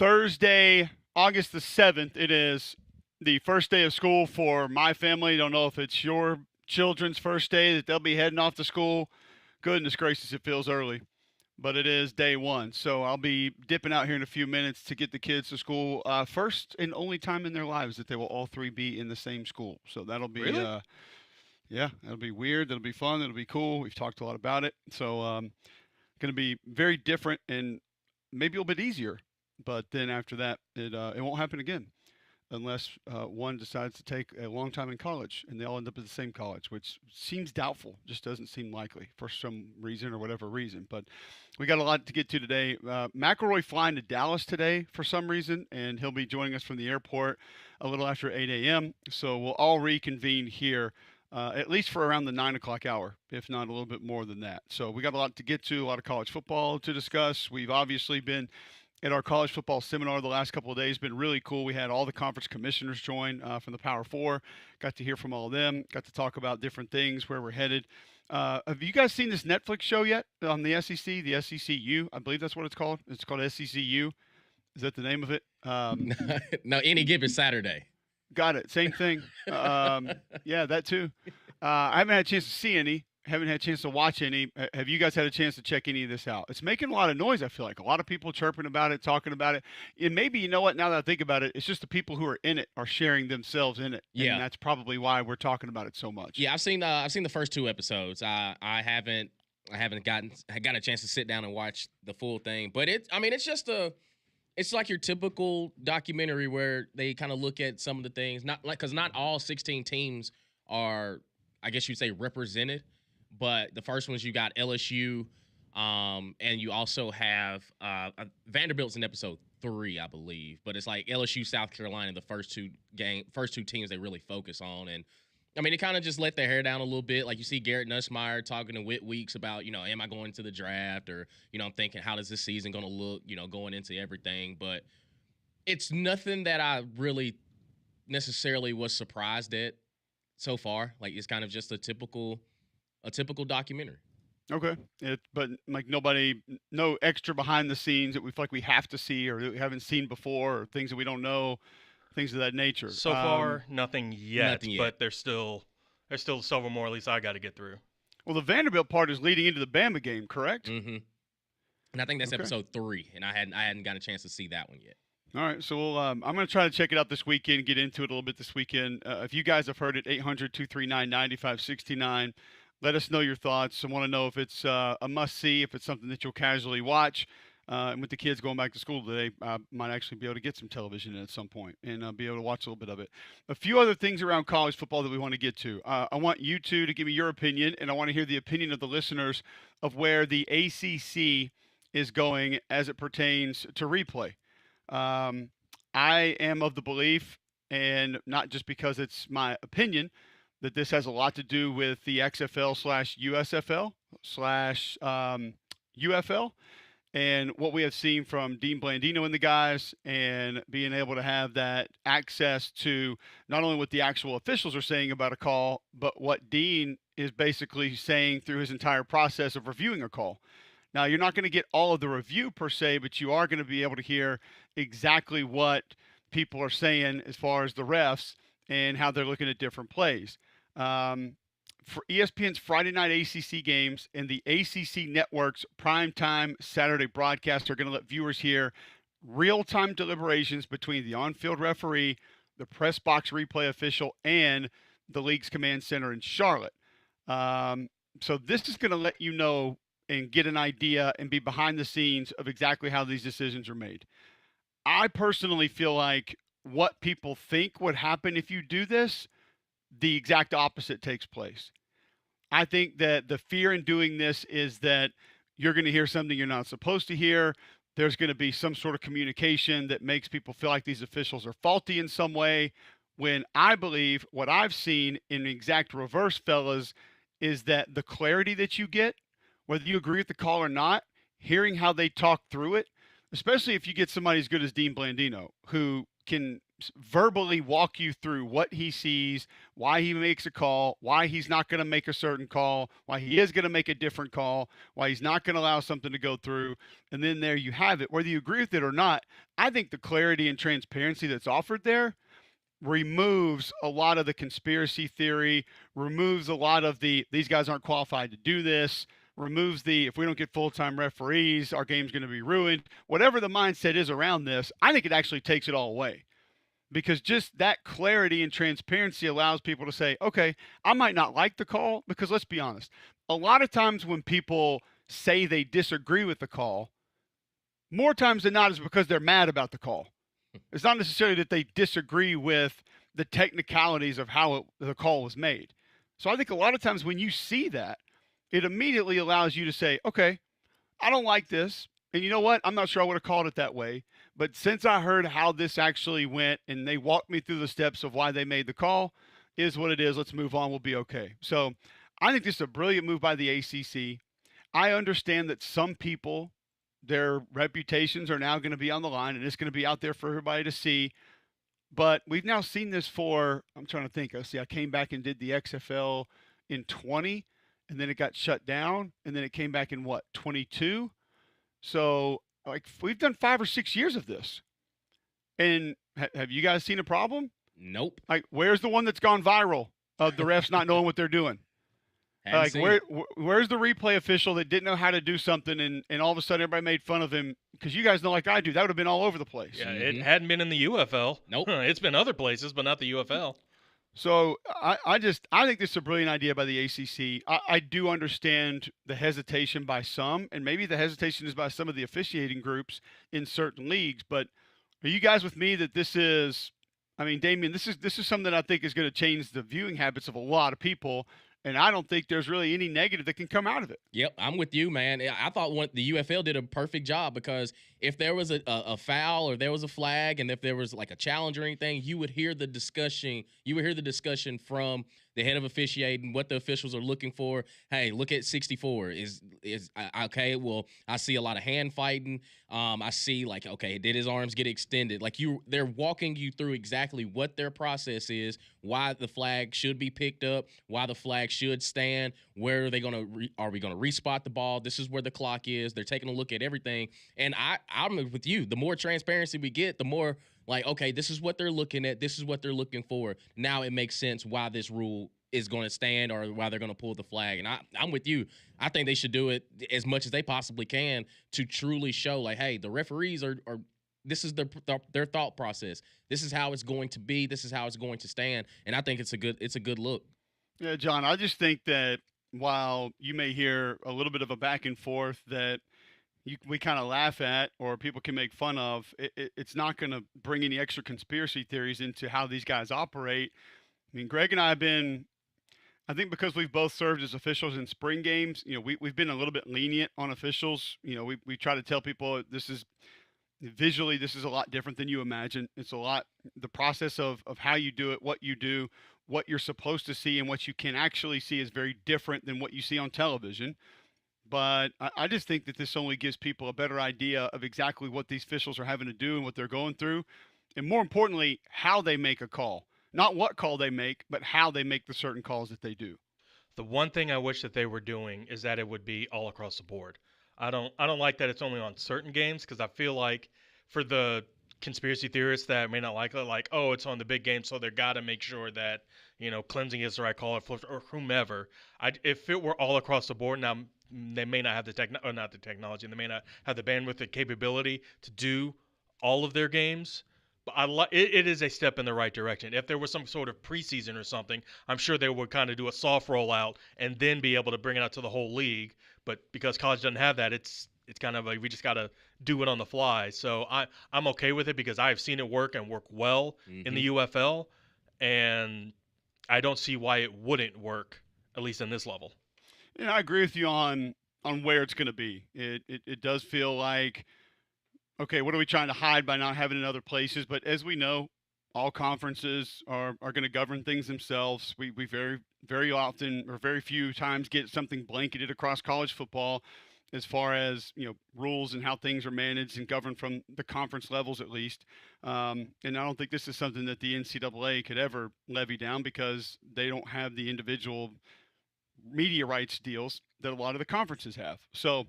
Thursday, August the 7th, it is the first day of school for my family. Don't know if it's your children's first day that they'll be heading off to school. Goodness gracious, it feels early, but it is day one. So I'll be dipping out here in a few minutes to get the kids to school. First and only time in their lives that they will all three be in the same school. So that'll be, Really? yeah, that'll be weird. That'll be fun. That'll be cool. We've talked a lot about it. So, going to be very different and maybe a little bit easier. But then after that, it won't happen again unless one decides to take a long time in college and they all end up at the same college, which seems doubtful. Just doesn't seem likely for some reason or whatever reason. But we got a lot to get to today. McElroy flying to Dallas today for some reason, and he'll be joining us from the airport a little after 8 a.m. So we'll all reconvene here. At least for around the 9 o'clock hour, if not a little bit more than that. So we got a lot to get to, a lot of college football to discuss. We've obviously been at our college football seminar the last couple of days. Been really cool. We had all the conference commissioners join from the Power Four. Got to hear from all of them. Got to talk about different things, where we're headed. Have you guys seen this Netflix show yet on the SEC? The SECU, I believe that's what it's called. It's called SECU. Is that the name of it? No, any given Saturday. Got it. Same thing. Yeah, that too. I haven't had a chance to see any. Haven't had a chance to watch any. Have you guys had a chance to check any of this out? It's making a lot of noise, I feel like. A lot of people chirping about it, talking about it. And maybe, you know what, now that I think about it, it's just the people who are in it are sharing themselves in it. Yeah. And that's probably why we're talking about it so much. Yeah, I've seen the first two episodes. I haven't gotten a chance to sit down and watch the full thing. But it's like your typical documentary where they kind of look at some of the things, because not all 16 teams are, I guess you'd say, represented. But the first ones, you got LSU, and you also have Vanderbilt's in episode 3, I believe. But it's like LSU, South Carolina, the first two teams they really focus on. And I mean, they kind of just let their hair down a little bit. Like, you see Garrett Nussmeier talking to Whit Weeks about, am I going to the draft? Or, I'm thinking, how does this season going to look, going into everything. But it's nothing that I really necessarily was surprised at so far. Like, it's kind of just a typical documentary. Okay. But like no extra behind the scenes that we feel like we have to see or that we haven't seen before, or things that we don't know. Things of that nature. So far, nothing yet. Nothing yet. But there's still several more. At least I got to get through. Well, the Vanderbilt part is leading into the Bama game, correct? Mm-hmm. And I think that's Okay. episode 3, and I hadn't gotten a chance to see that one yet. All right, so I'm going to try to check it out this weekend, get into it a little bit this weekend. If you guys have heard it, 800-239-9569. Let us know your thoughts. I want to know if it's a must-see, if it's something that you'll casually watch. And with the kids going back to school today, I might actually be able to get some television in at some point and be able to watch a little bit of it. A few other things around college football that we want to get to. I want you two to give me your opinion, and I want to hear the opinion of the listeners of where the ACC is going as it pertains to replay. I am of the belief, and not just because it's my opinion, that this has a lot to do with the XFL/USFL/UFL. And what we have seen from Dean Blandino and the guys, and being able to have that access to not only what the actual officials are saying about a call, but what Dean is basically saying through his entire process of reviewing a call. Now, you're not going to get all of the review per se, but you are going to be able to hear exactly what people are saying as far as the refs and how they're looking at different plays. For ESPN's Friday night ACC games and the ACC Network's primetime Saturday broadcast are going to let viewers hear real-time deliberations between the on-field referee, the press box replay official, and the league's command center in Charlotte. So this is going to let you know and get an idea and be behind the scenes of exactly how these decisions are made. I personally feel like what people think would happen if you do this, the exact opposite takes place. I think that the fear in doing this is that you're going to hear something you're not supposed to hear. There's going to be some sort of communication that makes people feel like these officials are faulty in some way, when I believe what I've seen in the exact reverse, fellas, is that the clarity that you get, whether you agree with the call or not, hearing how they talk through it, especially if you get somebody as good as Dean Blandino, who can verbally walk you through what he sees, why he makes a call, why he's not going to make a certain call, why he is going to make a different call, why he's not going to allow something to go through. And then there you have it. Whether you agree with it or not, I think the clarity and transparency that's offered there removes a lot of the conspiracy theory, removes a lot of these guys aren't qualified to do this, removes the if we don't get full-time referees, our game's going to be ruined. Whatever the mindset is around this, I think it actually takes it all away. Because just that clarity and transparency allows people to say, okay, I might not like the call, because let's be honest, a lot of times when people say they disagree with the call, more times than not is because they're mad about the call. It's not necessarily that they disagree with the technicalities of how the call was made. So I think a lot of times when you see that, it immediately allows you to say, okay, I don't like this. And you know what? I'm not sure I would have called it that way. But since I heard how this actually went and they walked me through the steps of why they made the call, is what it is. Let's move on. We'll be okay. So I think this is a brilliant move by the ACC. I understand that some people, their reputations are now going to be on the line and it's going to be out there for everybody to see. But we've now seen this for, I'm trying to think. I came back and did the XFL in 20, and then it got shut down, and then it came back in what, 22? So, like, we've done 5 or 6 years of this. And have you guys seen a problem? Nope. Like, where's the one that's gone viral of the refs not knowing what they're doing? Like, where's the replay official that didn't know how to do something, and all of a sudden everybody made fun of him? Because you guys know, like I do, that would have been all over the place. Yeah, it hadn't been in the UFL. Nope. It's been other places, but not the UFL. So I think this is a brilliant idea by the ACC. I do understand the hesitation by some, and maybe the hesitation is by some of the officiating groups in certain leagues. But are you guys with me that this is? I mean, Damien, this is something that I think is going to change the viewing habits of a lot of people. And I don't think there's really any negative that can come out of it. Yep, I'm with you, man. I thought the UFL did a perfect job, because if there was a foul or there was a flag, and if there was like a challenge or anything, you would hear the discussion. You would hear the discussion from the head of officiating, what the officials are looking for. Hey, look at 64. Is okay? Well, I see a lot of hand fighting. I see, like, okay, did his arms get extended? Like, they're walking you through exactly what their process is, why the flag should be picked up, why the flag should stand, where are they going to are we going to respot the ball? This is where the clock is. They're taking a look at everything. And I'm with you. The more transparency we get, the more, like, okay, this is what they're looking at. This is what they're looking for. Now it makes sense why this rule is going to stand or why they're going to pull the flag. And I'm with you. I think they should do it as much as they possibly can to truly show, like, hey, the referees are this is their thought process. This is how it's going to be. This is how it's going to stand. And I think it's a good look. Yeah, John, I just think that while you may hear a little bit of a back and forth that we kind of laugh at or people can make fun of, it's not going to bring any extra conspiracy theories into how these guys operate. I mean, Greg and I have been, I think because we've both served as officials in spring games, we've been a little bit lenient on officials. We try to tell people this is a lot different than you imagine. It's a lot, the process of how you do it, what you do, what you're supposed to see and what you can actually see is very different than what you see on television. But I just think that this only gives people a better idea of exactly what these officials are having to do and what they're going through. And more importantly, how they make a call. Not what call they make, but how they make the certain calls that they do. The one thing I wish that they were doing is that it would be all across the board. I don't like that it's only on certain games, because I feel like for the conspiracy theorists that may not like it, like, oh, it's on the big game, so they've got to make sure that, cleansing is the right call, or whomever. If it were all across the board, now they may not have the technology, and they may not have the bandwidth, the capability to do all of their games. But it is a step in the right direction. If there was some sort of preseason or something, I'm sure they would kind of do a soft rollout and then be able to bring it out to the whole league. But because college doesn't have that, it's kind of we just got to do it on the fly. So I'm okay with it because I've seen it work and work well in the UFL, and I don't see why it wouldn't work, at least in this level. I agree with you on where it's going to be. It does feel like, okay, what are we trying to hide by not having it in other places? But as we know, all conferences are going to govern things themselves. We very, very often or very few times get something blanketed across college football. as far as rules and how things are managed and governed from the conference levels at least. And I don't think this is something that the NCAA could ever levy down because they don't have the individual media rights deals that a lot of the conferences have. So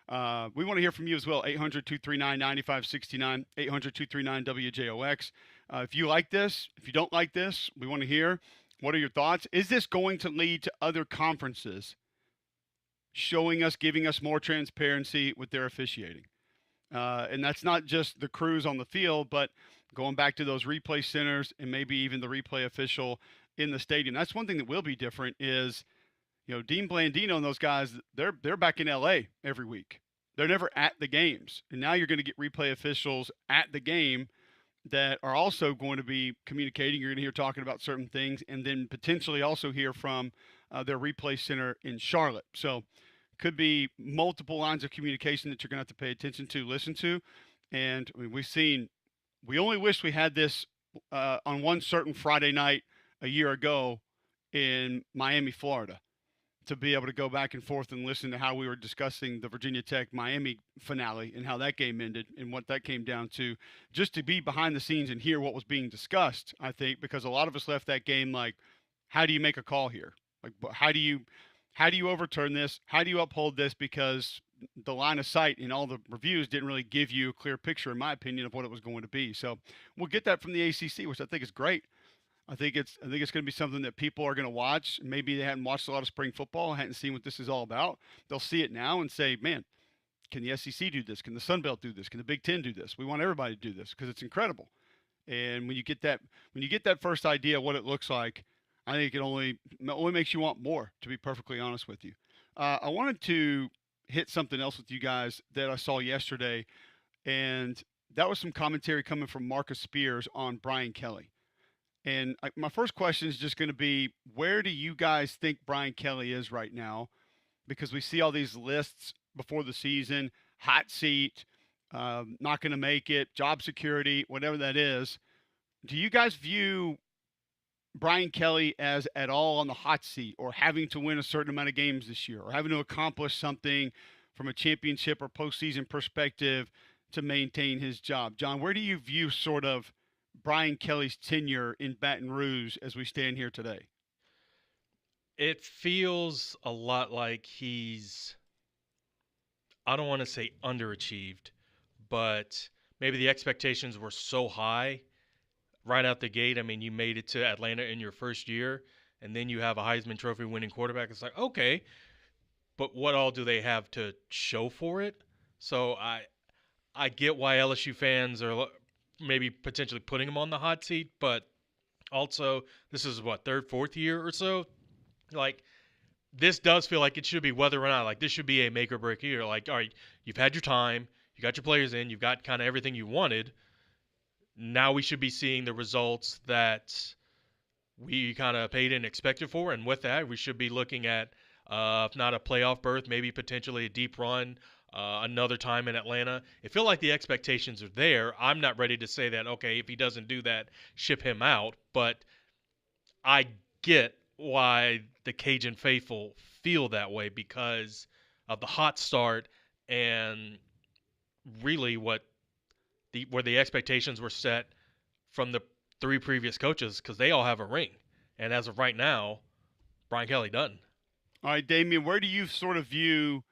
we want to hear from you as well. 800-239-9569, 800-239-WJOX. If you like this, if you don't like this, we want to hear. What are your thoughts? Is this going to lead to other conferences giving us more transparency with their officiating? And that's not just the crews on the field, but going back to those replay centers and maybe even the replay official in the stadium. That's one thing that will be different is, Dean Blandino and those guys, they're back in LA every week. They're never at the games. And now you're going to get replay officials at the game that are also going to be communicating. You're going to hear talking about certain things and then potentially also hear from their replay center in Charlotte. So could be multiple lines of communication that you're going to have to pay attention to, listen to. And I mean, we only wish we had this on one certain Friday night a year ago in Miami, Florida, to be able to go back and forth and listen to how we were discussing the Virginia Tech Miami finale and how that game ended and what that came down to, just to be behind the scenes and hear what was being discussed, I think, because a lot of us left that game like, how do you make a call here? Like, how do you overturn this? How do you uphold this? Because the line of sight in all the reviews didn't really give you a clear picture, in my opinion, of what it was going to be. So we'll get that from the ACC, which I think is great. I think it's going to be something that people are going to watch. Maybe they hadn't watched a lot of spring football, hadn't seen what this is all about. They'll see it now and say, man, can the SEC do this? Can the Sun Belt do this? Can the Big Ten do this? We want everybody to do this because it's incredible. And when you get that first idea of what it looks like, I think it only makes you want more, to be perfectly honest with you. I wanted to hit something else with you guys that I saw yesterday, and that was some commentary coming from Marcus Spears on Brian Kelly. And my first question is just going to be, where do you guys think Brian Kelly is right now? Because we see all these lists before the season, hot seat, not going to make it, job security, whatever that is. Do you guys view Brian Kelly as at all on the hot seat or having to win a certain amount of games this year or having to accomplish something from a championship or postseason perspective to maintain his job? John, where do you view sort of Brian Kelly's tenure in Baton Rouge as we stand here today? It feels a lot like he's, I don't want to say underachieved, but maybe the expectations were so high right out the gate. I mean, you made it to Atlanta in your first year, and then you have a Heisman Trophy winning quarterback. It's like, okay, but what all do they have to show for it? So I get why LSU fans are maybe potentially putting him on the hot seat, but also this is what, third, fourth year or so? Like, this does feel like it should be whether or not, like, this should be a make or break year. Like, all right, you've had your time, you got your players in, you've got kind of everything you wanted. Now we should be seeing the results that we kind of paid and expected for, and with that, we should be looking at, if not a playoff berth, maybe potentially a deep run, another time in Atlanta. It feels like the expectations are there. I'm not ready to say that, okay, if he doesn't do that, ship him out. But I get why the Cajun faithful feel that way because of the hot start and really where the expectations were set from the three previous coaches because they all have a ring. And as of right now, Brian Kelly doesn't. All right, Damian, where do you sort of view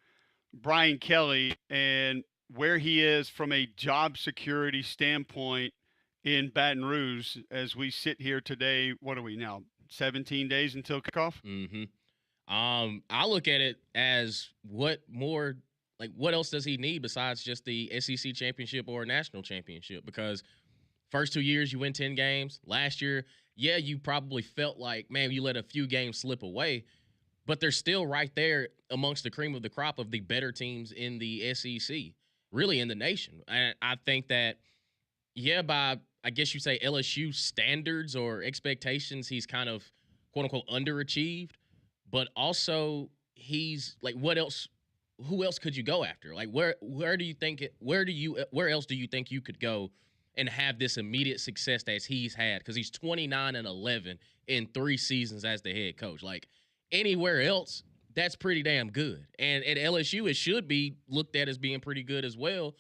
Brian Kelly and where he is from a job security standpoint in Baton Rouge as we sit here today? What are we now, 17 days until kickoff? Mm-hmm. I look at it as what else does he need besides just the SEC championship or national championship? Because first 2 years you win 10 games. Last year, yeah, you probably felt like, man, you let a few games slip away, but they're still right there amongst the cream of the crop of the better teams in the SEC, really in the nation. And I think that, yeah, by, I guess you say LSU standards or expectations, he's kind of quote unquote underachieved, but also he's like, what else? Who else could you go after? Like, where else do you think you could go and have this immediate success that he's had? Because he's 29-11 in 3 seasons as the head coach. Like, anywhere else, that's pretty damn good. And at LSU, it should be looked at as being pretty good as well.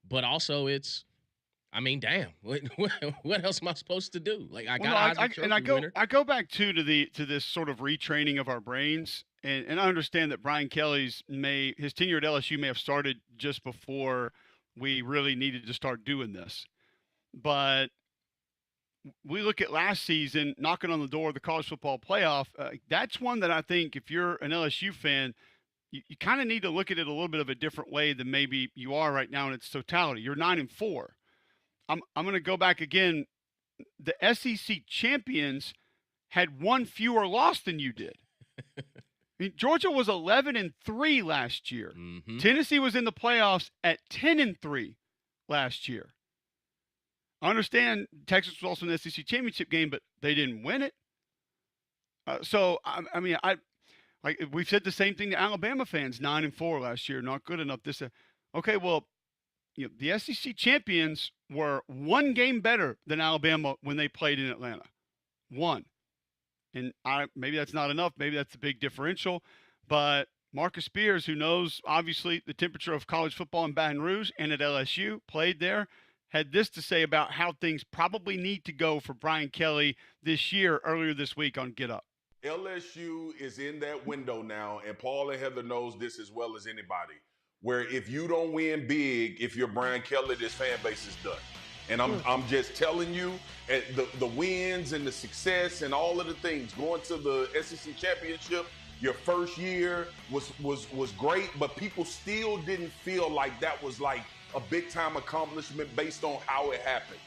But also, I mean, damn, what else am I supposed to do? Like, I got Heisman Trophy winner. I go back to this sort of retraining of our brains, and I understand that Brian Kelly's his tenure at LSU may have started just before we really needed to start doing this, but we look at last season knocking on the door of the college football playoff. That's one that I think if you're an LSU fan, you kind of need to look at it a little bit of a different way than maybe you are right now in its totality. You're 9-4. I'm going to go back again. The SEC champions had one fewer loss than you did. I mean, Georgia was 11-3 last year. Mm-hmm. Tennessee was in the playoffs at 10-3 last year. I understand Texas was also in the SEC championship game, but they didn't win it. Like we've said the same thing to Alabama fans. 9-4 last year, not good enough. Okay, well, the SEC champions were one game better than Alabama when they played in Atlanta. One. And maybe that's not enough. Maybe that's a big differential. But Marcus Spears, who knows, obviously, the temperature of college football in Baton Rouge and at LSU, played there, had this to say about how things probably need to go for Brian Kelly this year earlier this week on Get Up. LSU is in that window now, and Paul and Heather knows this as well as anybody, where if you don't win big, if you're Brian Kelly, this fan base is done. And I'm just telling you, the wins and the success and all of the things, going to the SEC championship, your first year was great, but people still didn't feel like that was like a big-time accomplishment based on how it happened.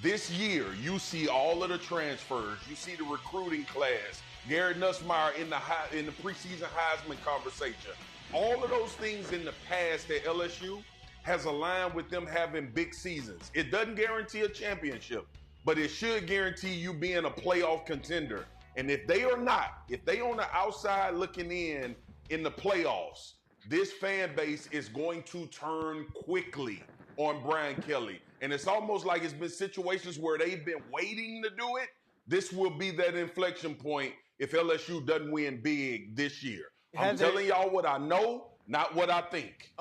This year, you see all of the transfers. You see the recruiting class. Garrett Nussmeier in the preseason Heisman conversation. All of those things in the past at LSU has aligned with them having big seasons. It doesn't guarantee a championship, but it should guarantee you being a playoff contender. And if they are not, if they on the outside looking in the playoffs, this fan base is going to turn quickly on Brian Kelly. And it's almost like it's been situations where they've been waiting to do it. This will be that inflection point if LSU doesn't win big this year. I'm telling y'all what I know, not what I think.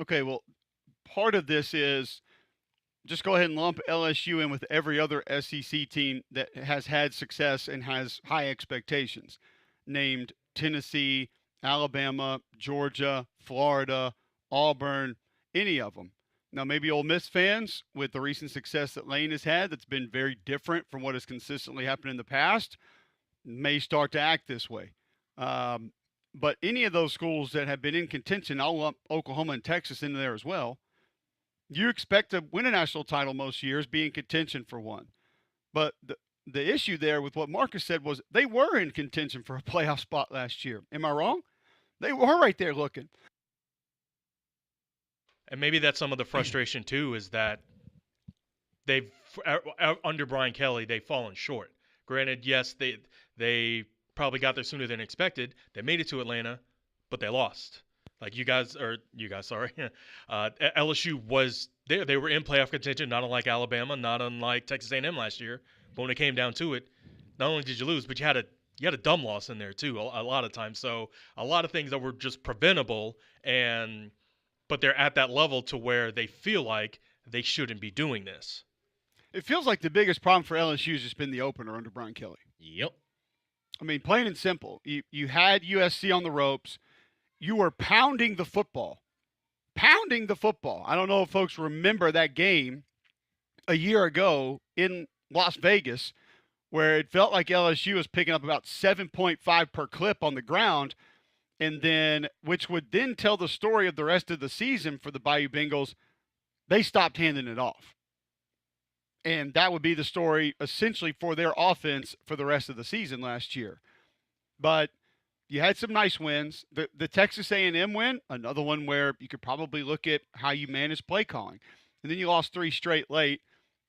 Okay, well, part of this is just go ahead and lump LSU in with every other SEC team that has had success and has high expectations, named Tennessee, Alabama, Georgia, Florida, Auburn, any of them. Now, maybe Ole Miss fans, with the recent success that Lane has had, that's been very different from what has consistently happened in the past, may start to act this way. But any of those schools that have been in contention, I'll lump Oklahoma and Texas into there as well. You expect to win a national title most years, be in contention for one. But the issue there with what Marcus said was they were in contention for a playoff spot last year. Am I wrong? They were right there looking. And maybe that's some of the frustration too, is that they've under Brian Kelly they've fallen short. Granted, yes, they probably got there sooner than expected. They made it to Atlanta, but they lost. Like LSU was they were in playoff contention, not unlike Alabama, not unlike Texas A&M last year. But when it came down to it, not only did you lose, but you had a dumb loss in there too a lot of times. So a lot of things that were just preventable, but they're at that level to where they feel like they shouldn't be doing this. It feels like the biggest problem for LSU has just been the opener under Brian Kelly. Yep. I mean, plain and simple. You had USC on the ropes. You were pounding the football. Pounding the football. I don't know if folks remember that game a year ago in Las Vegas where it felt like LSU was picking up about 7.5 per clip on the ground, and then which would then tell the story of the rest of the season for the Bayou Bengals. They stopped handing it off. And that would be the story essentially for their offense for the rest of the season last year. But you had some nice wins. The Texas A&M win, another one where you could probably look at how you manage play calling. And then you lost 3 straight late.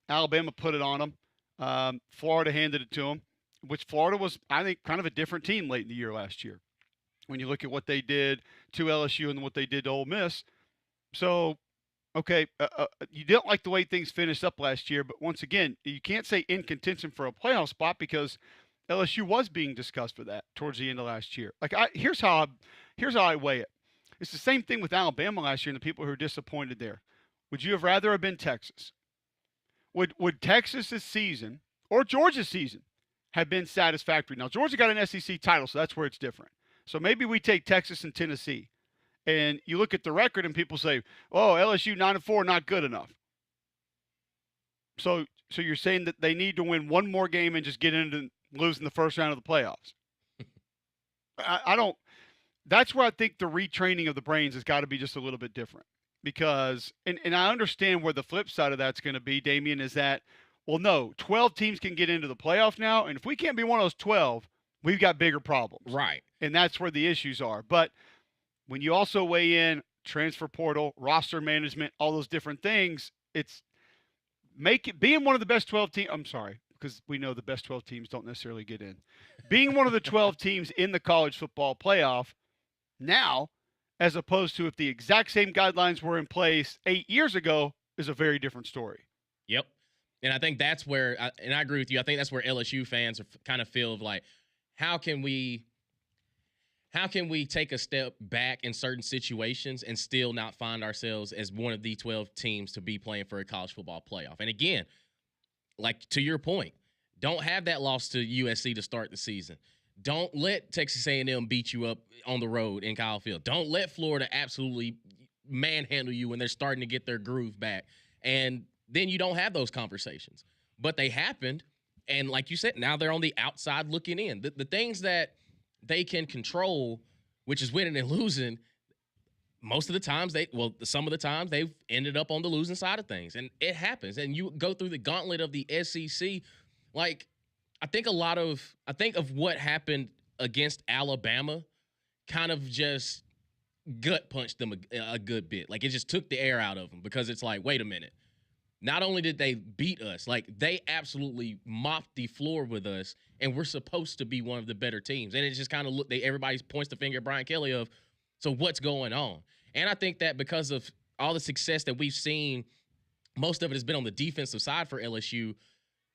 Alabama put it on them. Florida handed it to them, which Florida was, I think, kind of a different team late in the year last year when you look at what they did to LSU and what they did to Ole Miss. So, okay, you didn't like the way things finished up last year, but once again, you can't say in contention for a playoff spot because LSU was being discussed for that towards the end of last year. Like, here's how I weigh it. It's the same thing with Alabama last year and the people who are disappointed there. Would you have rather have been Texas? Would Texas's season or Georgia's season have been satisfactory? Now, Georgia got an SEC title, so that's where it's different. So maybe we take Texas and Tennessee, and you look at the record and people say, "Oh, LSU 9-4, not good enough." So you're saying that they need to win one more game and just get into losing the first round of the playoffs? I don't. That's where I think the retraining of the brains has got to be just a little bit different because, and I understand where the flip side of that's going to be, Damian, is that, well, no, 12 teams can get into the playoff now, and if we can't be one of those 12, we've got bigger problems. Right. And that's where the issues are. But when you also weigh in transfer portal, roster management, all those different things, it's being one of the best 12 teams. I'm sorry, because we know the best 12 teams don't necessarily get in. Being one of the 12 teams in the college football playoff now, as opposed to if the exact same guidelines were in place 8 years ago, is a very different story. Yep. And I think that's where, and I agree with you, I think that's where LSU fans are kind of feel like, how can we take a step back in certain situations and still not find ourselves as one of the 12 teams to be playing for a college football playoff? And again, like to your point, don't have that loss to USC to start the season. Don't let Texas A&M beat you up on the road in Kyle Field. Don't let Florida absolutely manhandle you when they're starting to get their groove back. And then you don't have those conversations. But they happened, and like you said, now they're on the outside looking in. The things that they can control, which is winning and losing, most of the times some of the times they've ended up on the losing side of things. And it happens. And you go through the gauntlet of the SEC, like I think of what happened against Alabama kind of just gut punched them a good bit. Like it just took the air out of them because it's like, wait a minute. Not only did they beat us, like they absolutely mopped the floor with us, and we're supposed to be one of the better teams. And it just kind of everybody points the finger at Brian Kelly of, so what's going on? And I think that because of all the success that we've seen, most of it has been on the defensive side for LSU.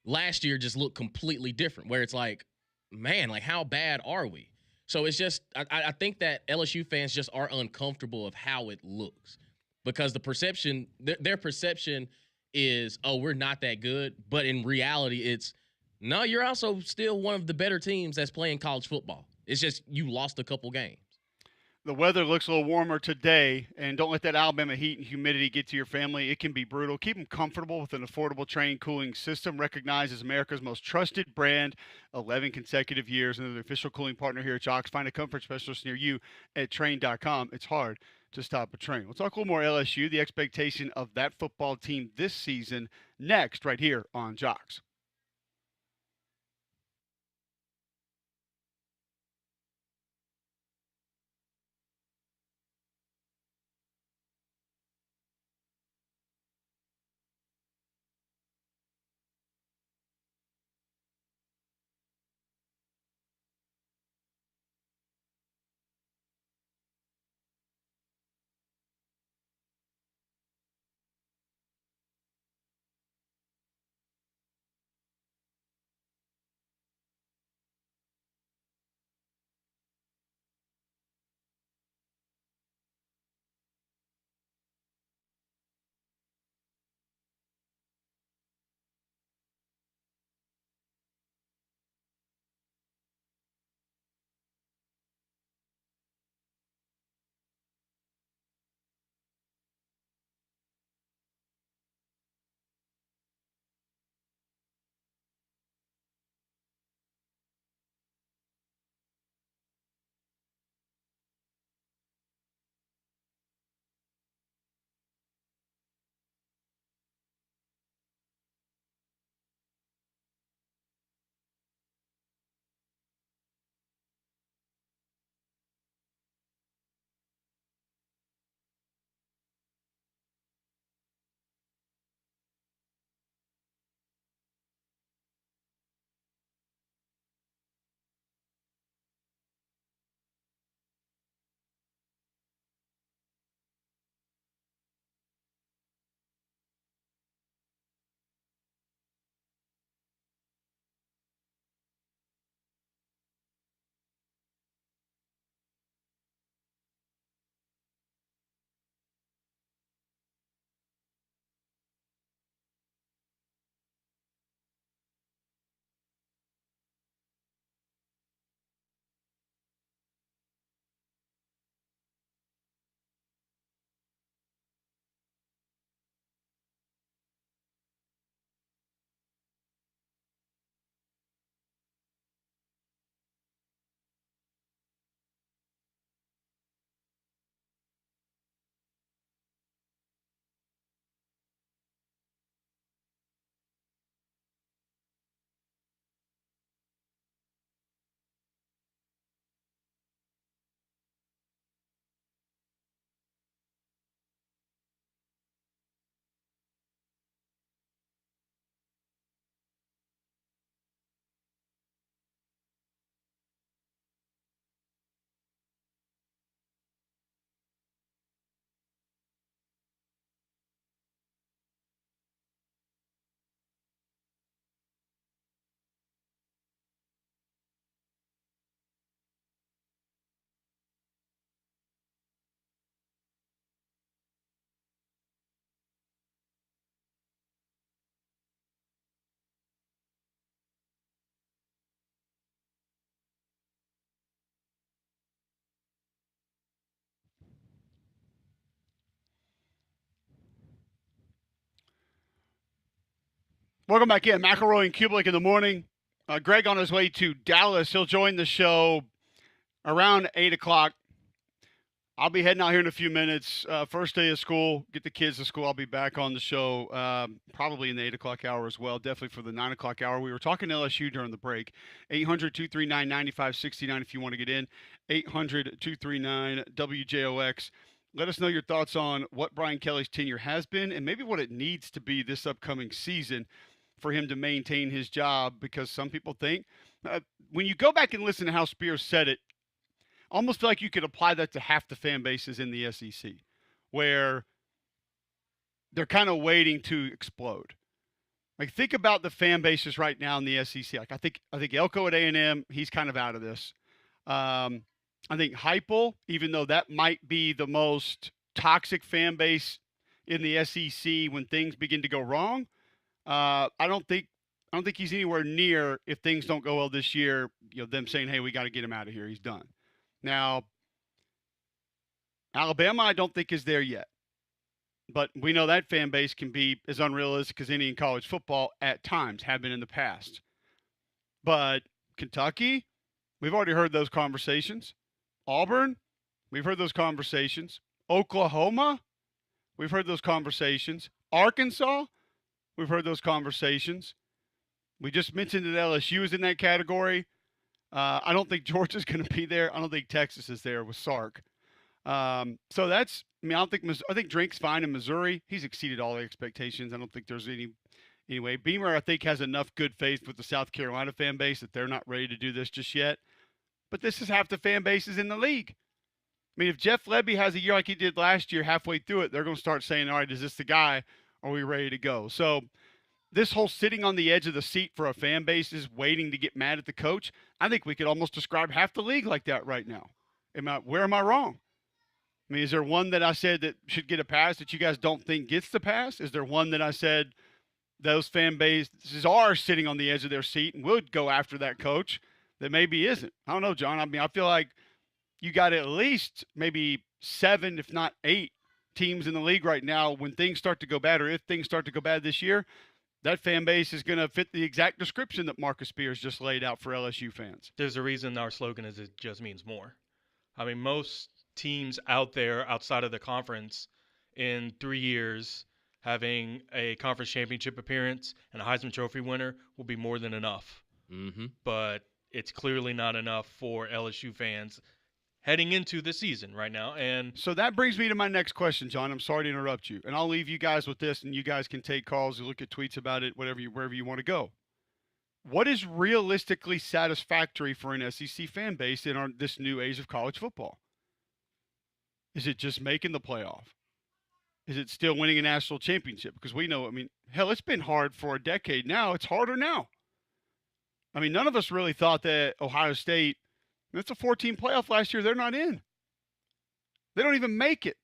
Last year just looked completely different, where it's like, man, like how bad are we? So it's just, I think that LSU fans just are uncomfortable of how it looks because the perception, their perception is, oh, we're not that good. But in reality, it's, no, you're also still one of the better teams that's playing college football. It's just you lost a couple games. The weather looks a little warmer today, and don't let that Alabama heat and humidity get to your family. It can be brutal. Keep them comfortable with an affordable Trane cooling system recognized as America's most trusted brand, 11 consecutive years, and they're the official cooling partner here at Jox. Find a comfort specialist near you at Trane.com. It's hard to stop a train. We'll talk a little more LSU, the expectation of that football team this season, next right here on Jox. Welcome back in. McElroy and Cubelic in the morning. Greg on his way to Dallas. He'll join the show around 8 o'clock. I'll be heading out here in a few minutes. First day of school, get the kids to school. I'll be back on the show probably in the 8 o'clock hour as well, definitely for the 9 o'clock hour. We were talking to LSU during the break. 800-239-9569 if you want to get in. 800-239-WJOX. Let us know your thoughts on what Brian Kelly's tenure has been and maybe what it needs to be this upcoming season for him to maintain his job, because some people think when you go back and listen to how Spears said it, almost feel like you could apply that to half the fan bases in the SEC, where they're kind of waiting to explode. Like, think about the fan bases right now in the SEC. Like, I think Elko at A&M, he's kind of out of this. I think Heupel, even though that might be the most toxic fan base in the SEC when things begin to go wrong, I don't think he's anywhere near, if things don't go well this year, them saying, hey, we got to get him out of here. He's done. Now, Alabama, I don't think is there yet. But we know that fan base can be as unrealistic as any in college football at times, have been in the past. But Kentucky, we've already heard those conversations. Auburn, we've heard those conversations. Oklahoma, we've heard those conversations. Arkansas, we've heard those conversations. We just mentioned that LSU is in that category. I don't think Georgia's going to be there. I don't think Texas is there with Sark. So that's, I think Drink's fine in Missouri. He's exceeded all the expectations. I don't think there's anyway. Beamer, I think, has enough good faith with the South Carolina fan base that they're not ready to do this just yet. But this is half the fan bases in the league. I mean, if Jeff Lebby has a year like he did last year, halfway through it, they're going to start saying, all right, is this the guy? Are we ready to go? So this whole sitting on the edge of the seat for a fan base is waiting to get mad at the coach. I think we could almost describe half the league like that right now. Where am I wrong? I mean, is there one that I said that should get a pass that you guys don't think gets the pass? Is there one that I said those fan bases are sitting on the edge of their seat and would go after that coach that maybe isn't? I don't know, John. I mean, I feel like you got at least maybe 7, if not 8 teams in the league right now. When things start to go bad, or if things start to go bad this year, that fan base is going to fit the exact description that Marcus Spears just laid out for LSU fans. There's a reason our slogan is it just means more. I mean, most teams out there outside of the conference in 3 years having a conference championship appearance and a Heisman Trophy winner will be more than enough. Mm-hmm. But it's clearly not enough for LSU fans heading into the season right now. And so that brings me to my next question, John. I'm sorry to interrupt you, and I'll leave you guys with this, and you guys can take calls and look at tweets about it, wherever you want to go. What is realistically satisfactory for an SEC fan base in this new age of college football? Is it just making the playoff? Is it still winning a national championship? Because we know, I mean, hell, it's been hard for a decade now. It's harder now. I mean, none of us really thought that Ohio State, it's a 14 playoff last year, they're not in. They don't even make it.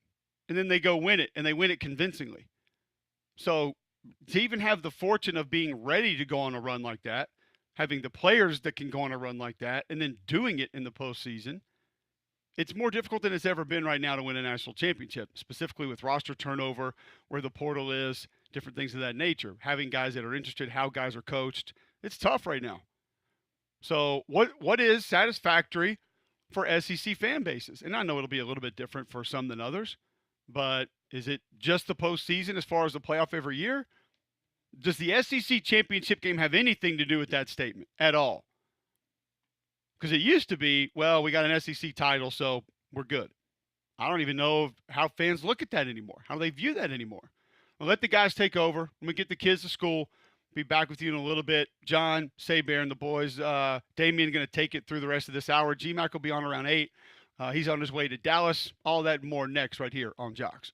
And then they go win it, and they win it convincingly. So to even have the fortune of being ready to go on a run like that, having the players that can go on a run like that, and then doing it in the postseason, it's more difficult than it's ever been right now to win a national championship, specifically with roster turnover, where the portal is, different things of that nature. Having guys that are interested, how guys are coached, it's tough right now. So what is satisfactory for SEC fan bases? And I know it'll be a little bit different for some than others, but is it just the postseason as far as the playoff every year? Does the SEC championship game have anything to do with that statement at all? Because it used to be, well, we got an SEC title, so we're good. I don't even know how fans look at that anymore, how they view that anymore. Well, let the guys take over. Let me get the kids to school. Be back with you in a little bit. John, Saybear, and the boys. Damian going to take it through the rest of this hour. GMAC will be on around 8. He's on his way to Dallas. All that and more next right here on Jox.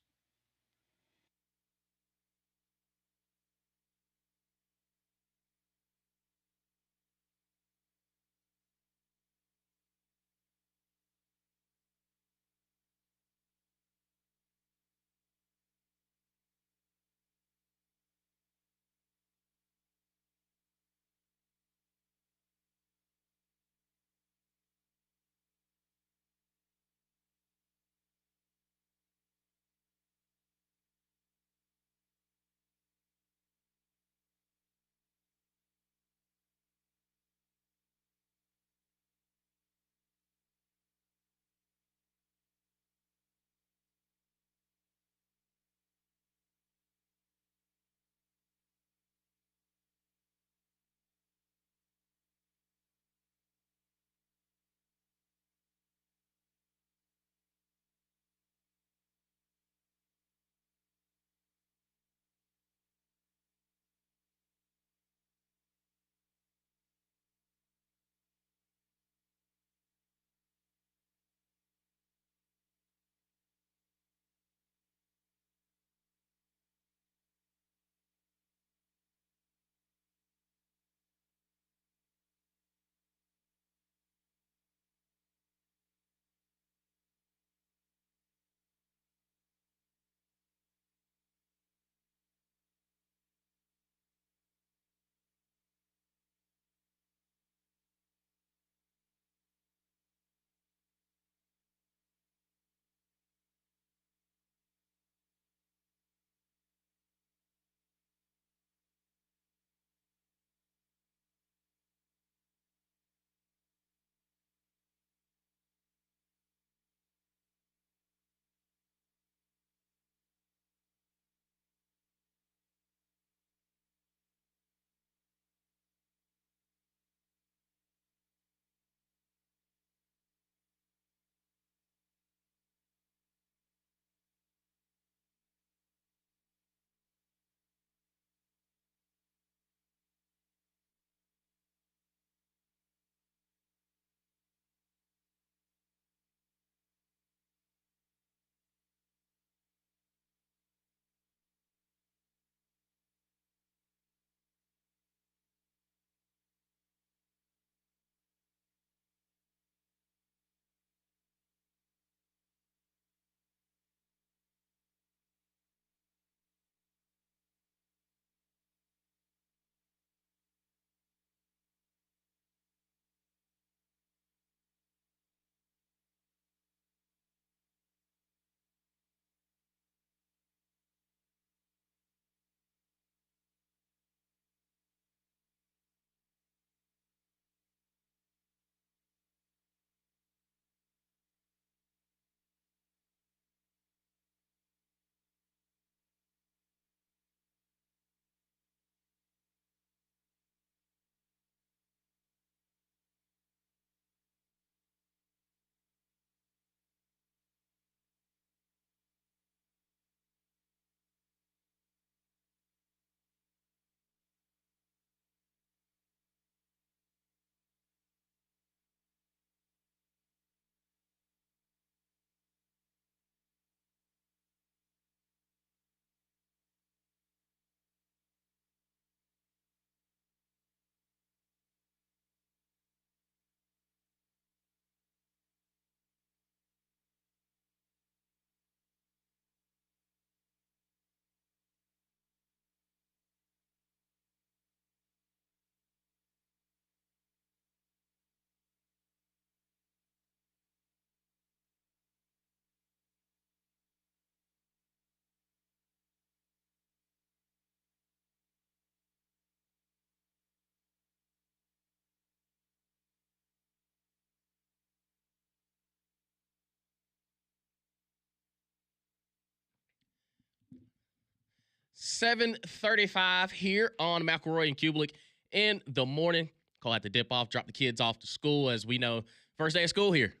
7:35 here on McElroy and Cubelic in the morning. Call out the dip off, drop the kids off to school. As we know, first day of school here.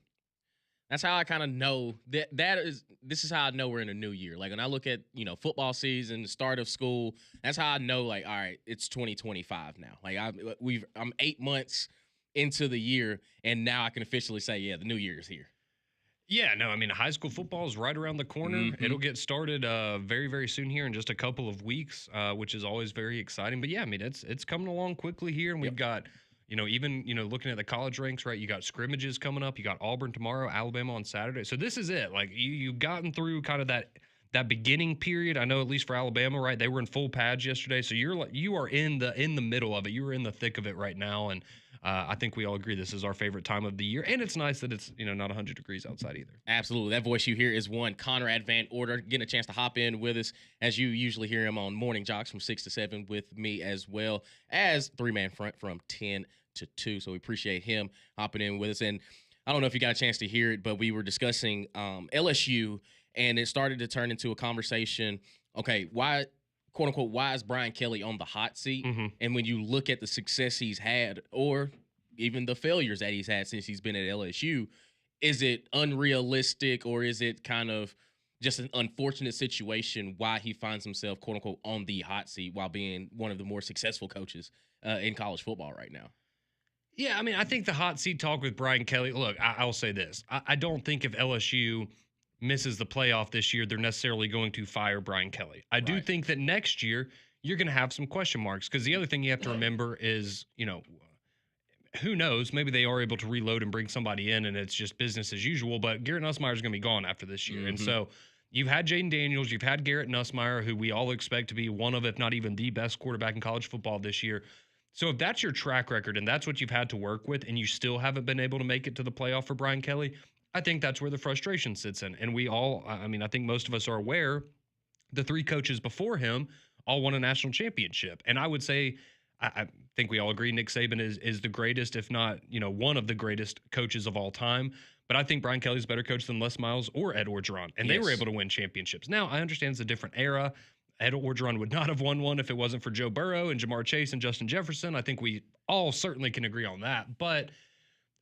That's how I kind of know this is how I know we're in a new year. Like when I look at, football season, the start of school, that's how I know, like, all right, it's 2025 now. Like I'm 8 months into the year, and now I can officially say, yeah, the new year is here. Yeah, no, I mean, high school football is right around the corner. Mm-hmm. It'll get started very, very soon here in just a couple of weeks, which is always very exciting. But yeah, I mean, it's coming along quickly here, and we've got, even, looking at the college ranks, right? You got scrimmages coming up. You got Auburn tomorrow, Alabama on Saturday. So this is it. Like you've gotten through kind of that beginning period. I know at least for Alabama, right? They were in full pads yesterday, so you are in the middle of it. You are in the thick of it right now, and I think we all agree this is our favorite time of the year, and it's nice that it's not 100 degrees outside either. Absolutely, that voice you hear is one Conrad Van Order, getting a chance to hop in with us as you usually hear him on Morning Jox from 6 to 7 with me, as well as three-man front from 10 to 2. So we appreciate him hopping in with us. And I don't know if you got a chance to hear it, but we were discussing LSU. And it started to turn into a conversation. Okay, why, quote unquote, why is Brian Kelly on the hot seat? Mm-hmm. And when you look at the success he's had, or even the failures that he's had since he's been at LSU, is it unrealistic, or is it kind of just an unfortunate situation why he finds himself, quote unquote, on the hot seat while being one of the more successful coaches in college football right now? Yeah, I mean, I think the hot seat talk with Brian Kelly, look, I will say this. I don't think if LSU misses the playoff this year, they're necessarily going to fire Brian Kelly. I do think that next year you're going to have some question marks, because the other thing you have to remember is, who knows, maybe they are able to reload and bring somebody in and it's just business as usual, but Garrett Nussmeier is going to be gone after this year. Mm-hmm. And so you've had Jaden Daniels, you've had Garrett Nussmeier, who we all expect to be one of, if not even the best quarterback in college football this year. So if that's your track record and that's what you've had to work with, and you still haven't been able to make it to the playoff for Brian Kelly, I think that's where the frustration sits in. And we all, I think most of us are aware, the three coaches before him all won a national championship. And I would say, I think we all agree Nick Saban is the greatest, if not, one of the greatest coaches of all time. But I think Brian Kelly's a better coach than Les Miles or Ed Orgeron. And they were able to win championships. Now, I understand it's a different era. Ed Orgeron would not have won one if it wasn't for Joe Burrow and Jamar Chase and Justin Jefferson. I think we all certainly can agree on that. But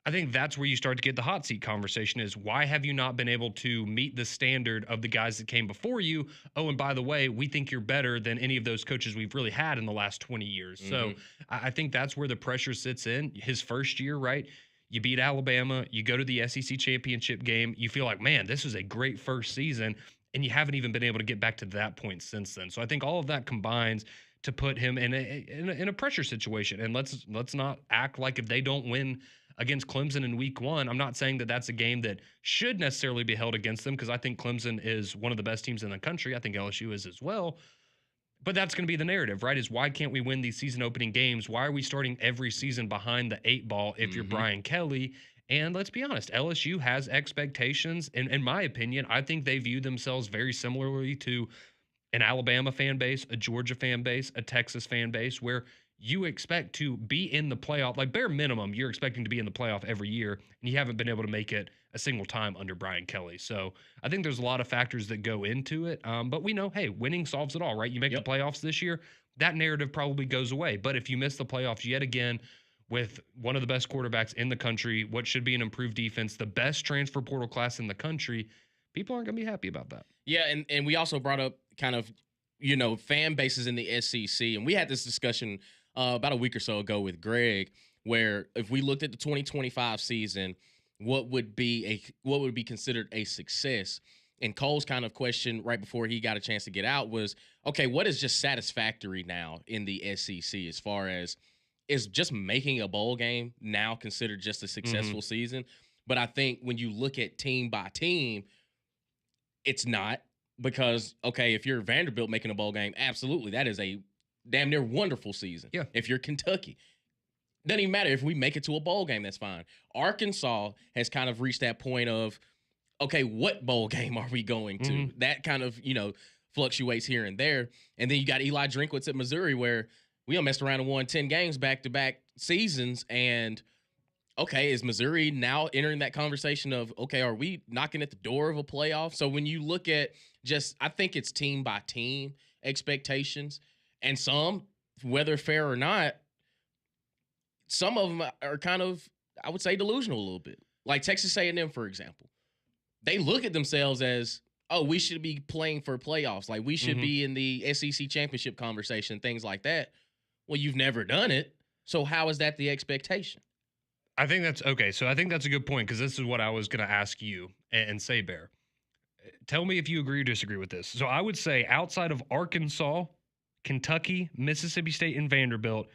I think that's where you start to get the hot seat conversation, is why have you not been able to meet the standard of the guys that came before you? Oh, and by the way, we think you're better than any of those coaches we've really had in the last 20 years. Mm-hmm. So I think that's where the pressure sits in. His first year, right? You beat Alabama, you go to the SEC championship game, you feel like, man, this was a great first season, and you haven't even been able to get back to that point since then. So I think all of that combines to put him in a pressure situation. And let's not act like if they don't win against Clemson in week 1, I'm not saying that that's a game that should necessarily be held against them, because I think Clemson is one of the best teams in the country. I think LSU is as well. But that's going to be the narrative, right? Is why can't we win these season opening games? Why are we starting every season behind the 8 ball if you're Brian Kelly? And let's be honest, LSU has expectations. And in my opinion, I think they view themselves very similarly to an Alabama fan base, a Georgia fan base, a Texas fan base, where you expect to be in the playoff. Like bare minimum, you're expecting to be in the playoff every year, and you haven't been able to make it a single time under Brian Kelly. So I think there's a lot of factors that go into it. But we know, hey, winning solves it all, right? You make the playoffs this year, that narrative probably goes away. But if you miss the playoffs yet again with one of the best quarterbacks in the country, what should be an improved defense, the best transfer portal class in the country, people aren't going to be happy about that. Yeah, and we also brought up kind of, fan bases in the SEC. And we had this discussion about a week or so ago with Greg, where if we looked at the 2025 season, what would be considered a success? And Cole's kind of question right before he got a chance to get out was, okay, what is just satisfactory now in the SEC, as far as is just making a bowl game now considered just a successful season? But I think when you look at team by team, it's not, because, okay, if you're Vanderbilt making a bowl game, absolutely, that is a damn near wonderful season. Yeah. If you're Kentucky, doesn't even matter if we make it to a bowl game, that's fine. Arkansas has kind of reached that point of, okay, what bowl game are we going to? That kind of, fluctuates here and there. And then you got Eli Drinkwitz at Missouri, where we all messed around and won 10 games back-to-back seasons. And, okay, is Missouri now entering that conversation of, okay, are we knocking at the door of a playoff? So when you look at I think it's team by team. expectations, and some, whether fair or not, some of them are kind of, I would say, delusional a little bit. Like Texas A&M, for example. They look at themselves as, oh, we should be playing for playoffs. Like, we should be in the SEC championship conversation, things like that. Well, you've never done it. So how is that the expectation? I think that's okay. So I think that's a good point, because this is what I was going to ask you and say, Bear. Tell me if you agree or disagree with this. So I would say outside of Arkansas, Kentucky, Mississippi State, and Vanderbilt,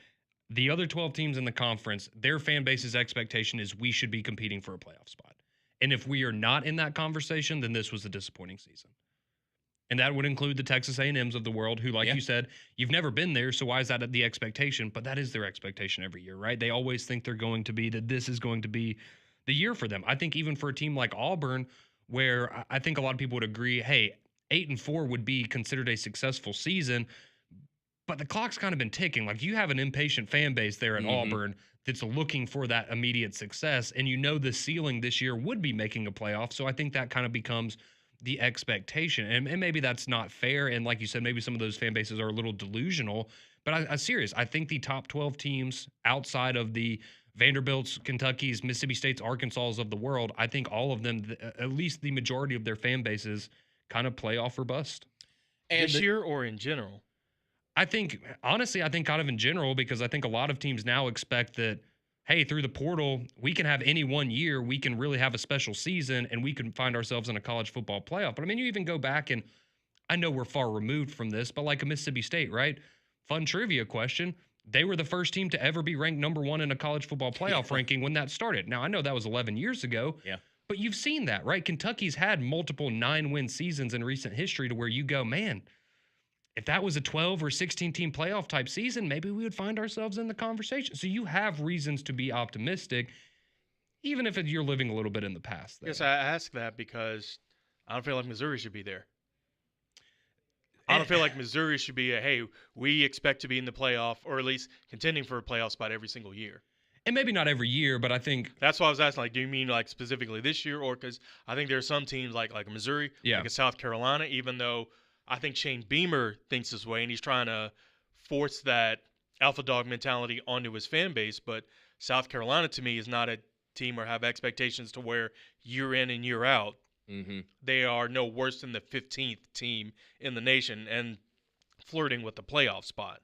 the other 12 teams in the conference, their fan base's expectation is we should be competing for a playoff spot. And if we are not in that conversation, then this was a disappointing season. And that would include the Texas A&Ms of the world, who, like you said, you've never been there, so why is that the expectation? But that is their expectation every year, right? They always think they're going to be, that this is going to be the year for them. I think even for a team like Auburn, where I think a lot of people would agree, hey, 8-4 would be considered a successful season, but the clock's kind of been ticking. Like, you have an impatient fan base there at Auburn that's looking for that immediate success, and you know the ceiling this year would be making a playoff, so I think that kind of becomes the expectation. And maybe that's not fair, and like you said, maybe some of those fan bases are a little delusional, but I'm serious. I think the top 12 teams outside of the Vanderbilts, Kentucky's, Mississippi State's, Arkansas's of the world, I think all of them, at least the majority of their fan bases, kind of playoff or bust. And this year or in general? I think, honestly, kind of in general, because I think a lot of teams now expect that, hey, through the portal, we can have any one year, we can really have a special season, and we can find ourselves in a college football playoff. But I mean, you even go back, and I know we're far removed from this, but like a Mississippi State, right? Fun trivia question. They were the first team to ever be ranked number 1 in a college football playoff ranking when that started. Now, I know that was 11 years ago, but you've seen that, right? Kentucky's had multiple 9-win seasons in recent history to where you go, man, if that was a 12 or 16 team playoff type season, maybe we would find ourselves in the conversation. So you have reasons to be optimistic, even if you're living a little bit in the past. There. Yes, I ask that because I don't feel like Missouri should be there. I don't feel like Missouri should be hey, we expect to be in the playoff, or at least contending for a playoff spot every single year. And maybe not every year, but I think that's why I was asking. Like, do you mean like specifically this year, or because I think there are some teams like Missouri, like South Carolina, even though I think Shane Beamer thinks this way, and he's trying to force that alpha dog mentality onto his fan base. But South Carolina, to me, is not a team or have expectations to where year in and year out, they are no worse than the 15th team in the nation and flirting with the playoff spot.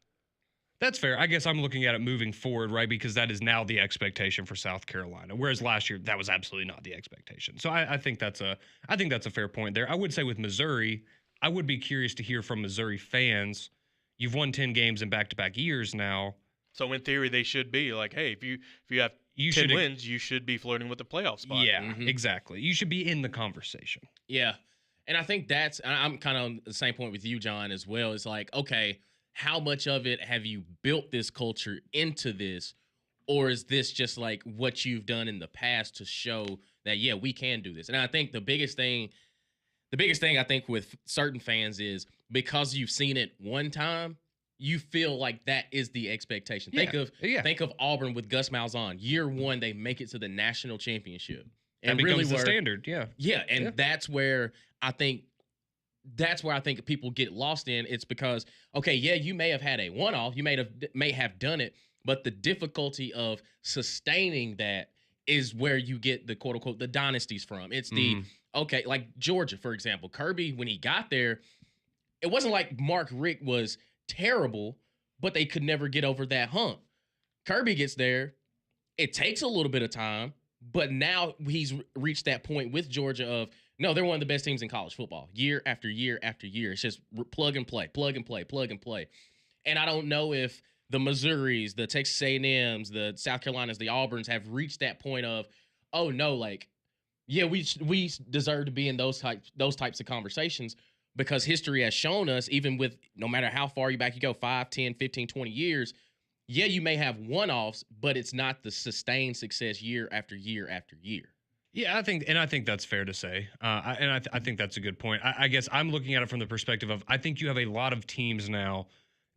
That's fair. I guess I'm looking at it moving forward, right? Because that is now the expectation for South Carolina, whereas last year that was absolutely not the expectation. So I think that's a fair point there. I would say with Missouri, I would be curious to hear from Missouri fans. You've won 10 games in back-to-back years now. So in theory, they should be like, hey, if you have 10 wins, you should be flirting with the playoff spot. Yeah, exactly. You should be in the conversation. Yeah. And I think I'm kind of on the same point with you, John, as well. It's like, okay, how much of it have you built this culture into this? Or is this just like what you've done in the past to show that, yeah, we can do this? And I think the biggest thing I think with certain fans is because you've seen it one time, you feel like that is the expectation. Think of Auburn with Gus Malzahn. Year 1, they make it to the national championship. And that becomes the standard, Yeah, and that's where I think people get lost in. It's because, okay, yeah, you may have had a one-off, you may have done it, but the difficulty of sustaining that is where you get the quote-unquote the dynasties from. It's the okay, like Georgia, for example. Kirby, when he got there, it wasn't like Mark Richt was terrible, but they could never get over that hump. Kirby gets there. It takes a little bit of time, but now he's reached that point with Georgia of, no, they're one of the best teams in college football. Year after year after year. It's just plug and play, plug and play, plug and play. And I don't know if the Missouris, the Texas A&Ms, the South Carolinas, the Auburns have reached that point of, oh, no, like, yeah, we deserve to be in those types of conversations, because history has shown us, even with no matter how far back you go, 5, 10, 15, 20 years, yeah, you may have one-offs, but it's not the sustained success year after year after year. Yeah, I think that's fair to say. I think that's a good point. I guess I'm looking at it from the perspective of, I think you have a lot of teams now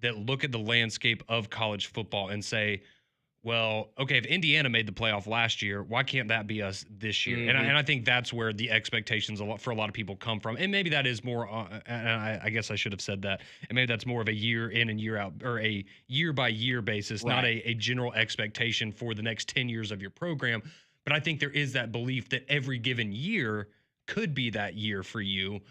that look at the landscape of college football and say, well, okay, if Indiana made the playoff last year, why can't that be us this year? And I think that's where the expectations for a lot of people come from. And maybe that is more, and I guess I should have said that, and maybe that's more of a year in and year out, or a year by year basis, not a general expectation for the next 10 years of your program. But I think there is that belief that every given year could be that year for you.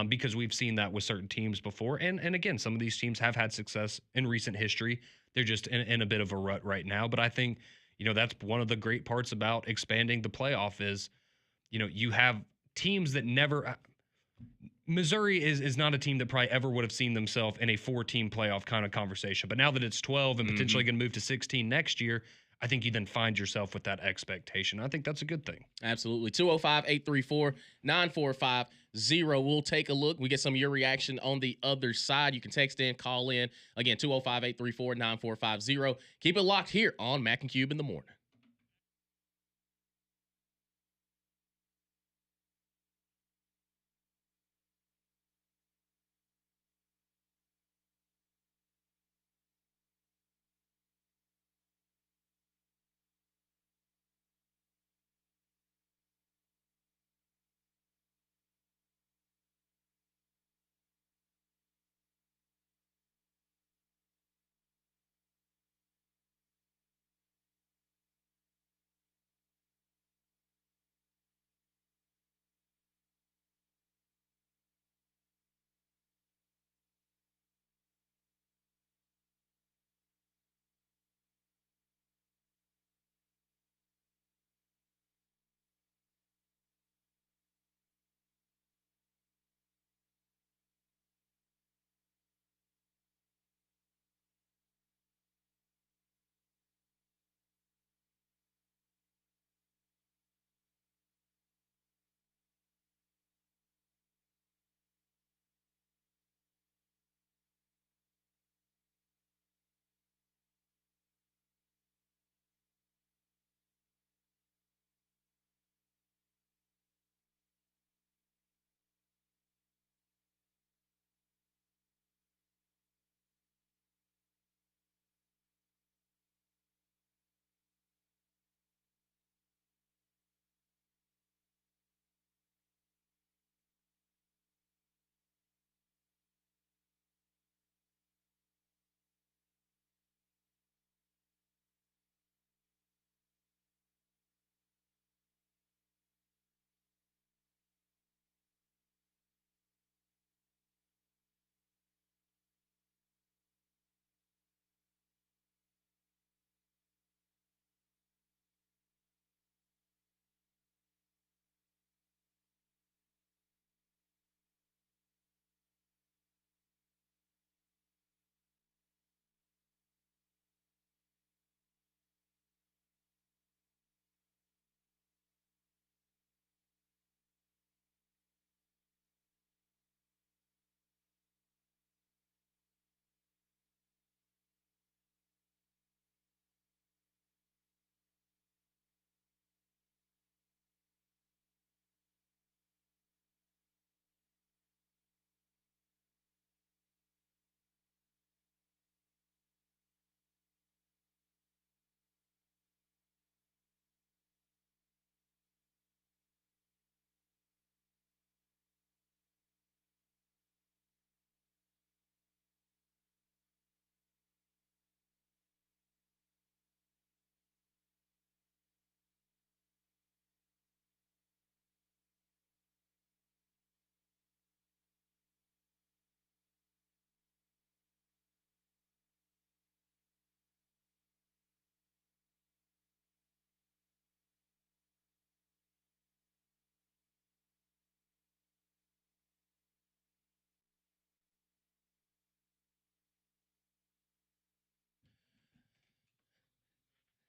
Because we've seen that with certain teams before. And again, some of these teams have had success in recent history. They're just in a bit of a rut right now. But I think, that's one of the great parts about expanding the playoff is, you have teams that never. Missouri is not a team that probably ever would have seen themselves in a 4-team playoff kind of conversation. But now that it's 12 and potentially going to move to 16 next year, I think you then find yourself with that expectation. I think that's a good thing. Absolutely. 205-834-9450. We'll take a look. We get some of your reaction on the other side. You can text in, call in. Again, 205-834-9450. Keep it locked here on Mac and Cube in the morning.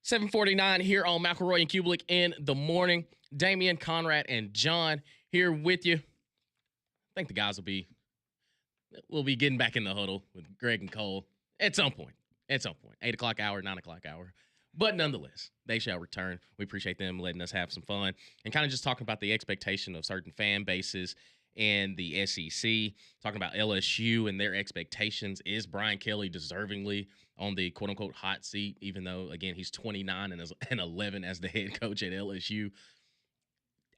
$7:49 here on McElroy and Cubelic in the morning. Damian, Conrad, and John here with you. I think the guys will be getting back in the huddle with Greg and Cole at some point. 8 o'clock hour, 9 o'clock hour. But nonetheless, they shall return. We appreciate them letting us have some fun and kind of just talking about the expectation of certain fan bases and the SEC, talking about LSU and their expectations. Is Brian Kelly deservingly on the quote unquote hot seat, even though again he's 29 and 11 as the head coach at LSU.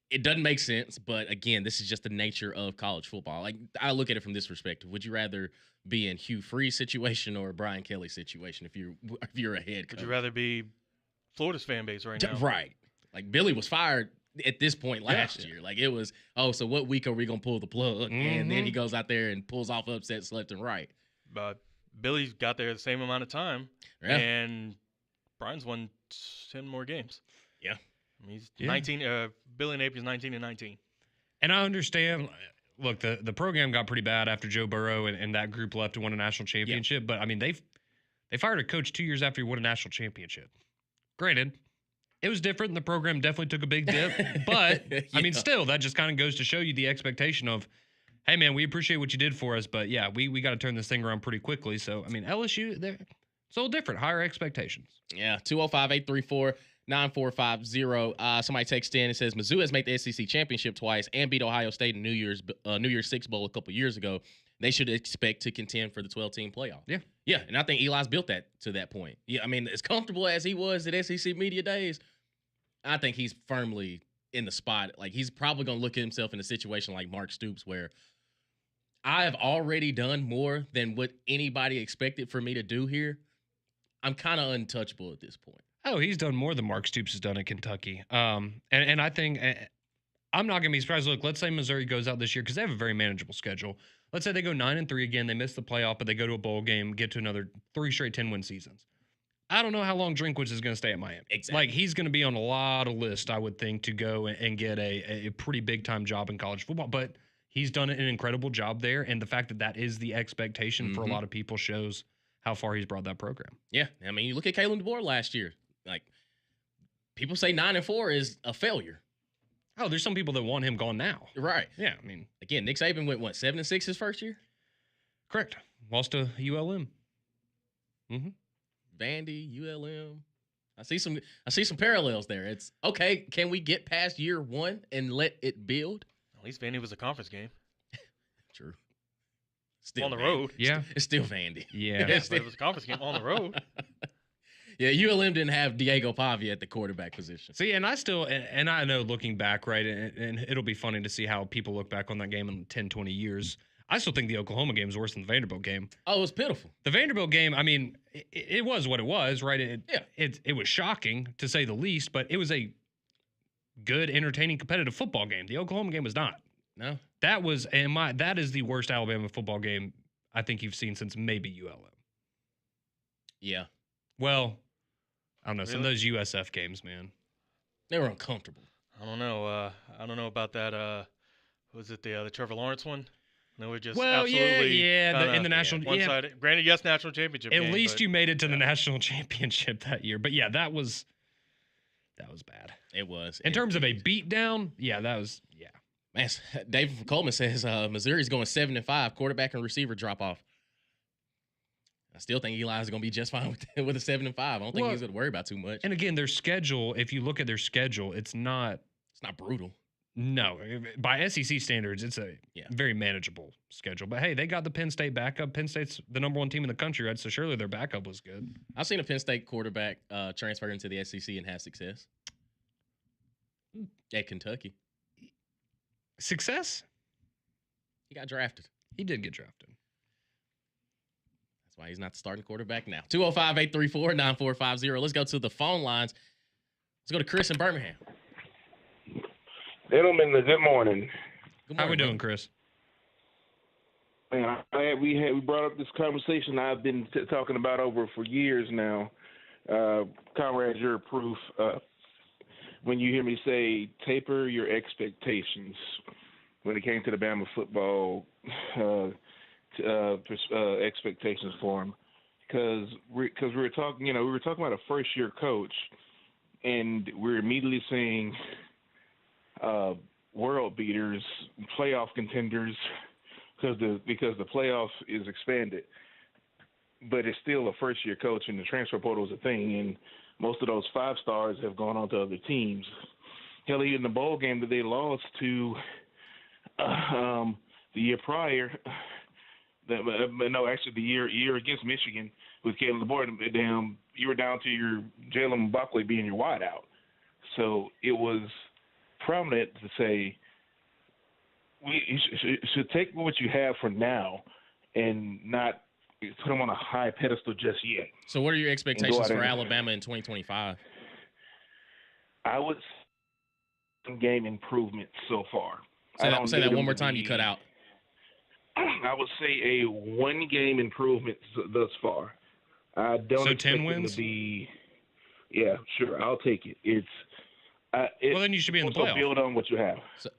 It doesn't make sense, but again, this is just the nature of college football. Like, I look at it from this perspective. Would you rather be in Hugh Freeze situation or a Brian Kelly situation if you're a head coach? Would you rather be Florida's fan base right now? Right. Like, Billy was fired at this point last year. Like, it was, so what week are we going to pull the plug? And then he goes out there and pulls off upsets left and right. But Billy's got there the same amount of time, and Brian's won 10 more games. Yeah. I mean, he's 19. Billy Napier's 19-19. And I understand. Look, the program got pretty bad after Joe Burrow and that group left to win a national championship. Yeah. But I mean, they fired a coach 2 years after he won a national championship. Granted, it was different. And the program definitely took a big dip. But I mean, still, that just kind of goes to show you the expectation of, hey man, we appreciate what you did for us, but yeah, we got to turn this thing around pretty quickly. So I mean, LSU, it's a little different, higher expectations. Yeah, 205-834-9450. Somebody texted in and says Mizzou has made the SEC championship twice and beat Ohio State in New Year's Six Bowl a couple years ago. They should expect to contend for the 12-team playoff. Yeah, and I think Eli's built that to that point. Yeah, I mean, as comfortable as he was at SEC media days, I think he's firmly in the spot. Like, he's probably going to look at himself in a situation like Mark Stoops, where I have already done more than what anybody expected for me to do here. I'm kind of untouchable at this point. Oh, he's done more than Mark Stoops has done at Kentucky. And I think I'm not going to be surprised. Look, let's say Missouri goes out this year because they have a very manageable schedule. Let's say they go 9-3 again. They miss the playoff, but they go to a bowl game, get to another 3 straight 10-win seasons. I don't know how long Drinkwitz is going to stay at Miami. Exactly. Like, he's going to be on a lot of lists, I would think, to go and get a pretty big-time job in college football. But he's done an incredible job there, and the fact that that is the expectation for a lot of people shows how far he's brought that program. Yeah, I mean, you look at Kalen DeBoer last year. Like, people say 9-4 is a failure. Oh, there's some people that want him gone now. Right. Yeah, I mean. Again, Nick Saban went, 7-6 his first year? Correct. Lost to ULM. Vandy, ULM. I see some parallels there. It's, okay, can we get past year one and let it build? At least Vandy was a conference game. True. Still on the Vandy. road. Yeah. It's still Vandy. Yeah. But it was a conference game on the road. Yeah, ULM didn't have Diego Pavia at the quarterback position. See, and I know looking back, right, and it'll be funny to see how people look back on that game in 10, 20 years. I still think the Oklahoma game is worse than the Vanderbilt game. Oh, it was pitiful. The Vanderbilt game, I mean, it was what it was, right? It was shocking, to say the least, but it was a good, entertaining, competitive football game. The Oklahoma game was not. No. That is the worst Alabama football game I think you've seen since maybe ULM. Yeah. Well, I don't know. Really? Some of those USF games, man. They were uncomfortable. I don't know. I don't know about that. Was it the Trevor Lawrence one? No, it just absolutely in the national. One-sided. Granted, yes, national championship. At least you made it to the national championship that year. But yeah, that was bad. It was. In terms of a beatdown, that was. Man, David Coleman says Missouri's going 7-5, quarterback and receiver drop off. I still think Eli's going to be just fine with a 7-5. I don't think he's going to worry about too much. And again, their schedule, if you look at their schedule, it's not brutal. No, by SEC standards, it's a very manageable schedule. But hey, they got the Penn State backup. Penn State's the number 1 team in the country, right? So surely their backup was good. I've seen a Penn State quarterback transfer into the SEC and have success at Kentucky. Success? He got drafted. He did get drafted. That's why he's not the starting quarterback now. 205-834-9450. Let's go to the phone lines. Let's go to Chris in Birmingham. Gentlemen, good morning. How we doing, Chris? Man, we brought up this conversation I've been talking about for years now. Comrades, you're proof. When you hear me say taper your expectations when it came to the Bama football expectations for him, because we were talking about a first-year coach, and we're immediately saying world beaters, playoff contenders, because the playoff is expanded, but it's still a first-year coach, and the transfer portal is a thing, and most of those 5 stars have gone on to other teams. Hell, even the bowl game that they lost to the year prior, the year against Michigan, with Caleb Gordon, damn, you were down to your Jalen Buckley being your wideout. So it was prominent to say you should take what you have for now and not put them on a high pedestal just yet. So what are your expectations for Alabama in 2025? I would say some game improvement so far. Say that one more time. You cut out. I would say a one-game improvement thus far. I don't expect 10 wins? to be. Yeah, sure, I'll take it. Well, then you should be in the playoff. Build on what you have. So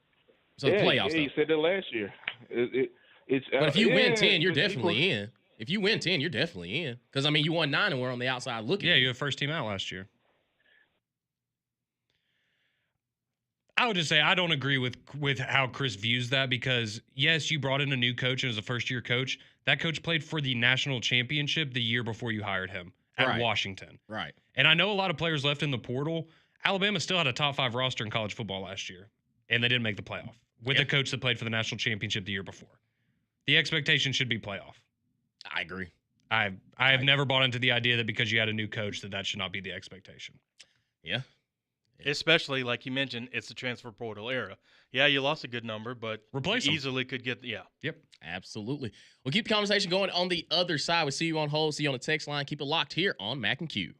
the playoffs. Yeah, you said that last year. But if you win 10, you're definitely in. If you win 10, you're definitely in. Because I mean, you won 9 and we're on the outside looking. Yeah, you were first team out last year. I would just say I don't agree with how Chris views that because, yes, you brought in a new coach and as a first-year coach. That coach played for the national championship the year before you hired him at Washington. Right. And I know a lot of players left in the portal. Alabama still had a top 5 roster in college football last year, and they didn't make the playoff with a coach that played for the national championship the year before. The expectation should be playoff. I agree. I have never bought into the idea that because you had a new coach that should not be the expectation. Yeah. Especially, like you mentioned, it's the transfer portal era. Yeah, you lost a good number, but replace you them. Easily could get, Yep. Absolutely. We'll keep the conversation going on the other side. We'll see you on hold, see you on the text line. Keep it locked here on Mac and Q.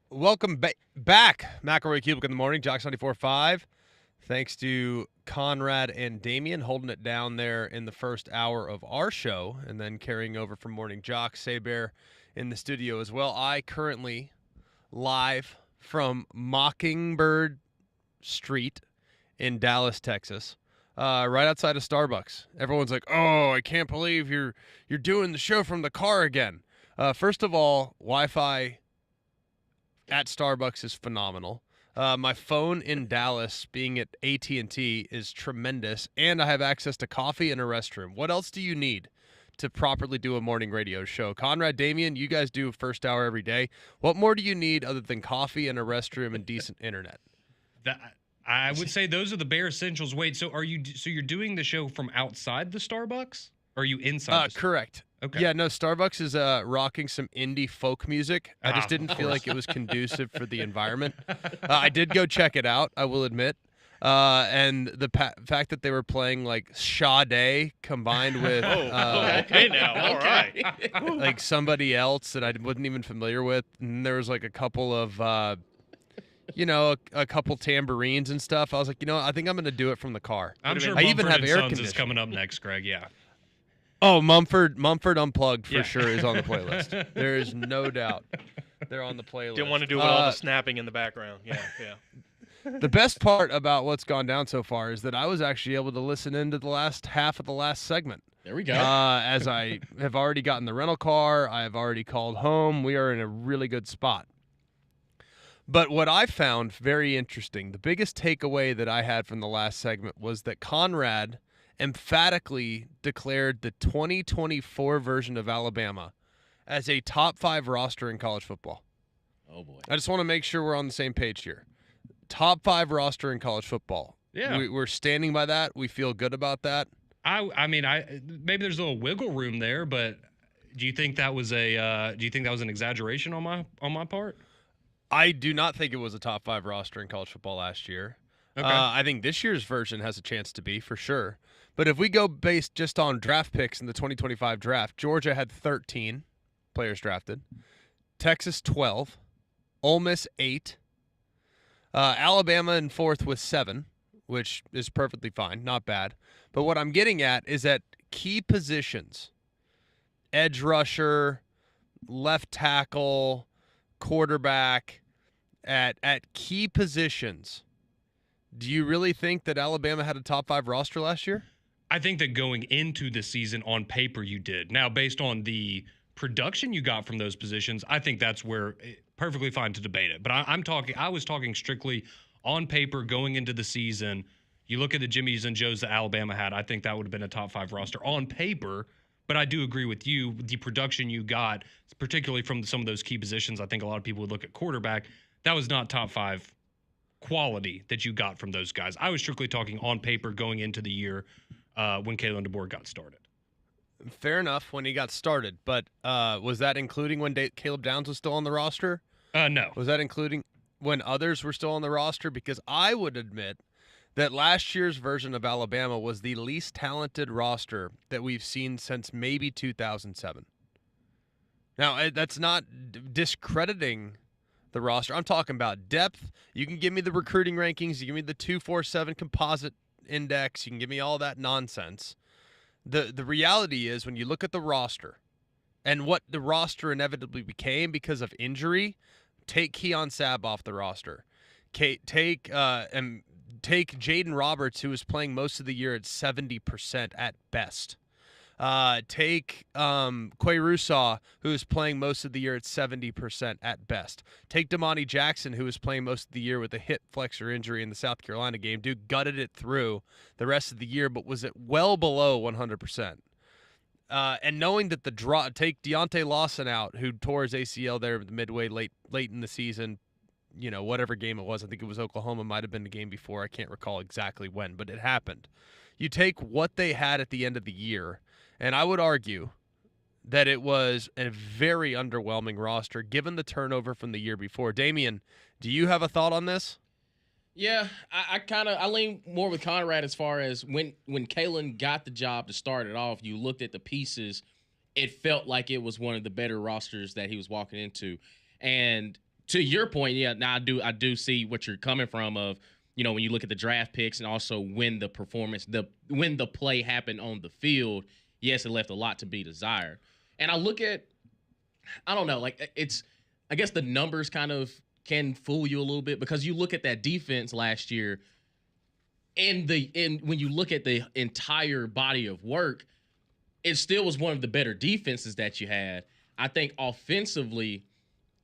Welcome back. McElroy and Cubelic in the morning. Jox 94.5. Thanks to Conrad and Damian holding it down there in the first hour of our show, and then carrying over from Morning Jock, Saber in the studio as well. I currently live from Mockingbird Street in Dallas, Texas, right outside of Starbucks. Everyone's like, "Oh, I can't believe you're doing the show from the car again." First of all, Wi-Fi at Starbucks is phenomenal. My phone in Dallas, being at AT&T, is tremendous, and I have access to coffee and a restroom. What else do you need to properly do a morning radio show? Conrad, Damian, you guys do first hour every day. What more do you need other than coffee and a restroom and decent internet? I would say those are the bare essentials. Wait, so you're doing the show from outside the Starbucks? Or are you inside? Correct. Okay. Yeah, no, Starbucks is rocking some indie folk music. I just didn't feel like it was conducive for the environment. I did go check it out, I will admit. And the fact that they were playing like Sade combined with okay now, all right. like somebody else that I wasn't even familiar with, and there was like a couple of a couple tambourines and stuff. I was like, I think I'm going to do it from the car. I'm sure I even have Mumford & air Sons conditioning. is coming up next, Greg. Yeah. Oh, Mumford Unplugged for Yeah. sure is on the playlist. There is no doubt they're on the playlist. Didn't want to do all the snapping in the background. Yeah. The best part about what's gone down so far is that I was actually able to listen into the last half of the last segment. There we go. As I have already gotten the rental car, I have already called home. We are in a really good spot. But what I found very interesting, the biggest takeaway that I had from the last segment was that Conrad emphatically declared the 2024 version of Alabama as a top 5 roster in college football. Oh, boy. I just want to make sure we're on the same page here. Top 5 roster in college football. Yeah. We're standing by that. We feel good about that. I mean, maybe there's a little wiggle room there, but do you think that was an exaggeration on my part? I do not think it was a top 5 roster in college football last year. Okay. I think this year's version has a chance to be, for sure. But if we go based just on draft picks in the 2025 draft, Georgia had 13 players drafted, Texas 12, Ole Miss 8, Alabama in 4th with 7, which is perfectly fine, not bad. But what I'm getting at is at key positions, edge rusher, left tackle, quarterback, at key positions, do you really think that Alabama had a top 5 roster last year? I think that going into the season on paper you did. Now, based on the production you got from those positions, I think that's where perfectly fine to debate it. But I was talking strictly on paper going into the season. You look at the Jimmies and Joes that Alabama had, I think that would have been a top 5 roster on paper. But I do agree with you. The production you got, particularly from some of those key positions, I think a lot of people would look at quarterback. That was not top 5 quality that you got from those guys. I was strictly talking on paper going into the year when Kalen DeBoer got started. Fair enough, when he got started. But was that including when Caleb Downs was still on the roster? No. Was that including when others were still on the roster? Because I would admit that last year's version of Alabama was the least talented roster that we've seen since maybe 2007. Now, that's not discrediting the roster. I'm talking about depth. You can give me the recruiting rankings. You give me the 247 composite index. You can give me all that nonsense. The reality is when you look at the roster and what the roster inevitably became because of injury, take Keon Sabb off the roster. Take Jaden Roberts, who was playing most of the year at 70% at best. Take Quay Russaw, who was playing most of the year at 70% at best. Take Damani Jackson, who was playing most of the year with a hip flexor injury in the South Carolina game. Dude gutted it through the rest of the year, but was at well below 100%. And knowing that take Deontay Lawson out, who tore his ACL there midway late in the season, whatever game it was. I think it was Oklahoma, might have been the game before. I can't recall exactly when, but it happened. You take what they had at the end of the year, and I would argue that it was a very underwhelming roster given the turnover from the year before. Damian, do you have a thought on this? Yeah, I lean more with Conrad as far as when Kalen got the job to start it off, you looked at the pieces, it felt like it was one of the better rosters that he was walking into. And to your point, yeah, now I do see what you're coming from of you know, when you look at the draft picks and also when the performance, when the play happened on the field, yes, it left a lot to be desired. And I look at, I don't know, like I guess the numbers kind of can fool you a little bit because you look at that defense last year and when you look at the entire body of work, it still was one of the better defenses that you had. I think offensively,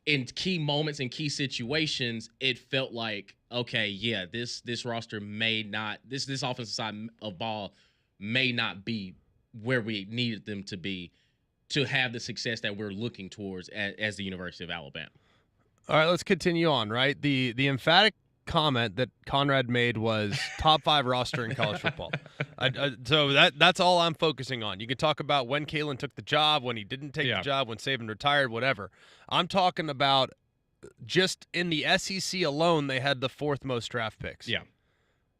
in key moments and key situations, it felt like, okay, yeah, this roster may not, this offensive side of ball may not be where we needed them to be to have the success that we're looking towards as the University of Alabama. All right, let's continue on, right? The emphatic comment that Conrad made was top 5 roster in college football. So that's all I'm focusing on. You can talk about when Kalen took the job, when he didn't take the job, when Saban retired, whatever. I'm talking about just in the SEC alone, they had the 4th most draft picks. Yeah.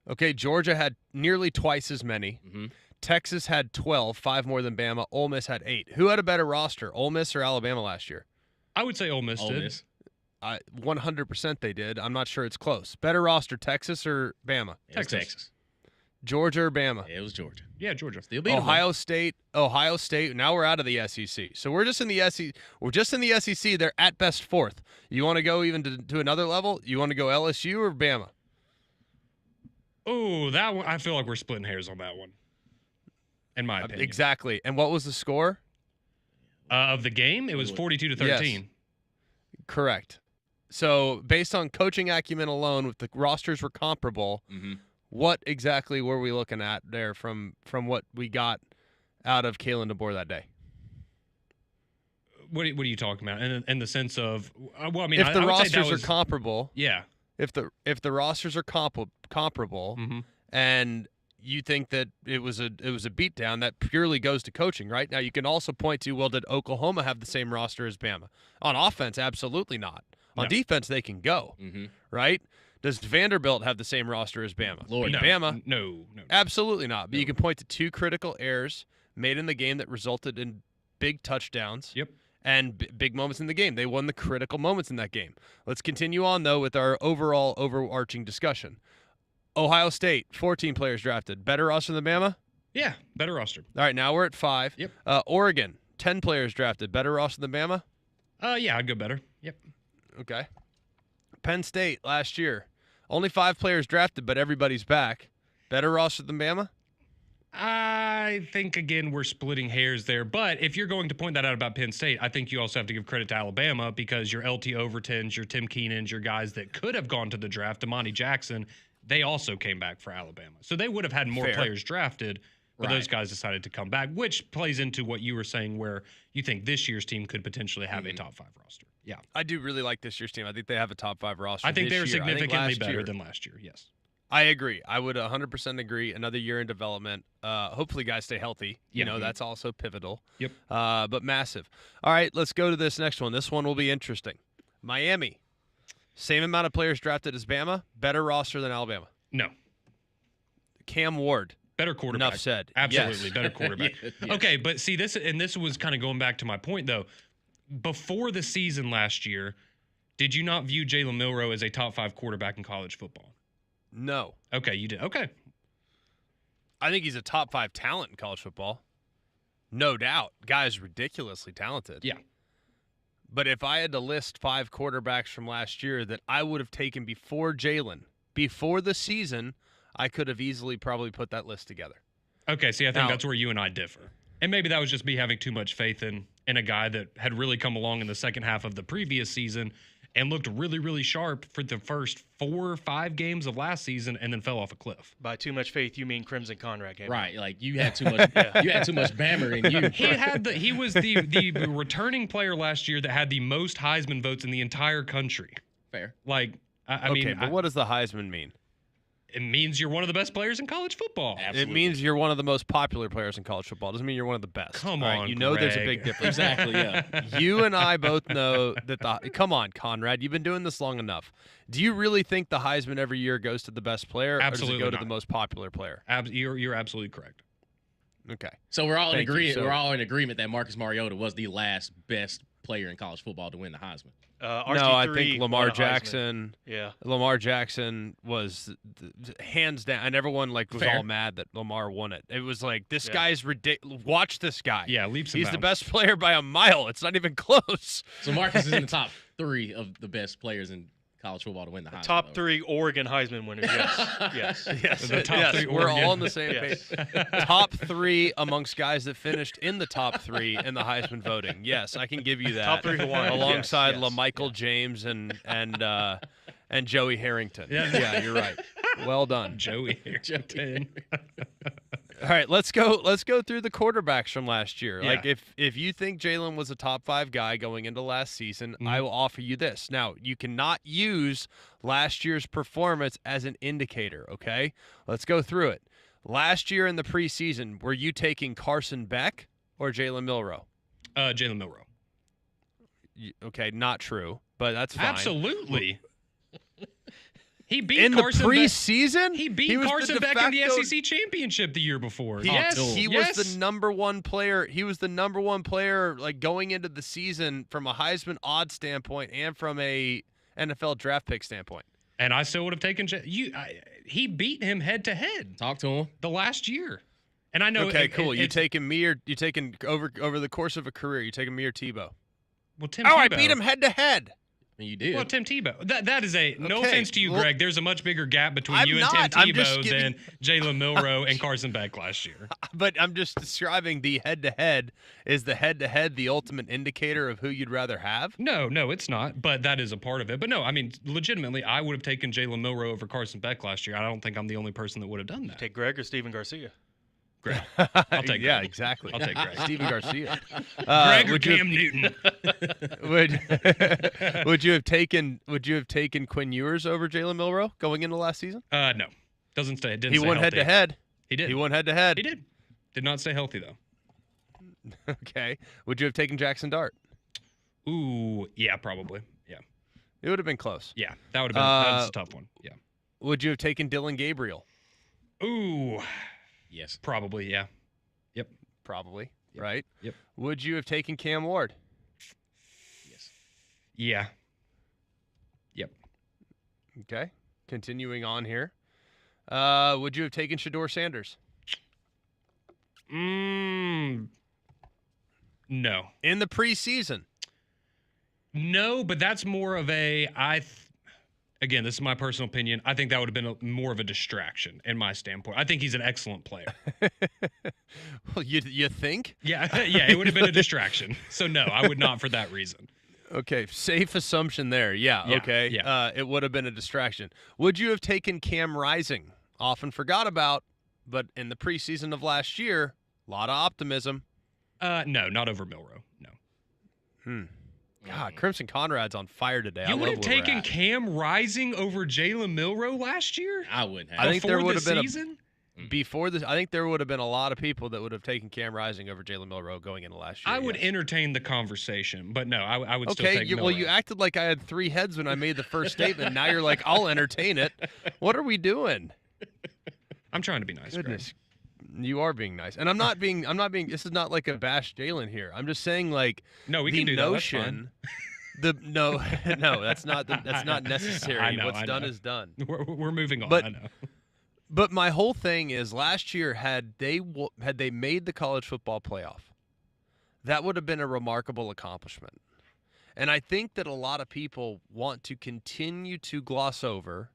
Okay, Georgia had nearly twice as many. Mm-hmm. Texas had 12, 5 more than Bama. Ole Miss had 8. Who had a better roster, Ole Miss or Alabama last year? I would say Ole Miss did. Miss. 100% they did. I'm not sure it's close. Better roster, Texas or Bama? Texas. Georgia or Bama? It was Georgia. Yeah, Georgia. Still beat Ohio State. Now we're out of the SEC. So we're just in the SEC. We're just in the SEC. They're at best 4th. You want to go even to another level? You want to go LSU or Bama? Oh, that one. I feel like we're splitting hairs on that one. In my opinion. Exactly. And what was the score? Of the game, it was 42-13. Yes. Correct. So based on coaching acumen alone, if the rosters were comparable, what exactly were we looking at there from what we got out of Kalen DeBoer that day? What are you talking about? In the sense of, well, I mean, if the I would say that rosters was, are comparable, yeah. If the rosters are comparable, and you think that it was a beatdown, that purely goes to coaching, right? Now you can also point to, well, did Oklahoma have the same roster as Bama? On offense, absolutely not. On defense, they can go, right? Does Vanderbilt have the same roster as Bama? Lord, no. Bama? No. Absolutely not. But you can point to 2 critical errors made in the game that resulted in big touchdowns. Yep. And big moments in the game. They won the critical moments in that game. Let's continue on, though, with our overall overarching discussion. Ohio State, 14 players drafted. Better roster than Bama? Yeah, better roster. All right, now we're at 5. Yep. Oregon, 10 players drafted. Better roster than Bama? Yeah, I'd go better. Yep. Okay. Penn State, last year, only 5 players drafted, but everybody's back. Better roster than Bama? I think, again, we're splitting hairs there. But if you're going to point that out about Penn State, I think you also have to give credit to Alabama because your LT Overtons, your Tim Keenans, your guys that could have gone to the draft, Damani Jackson, they also came back for Alabama. So they would have had more players drafted, but those guys decided to come back, which plays into what you were saying where you think this year's team could potentially have a top 5 roster. Yeah. I do really like this year's team. I think they have a top 5 roster. I think this they're year. significantly better than last year, yes. I agree. I would 100% agree. Another year in development. Hopefully guys stay healthy. You know, that's also pivotal. Yep. But massive. All right, let's go to this next one. This one will be interesting. Miami. Same amount of players drafted as Bama. Better roster than Alabama. No. Cam Ward. Better quarterback. Enough said. Absolutely. Yes. Better quarterback. Yes. Okay, but see, this was kind of going back to my point, though. Before the season last year, did you not view Jalen Milroe as a top 5 quarterback in college football? No. Okay, you did. Okay. I think he's a top 5 talent in college football. No doubt. Guy is ridiculously talented. Yeah. But if I had to list 5 quarterbacks from last year that I would have taken before Jalen, before the season, I could have easily probably put that list together. Okay, see, I think Now, that's where you and I differ. And maybe that was just me having too much faith in a guy that had really come along in the second half of the previous season and looked really, really sharp for the first 4 or 5 games of last season and then fell off a cliff. By too much faith, you mean Crimson Conrad game. Right, like you had too much. You had too much Bammer in you. He was the returning player last year that had the most Heisman votes in the entire country. Fair. Like, I Okay, mean, but what does the Heisman mean? it means you're one of the best players in college football. Absolutely. It means you're one of the most popular players in college football. It doesn't mean you're one of the best. Come All right? on, You know there's a Greg. big difference. Exactly, yeah. You and I both know that the – come on, Conrad. You've been doing this long enough. Do you really think the Heisman every year goes to the best player Absolutely or does it go to not. the most popular player? You're absolutely correct. Okay. So we're all in Thank you. agreement. So- We're all in agreement that Marcus Mariota was the last best player in college football to win the Heisman. RG3 No, I think won Lamar a Heisman. Jackson. Yeah. Lamar Jackson was hands down, and everyone was Fair. all mad that Lamar won it. It was like, this Yeah. guy's ridiculous. Watch this guy. Yeah, leaps and He's the bounds. best player by a mile. It's not even close. So Marcus is in the top 3 of the best players in college football to win the Heisman. Top though. 3 Oregon Heisman winners. Yes. yes. Yes, The top yes, three we're Oregon. all on the same Yes. page. Top 3 amongst guys that finished in the top 3 in the Heisman voting. Yes, I can give you that. Top 3 who won. Alongside Yes. LaMichael James and Joey Harrington. Yeah. You're right. Well done. Joey Harrington. All right, let's go through the quarterbacks from last year. Yeah. Like if you think Jalen was a top 5 guy going into last season, I will offer you this. Now, you cannot use last year's performance as an indicator, okay? Let's go through it. Last year in the preseason, were you taking Carson Beck or Jalen Milroe? Jalen Milroe. Okay, not true, but that's fine. Absolutely. He beat In Carson the Beck. preseason, He beat was the Carson de Beck in the facto- SEC championship the year before. He, yes, he yes. was the number 1 player. He was the number 1 player like going into the season from a Heisman odds standpoint and from a NFL draft pick standpoint. And I still would have taken he beat him head to head Talk to him. the last year. And I know Okay, cool. You it's- taking me or you taking over the course of a career? You taking me or Tebow? well, Tim Oh, Tebow. I beat him head to head. And you did. Well, Tim Tebow. That is a no Okay, offense to you, well, Greg. There's a much bigger gap between I'm you and not. Tim I'm just Tebow giving- than Jalen Milroe and Carson Beck last year. But I'm just describing the head to head. Is the head to head the ultimate indicator of who you'd rather have? No, it's not. But that is a part of it. But no, I mean, legitimately, I would have taken Jalen Milroe over Carson Beck last year. I don't think I'm the only person that would have done that. Take Greg or Steven Garcia. Greg. I'll take Yeah, Greg. exactly. I'll take Greg. Steven Garcia. Greg or would you Cam Newton. would you have taken Quinn Ewers over Jalen Milroe going into last season? No, doesn't stay. Didn't He stay won head healthy. to head. He did. He won head to head. He did. Did not stay healthy though. Okay. Would you have taken Jackson Dart? Ooh, yeah, probably. Yeah, It would have been close. yeah, that would have been that's a tough one. Yeah. Would you have taken Dylan Gabriel? Ooh, Yes. probably. Yeah. Probably. Yep. Right? Yep. Would you have taken Cam Ward? Yes. Yeah. Yep. Okay. Continuing on here. Would you have taken Shador Sanders? No. In the preseason. No, but that's more of a again, this is my personal opinion. I think that would have been more of a distraction in my standpoint. I think he's an excellent player. Well, you think? Yeah, yeah, it would have been a distraction. So no, I would not for that reason. Okay, safe assumption there. Yeah, Yeah, okay. yeah. It would have been a distraction. Would you have taken Cam Rising? Often forgot about, but in the preseason of last year, a lot of optimism. No, not over Milroe. No. God, Crimson Conrad's on fire today. I You would love have where we're taken at. Cam Rising over Jalen Milroe last year? I wouldn't have. I think there Before would the have been season? before this. I think there would have been a lot of people that would have taken Cam Rising over Jalen Milroe going into last year. I would yes. entertain the conversation, but no, I would still Okay, take well, Milroe. you acted like I had 3 heads when I made the first statement. Now you're like, I'll entertain it. What are we doing? I'm trying to be nice. Greg. Goodness, you are being nice, and I'm not being. This is not like a bash Jalen here. I'm just saying, like, No, we the can do that. That's fine. notion. No, that's not necessary. I know, What's I done know. is done. We're moving on. But- I know. But my whole thing is, last year had they made the college football playoff, that would have been a remarkable accomplishment. And I think that a lot of people want to continue to gloss over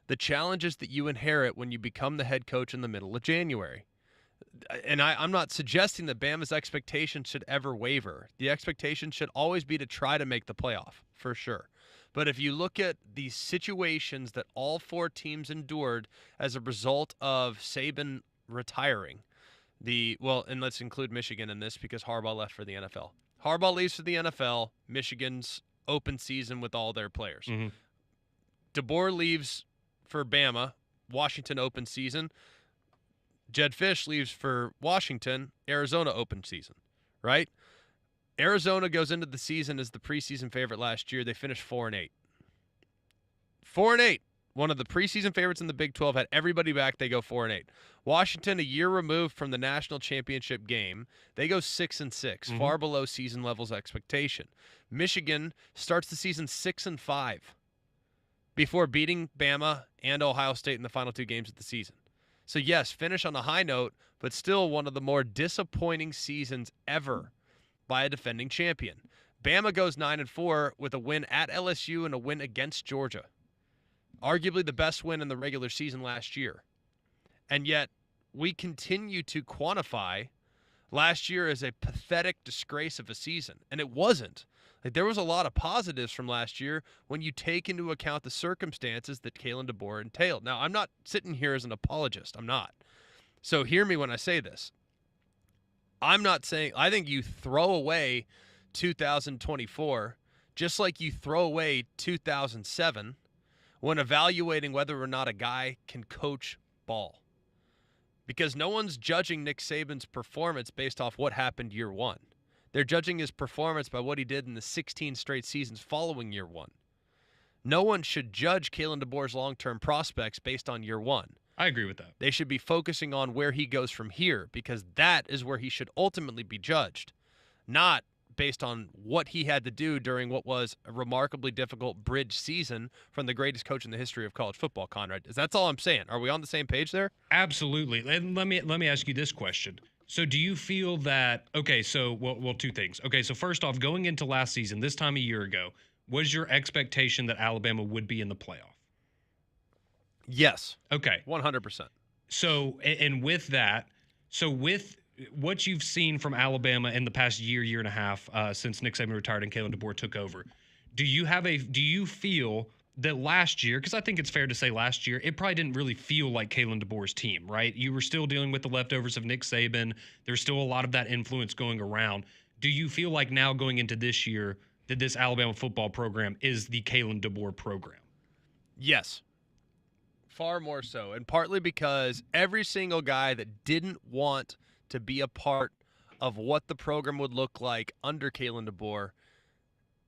the challenges that you inherit when you become the head coach in the middle of January. And I'm not suggesting that Bama's expectations should ever waver. The expectation should always be to try to make the playoff, for sure. But if you look at the situations that all 4 teams endured as a result of Saban retiring, and let's include Michigan in this because Harbaugh left for the NFL. Harbaugh leaves for the NFL, Michigan's open season with all their players. Mhm. DeBoer leaves for Bama, Washington open season. Jed Fish leaves for Washington, Arizona open season, right? Arizona goes into the season as the preseason favorite last year. They finished 4-8. 4-8. one of the preseason favorites in the Big 12, had everybody back. They go 4-8. Washington, a year removed from the national championship game, they go 6-6, far below season levels expectation. Michigan starts the season 6-5 before beating Bama and Ohio State in the final 2 games of the season. So yes, finish on a high note, but still one of the more disappointing seasons ever by a defending champion. Bama goes 9-4 with a win at LSU and a win against Georgia. Arguably the best win in the regular season last year. And yet we continue to quantify last year as a pathetic disgrace of a season. And it wasn't. Like, there was a lot of positives from last year when you take into account the circumstances that Kalen DeBoer entailed. Now, I'm not sitting here as an apologist. I'm not. So hear me when I say this. I'm not saying, I think you throw away 2024 just like you throw away 2007 when evaluating whether or not a guy can coach ball. Because no one's judging Nick Saban's performance based off what happened year one. They're judging his performance by what he did in the 16 straight seasons following year one. No one should judge Kalen DeBoer's long-term prospects based on year one. I agree with that. They should be focusing on where he goes from here, because that is where he should ultimately be judged, not based on what he had to do during what was a remarkably difficult bridge season from the greatest coach in the history of college football, Conrad. That's all I'm saying. Are we on the same page there? Absolutely. And let me ask you this question. So do you feel that, okay, so, well, 2 things. Okay, so first off, going into last season, this time a year ago, was your expectation that Alabama would be in the playoff? Yes. Okay. 100%. So, and with that, so with what you've seen from Alabama in the past year and a half since Nick Saban retired and Kalen DeBoer took over, do you feel that last year, because I think it's fair to say last year, it probably didn't really feel like Kalen DeBoer's team, right? You were still dealing with the leftovers of Nick Saban. There's still a lot of that influence going around. Do you feel like now going into this year that this Alabama football program is the Kalen DeBoer program? Yes. Far more so. And partly because every single guy that didn't want to be a part of what the program would look like under Kalen DeBoer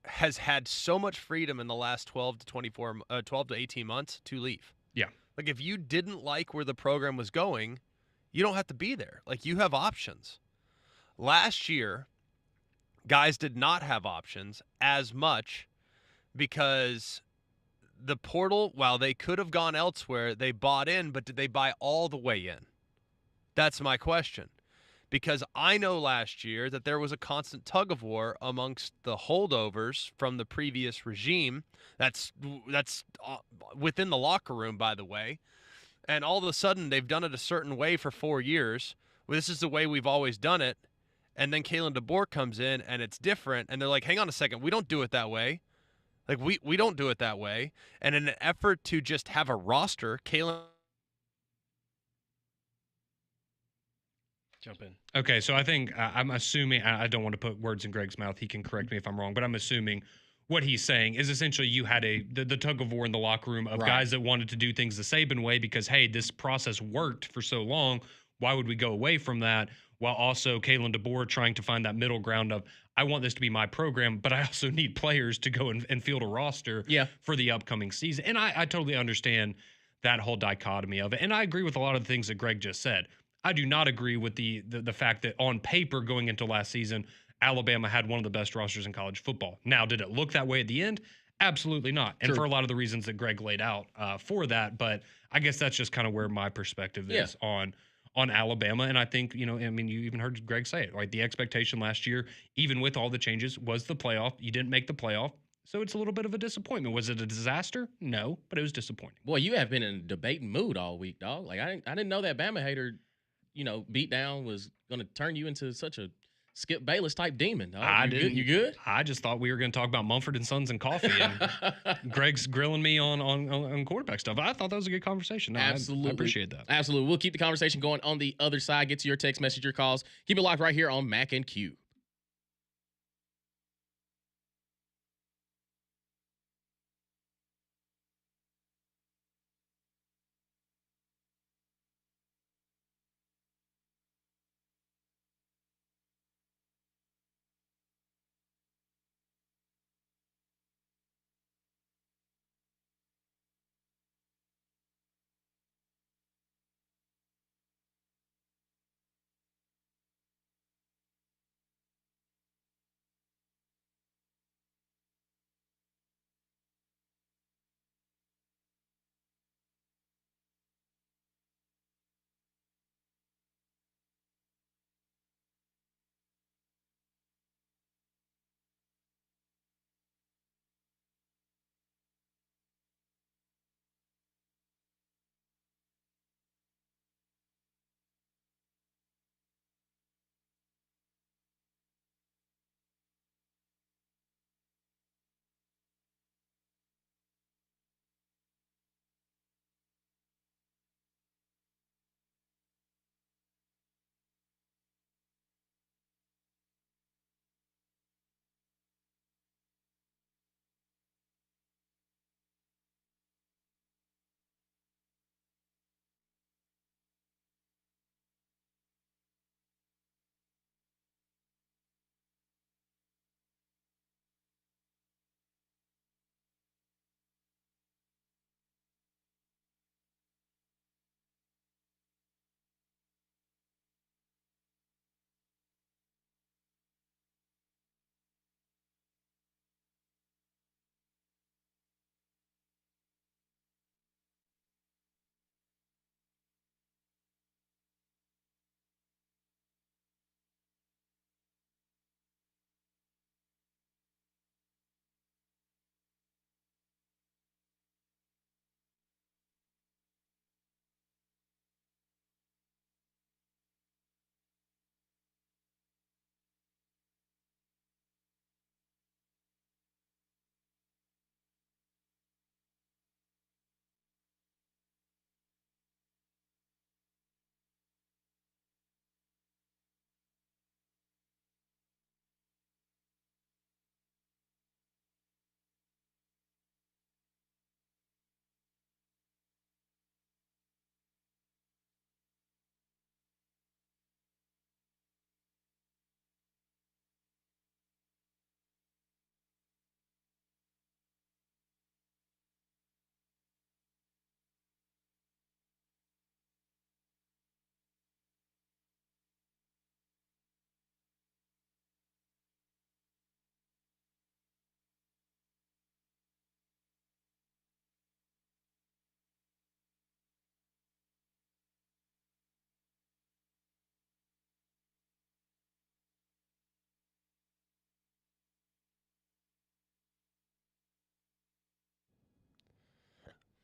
has had so much freedom in the last 12 to 18 months to leave. Yeah. Like, if you didn't like where the program was going, you don't have to be there. Like, you have options. Last year, guys did not have options as much because the portal, while they could have gone elsewhere, they bought in, but did they buy all the way in? That's my question. Because I know last year that there was a constant tug of war amongst the holdovers from the previous regime. That's within the locker room, by the way. And all of a sudden, they've done it a certain way for 4 years. Well, this is the way we've always done it. And then Kalen DeBoer comes in, and it's different. And they're like, hang on a second, we don't do it that way. Like, we don't do it that way. And in an effort to just have a roster, Kalen... Jump in. Okay, so I think I'm assuming, I don't want to put words in Greg's mouth. He can correct me if I'm wrong, but I'm assuming what he's saying is essentially you had the tug of war in the locker room of guys that wanted to do things the Saban way because, hey, this process worked for so long. Why would we go away from that? While also Kalen DeBoer trying to find that middle ground of, I want this to be my program, but I also need players to go and field a roster for the upcoming season. And I totally understand that whole dichotomy of it. And I agree with a lot of the things that Greg just said. I do not agree with the fact that on paper going into last season, Alabama had one of the best rosters in college football. Now, did it look that way at the end? Absolutely not. And for a lot of the reasons that Greg laid out for that. But I guess that's just kind of where my perspective is on Alabama. And I think, you even heard Greg say it, right? The expectation last year, even with all the changes, was the playoff. You didn't make the playoff. So it's a little bit of a disappointment. Was it a disaster? No, but it was disappointing. Boy, you have been in a debating mood all week, dog. Like, I didn't know that Bama hater, beat down was going to turn you into such a Skip Bayless type demon. Dog. You good? I just thought we were going to talk about Mumford & Sons and coffee, and Greg's grilling me on quarterback stuff. I thought that was a good conversation. No, Absolutely. I appreciate that. Absolutely. We'll keep the conversation going on the other side. Get to your text message, your calls. Keep it live right here on Mac and Q.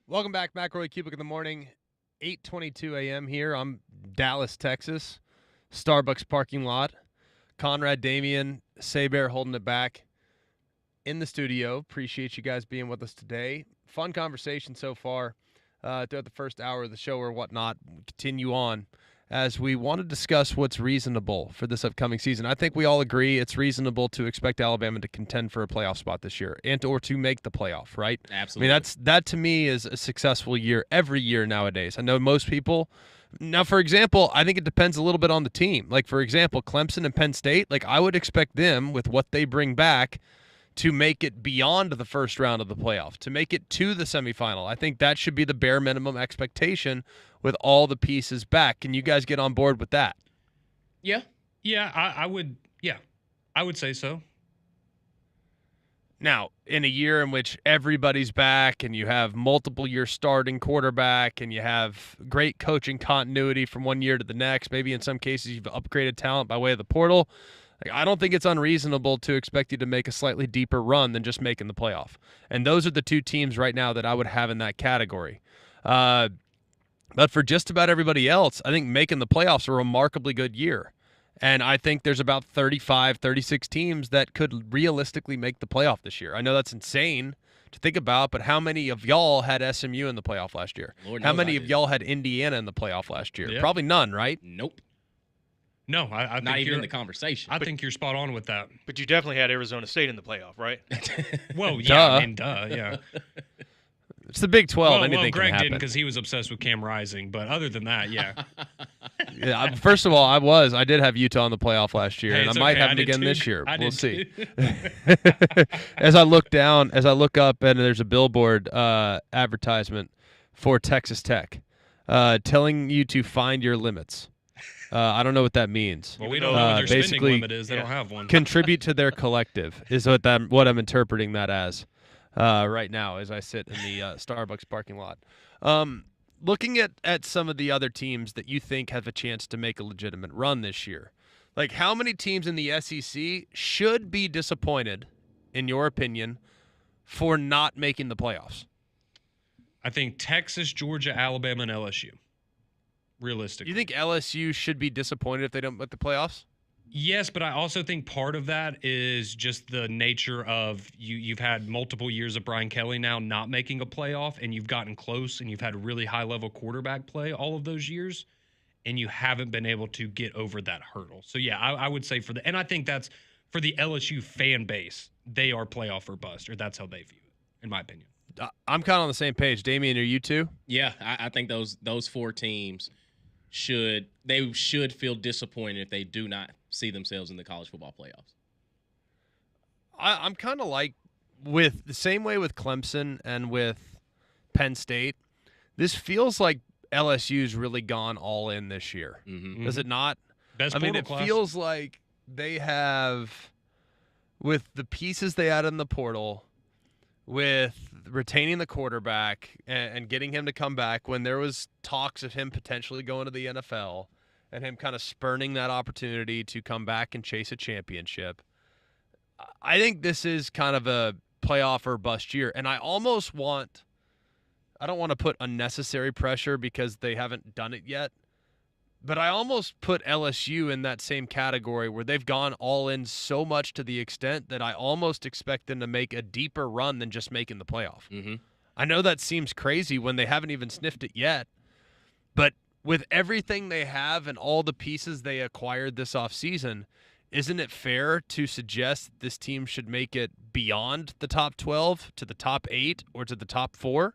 Welcome back, McElroy and Cubelic in the morning, 8:22 a.m. here. I'm Dallas, Texas, Starbucks parking lot. Conrad, Damian, Saber holding it back in the studio. Appreciate you guys being with us today. Fun conversation so far throughout the first hour of the show or whatnot. We'll continue on as we want to discuss what's reasonable for this upcoming season. I think we all agree it's reasonable to expect Alabama to contend for a playoff spot this year and or to make the playoff, right? Absolutely. I mean, that to me is a successful year every year nowadays. I know most people. Now, for example, I think it depends a little bit on the team. Like, for example, Clemson and Penn State, like I would expect them with what they bring back to make it beyond the first round of the playoff, to make it to the semifinal. I think that should be the bare minimum expectation with all the pieces back. Can you guys get on board with that? Yeah. Yeah, I would. Yeah, I would say so. Now, in a year in which everybody's back and you have multiple year starting quarterback and you have great coaching continuity from one year to the next, maybe in some cases you've upgraded talent by way of the portal, like, I don't think it's unreasonable to expect you to make a slightly deeper run than just making the playoff. And those are the two teams right now that I would have in that category. But for just about everybody else, I think making the playoffs a remarkably good year. And I think there's about 35, 36 teams that could realistically make the playoff this year. I know that's insane to think about, but how many of y'all had SMU in the playoff last year? How many of y'all had Indiana in the playoff last year? Yeah. Probably none, right? Nope. No, I Not think even you're in the conversation. I think you're spot on with that. But you definitely had Arizona State in the playoff, right? Well, yeah, Duh. I mean, duh, yeah. It's the Big 12. Well, Anything Greg can happen. didn't because he was obsessed with Cam Rising, but other than that, yeah. Yeah, first of all, I did have Utah in the playoff last year, Hey, and I it's might okay, have I it did again too. this year. I We'll did see. too. As I look up, and there's a billboard advertisement for Texas Tech, telling you to find your limits. I don't know what that means. Well, we don't know what their spending basically, limit is. They don't have one. contribute to their collective is what I'm interpreting that as right now as I sit in the Starbucks parking lot. Looking at some of the other teams that you think have a chance to make a legitimate run this year, like how many teams in the SEC should be disappointed, in your opinion, for not making the playoffs? I think Texas, Georgia, Alabama, and LSU. Realistically. You think LSU should be disappointed if they don't make the playoffs? Yes, but I also think part of that is just the nature of you've had multiple years of Brian Kelly now not making a playoff, and you've gotten close, and you've had really high-level quarterback play all of those years, and you haven't been able to get over that hurdle. So, yeah, I would say and I think that's for the LSU fan base, they are playoff or bust, or that's how they view it, in my opinion. I'm kind of on the same page. Damian, are you too? Yeah, I think those four teams should feel disappointed if they do not see themselves in the college football playoffs. I'm kind of like with the same way with Clemson and with Penn State. This feels like LSU's really gone all in this year. Mm-hmm. Does it not? Best I mean, portal it class. feels like they have, with the pieces they had in the portal, with retaining the quarterback and getting him to come back when there was talks of him potentially going to the NFL and him kind of spurning that opportunity to come back and chase a championship. I think this is kind of a playoff or bust year. And I don't want to put unnecessary pressure because they haven't done it yet, but I almost put LSU in that same category where they've gone all in so much to the extent that I almost expect them to make a deeper run than just making the playoff. Mm-hmm. I know that seems crazy when they haven't even sniffed it yet, but with everything they have and all the pieces they acquired this offseason, isn't it fair to suggest this team should make it beyond the top 12 to the top 8 or to the top 4?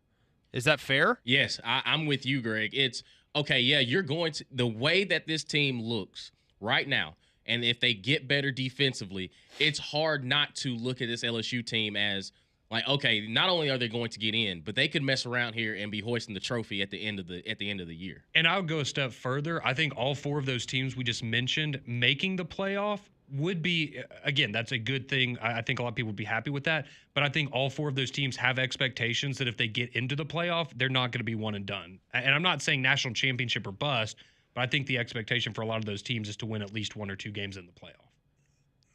Is that fair? Yes, I'm with you, Greg. It's okay. Yeah, you're going to the way that this team looks right now, and if they get better defensively, it's hard not to look at this LSU team as like, okay, not only are they going to get in, but they could mess around here and be hoisting the trophy at the end of the year. And I'll go a step further. I think all four of those teams we just mentioned making the playoff would be, again, that's a good thing. I think a lot of people would be happy with that. But I think all four of those teams have expectations that if they get into the playoff, they're not going to be one and done. And I'm not saying national championship or bust, but I think the expectation for a lot of those teams is to win at least one or two games in the playoff.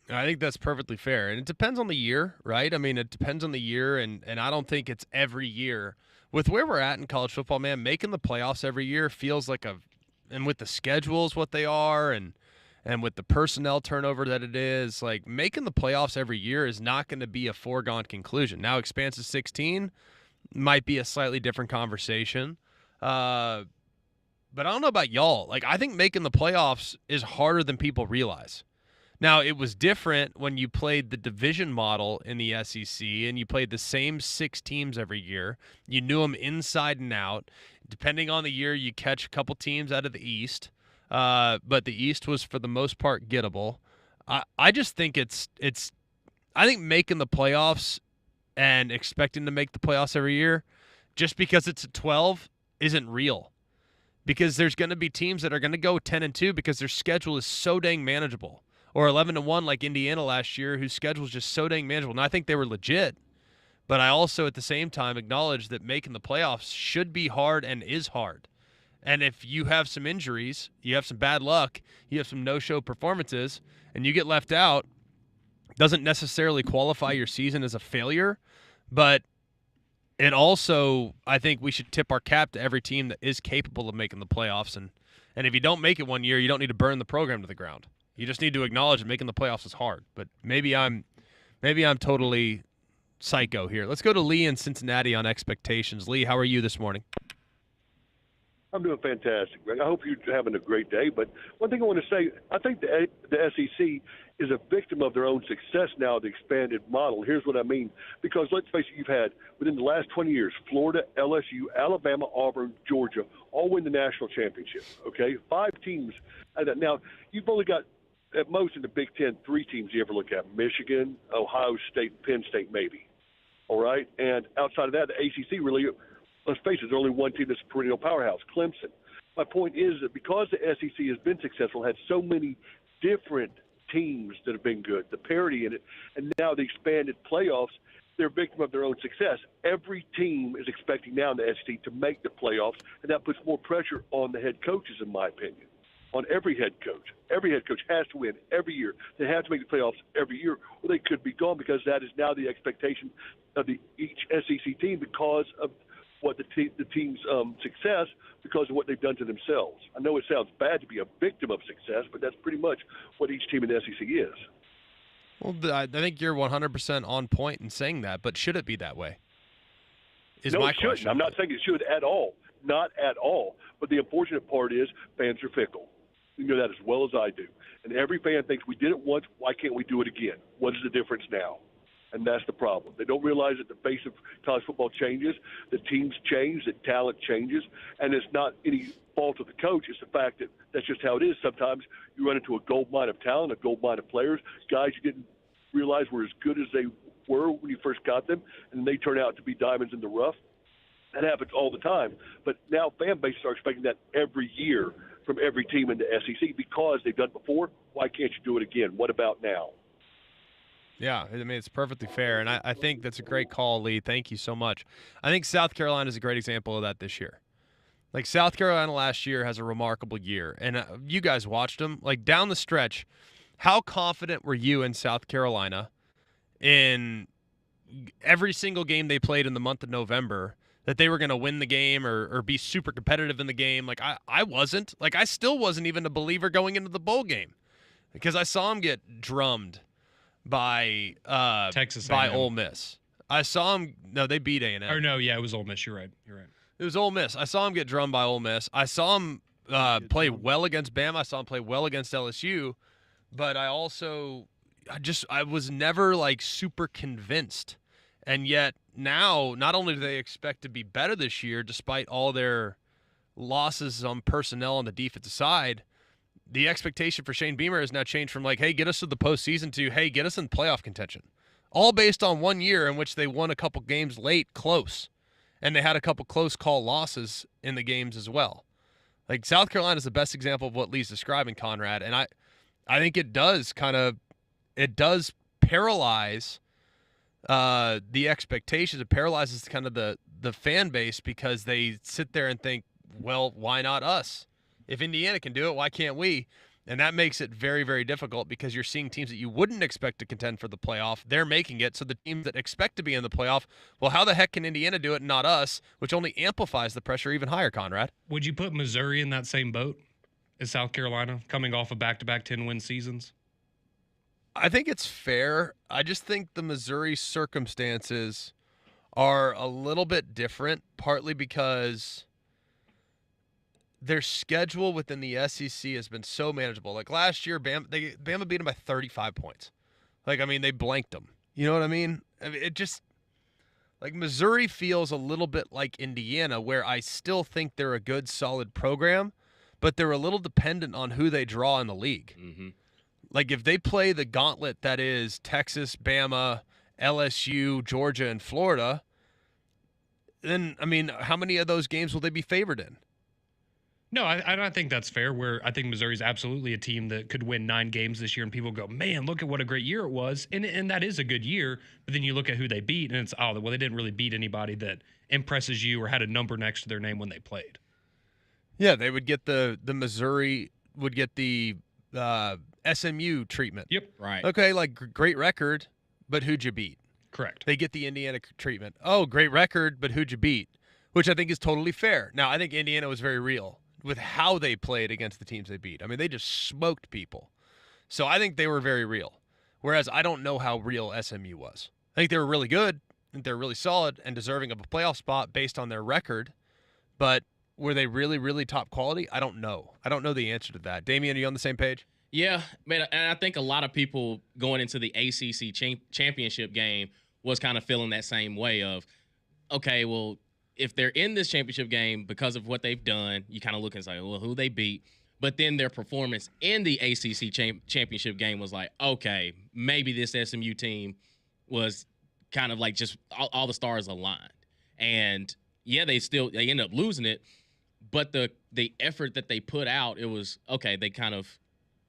I think that's perfectly fair. And it depends on the year, right? I mean, it depends on the year, and I don't think it's every year with where we're at in college football, man, making the playoffs every year feels like and with the schedules what they are and with the personnel turnover that it is, like making the playoffs every year is not going to be a foregone conclusion. Now, expansive 16 might be a slightly different conversation. But I don't know about y'all. Like, I think making the playoffs is harder than people realize. Now, it was different when you played the division model in the SEC and you played the same 6 teams every year. You knew them inside and out. Depending on the year, you catch a couple teams out of the East. But the East was, for the most part, gettable. I just think I think making the playoffs and expecting to make the playoffs every year, just because it's a 12, isn't real. Because there's going to be teams that are going to go 10-2 because their schedule is so dang manageable. Or 11-1 like Indiana last year, whose schedule is just so dang manageable. Now, I think they were legit, but I also at the same time acknowledge that making the playoffs should be hard and is hard. And if you have some injuries, you have some bad luck, you have some no-show performances, and you get left out, doesn't necessarily qualify your season as a failure, but it also, I think we should tip our cap to every team that is capable of making the playoffs. And if you don't make it one year, you don't need to burn the program to the ground. You just need to acknowledge that making the playoffs is hard. But maybe I'm totally psycho here. Let's go to Lee in Cincinnati on expectations. Lee, how are you this morning? I'm doing fantastic, Greg. I hope you're having a great day. But one thing I want to say, I think the SEC is a victim of their own success now, the expanded model. Here's what I mean. Because let's face it, you've had, within the last 20 years, Florida, LSU, Alabama, Auburn, Georgia, all win the national championship, okay? 5 teams. Now, you've only got, at most in the Big Ten, 3 teams you ever look at: Michigan, Ohio State, Penn State, maybe. All right? And outside of that, the ACC really, let's face it, there's only one team that's a perennial powerhouse, Clemson. My point is that because the SEC has been successful, had so many different teams that have been good, the parity in it, and now the expanded playoffs, they're a victim of their own success. Every team is expecting now in the SEC to make the playoffs, and that puts more pressure on the head coaches, in my opinion. On every head coach. Every head coach has to win every year. They have to make the playoffs every year, or they could be gone, because that is now the expectation of each SEC team because of what the team's success, because of what they've done to themselves. I know it sounds bad to be a victim of success, but that's pretty much what each team in the SEC is. Well, I think you're 100% on point in saying that, but should it be that way? No, it shouldn't. I'm not saying it should at all. Not at all. But the unfortunate part is fans are fickle. You know that as well as I do. And every fan thinks, we did it once, why can't we do it again? What is the difference now? And that's the problem. They don't realize that the face of college football changes, the teams change, the talent changes, and it's not any fault of the coach. It's the fact that that's just how it is. Sometimes you run into a gold mine of talent, a gold mine of players, guys you didn't realize were as good as they were when you first got them, and they turn out to be diamonds in the rough. That happens all the time. But now fan bases are expecting that every year from every team in the SEC because they've done it before. Why can't you do it again? What about now? Yeah, I mean, it's perfectly fair, and I think that's a great call, Lee. Thank you so much. I think South Carolina is a great example of that this year. Like, South Carolina last year has a remarkable year, and you guys watched them. Like, down the stretch, how confident were you in South Carolina in every single game they played in the month of November that they were going to win the game or be super competitive in the game? Like, I wasn't. Like, I still wasn't even a believer going into the bowl game because I saw them get drummed by Texas by A&M. Ole Miss. I saw them. No, they beat A&M. Or no, yeah, it was Ole Miss. You're right. It was Ole Miss. I saw them get drummed by Ole Miss. I saw them play well against Bama. I saw them play well against LSU. But I was never like super convinced. And yet now, not only do they expect to be better this year, despite all their losses on personnel on the defensive side, the expectation for Shane Beamer has now changed from like, hey, get us to the postseason to, hey, get us in playoff contention. All based on 1 year in which they won a couple games late, close. And they had a couple close call losses in the games as well. Like, South Carolina is the best example of what Lee's describing, Conrad. And I think it does paralyze the expectations. It paralyzes kind of the fan base because they sit there and think, well, why not us? If Indiana can do it, why can't we? And that makes it very, very difficult because you're seeing teams that you wouldn't expect to contend for the playoff. They're making it. So the teams that expect to be in the playoff, well, how the heck can Indiana do it and not us, which only amplifies the pressure even higher, Conrad? Would you put Missouri in that same boat as South Carolina, coming off of back-to-back 10-win seasons? I think it's fair. I just think the Missouri circumstances are a little bit different, partly because their schedule within the SEC has been so manageable. Like last year, Bama beat them by 35 points. Like, I mean, they blanked them. You know what I mean? It just, like, Missouri feels a little bit like Indiana, where I still think they're a good, solid program, but they're a little dependent on who they draw in the league. Mm-hmm. Like, if they play the gauntlet that is Texas, Bama, LSU, Georgia, and Florida, then, I mean, how many of those games will they be favored in? No, I think that's fair. Where I think Missouri's absolutely a team that could win 9 games this year, and people go, "Man, look at what a great year it was," and that is a good year. But then you look at who they beat, and it's well, they didn't really beat anybody that impresses you or had a number next to their name when they played. Yeah, they would get the Missouri would get the SMU treatment. Yep, Right. Okay, like great record, but who'd you beat? correct. They get the Indiana treatment. Oh, great record, but who'd you beat? Which I think is totally fair. Now, I think Indiana was very real with how they played against the teams they beat. I mean, they just smoked people. So I think they were very real. Whereas I don't know how real SMU was. I think they were really good. I think they're really solid and deserving of a playoff spot based on their record. But were they really, really top quality? I don't know. I don't know the answer to that. Damian, are you on the same page? Yeah, man, and I think a lot of people going into the ACC championship game was kind of feeling that same way of, okay, well, if they're in this championship game because of what they've done, you kind of look and say, well, who they beat. But then their performance in the ACC championship game was like, okay, maybe this SMU team was kind of like just all the stars aligned. And yeah, they end up losing it. But the effort that they put out, it was, okay, they kind of,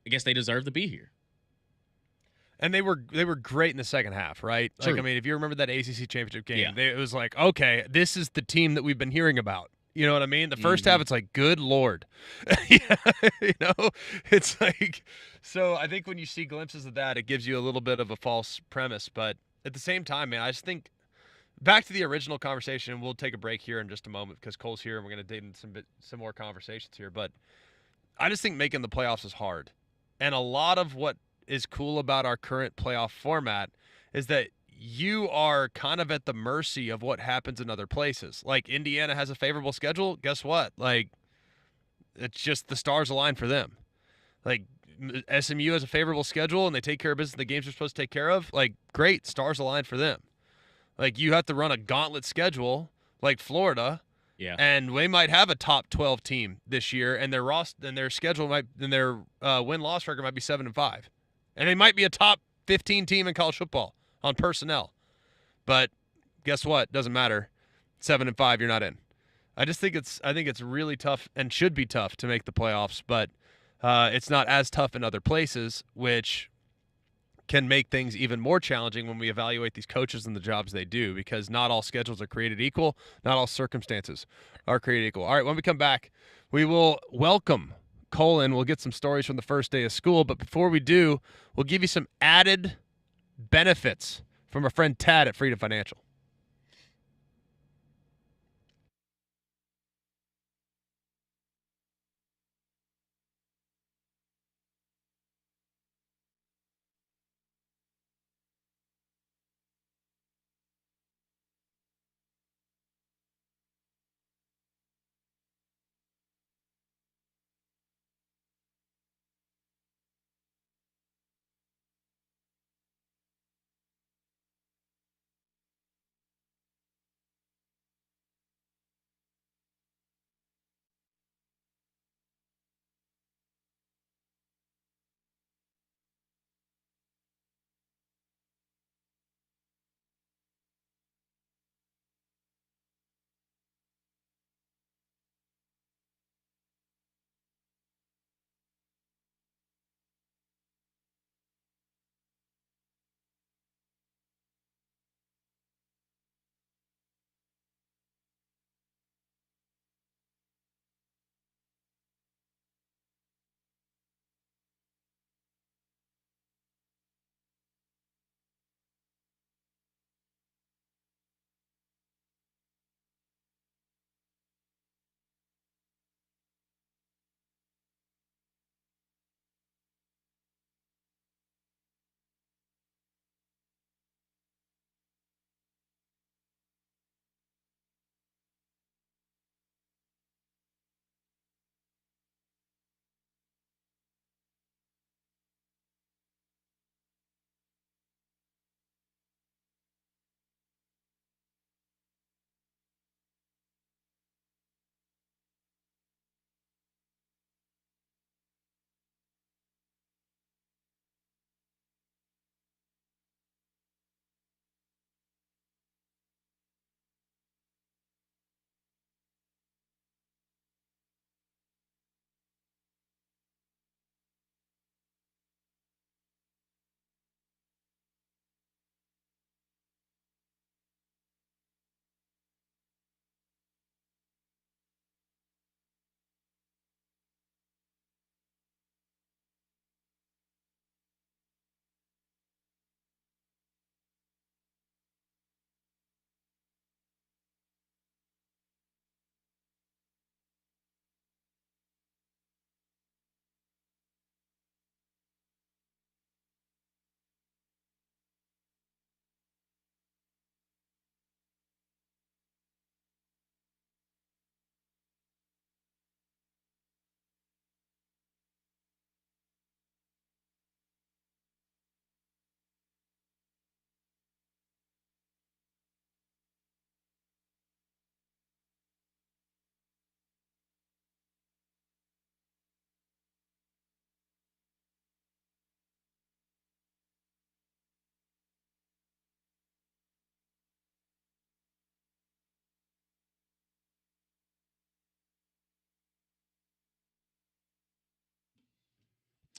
I guess they deserve to be here. And they were great in the second half, right? True. Like, I mean, if you remember that ACC championship game, Yeah. it was like, okay, this is the team that we've been hearing about. You know what I mean? The first half, it's like, good Lord. Yeah, you know, it's like, so I think when you see glimpses of that, it gives you a little bit of a false premise. But at the same time, man, I just think back to the original conversation, we'll take a break here in just a moment because Cole's here and we're going to dig into some more conversations here. But I just think making the playoffs is hard. And a lot of what is cool about our current playoff format is that you are kind of at the mercy of what happens in other places. Like Indiana has a favorable schedule. Guess what? Like, it's just the stars align for them. Like SMU has a favorable schedule and they take care of business. The games they're supposed to take care of. Like, great, stars align for them. Like, you have to run a gauntlet schedule like Florida. Yeah. And they might have a top 12 team this year, and their schedule might, and their win-loss record might be 7-5, and they might be a top 15 team in college football on personnel. But guess what? Doesn't matter. 7-5, you're not in. I think it's really tough and should be tough to make the playoffs, but it's not as tough in other places, which can make things even more challenging when we evaluate these coaches and the jobs they do, because not all schedules are created equal. Not all circumstances are created equal. All right, when we come back, we will welcome Cole in. We'll get some stories from the first day of school. But before we do, we'll give you some added benefits from our friend Tad at Freedom Financial.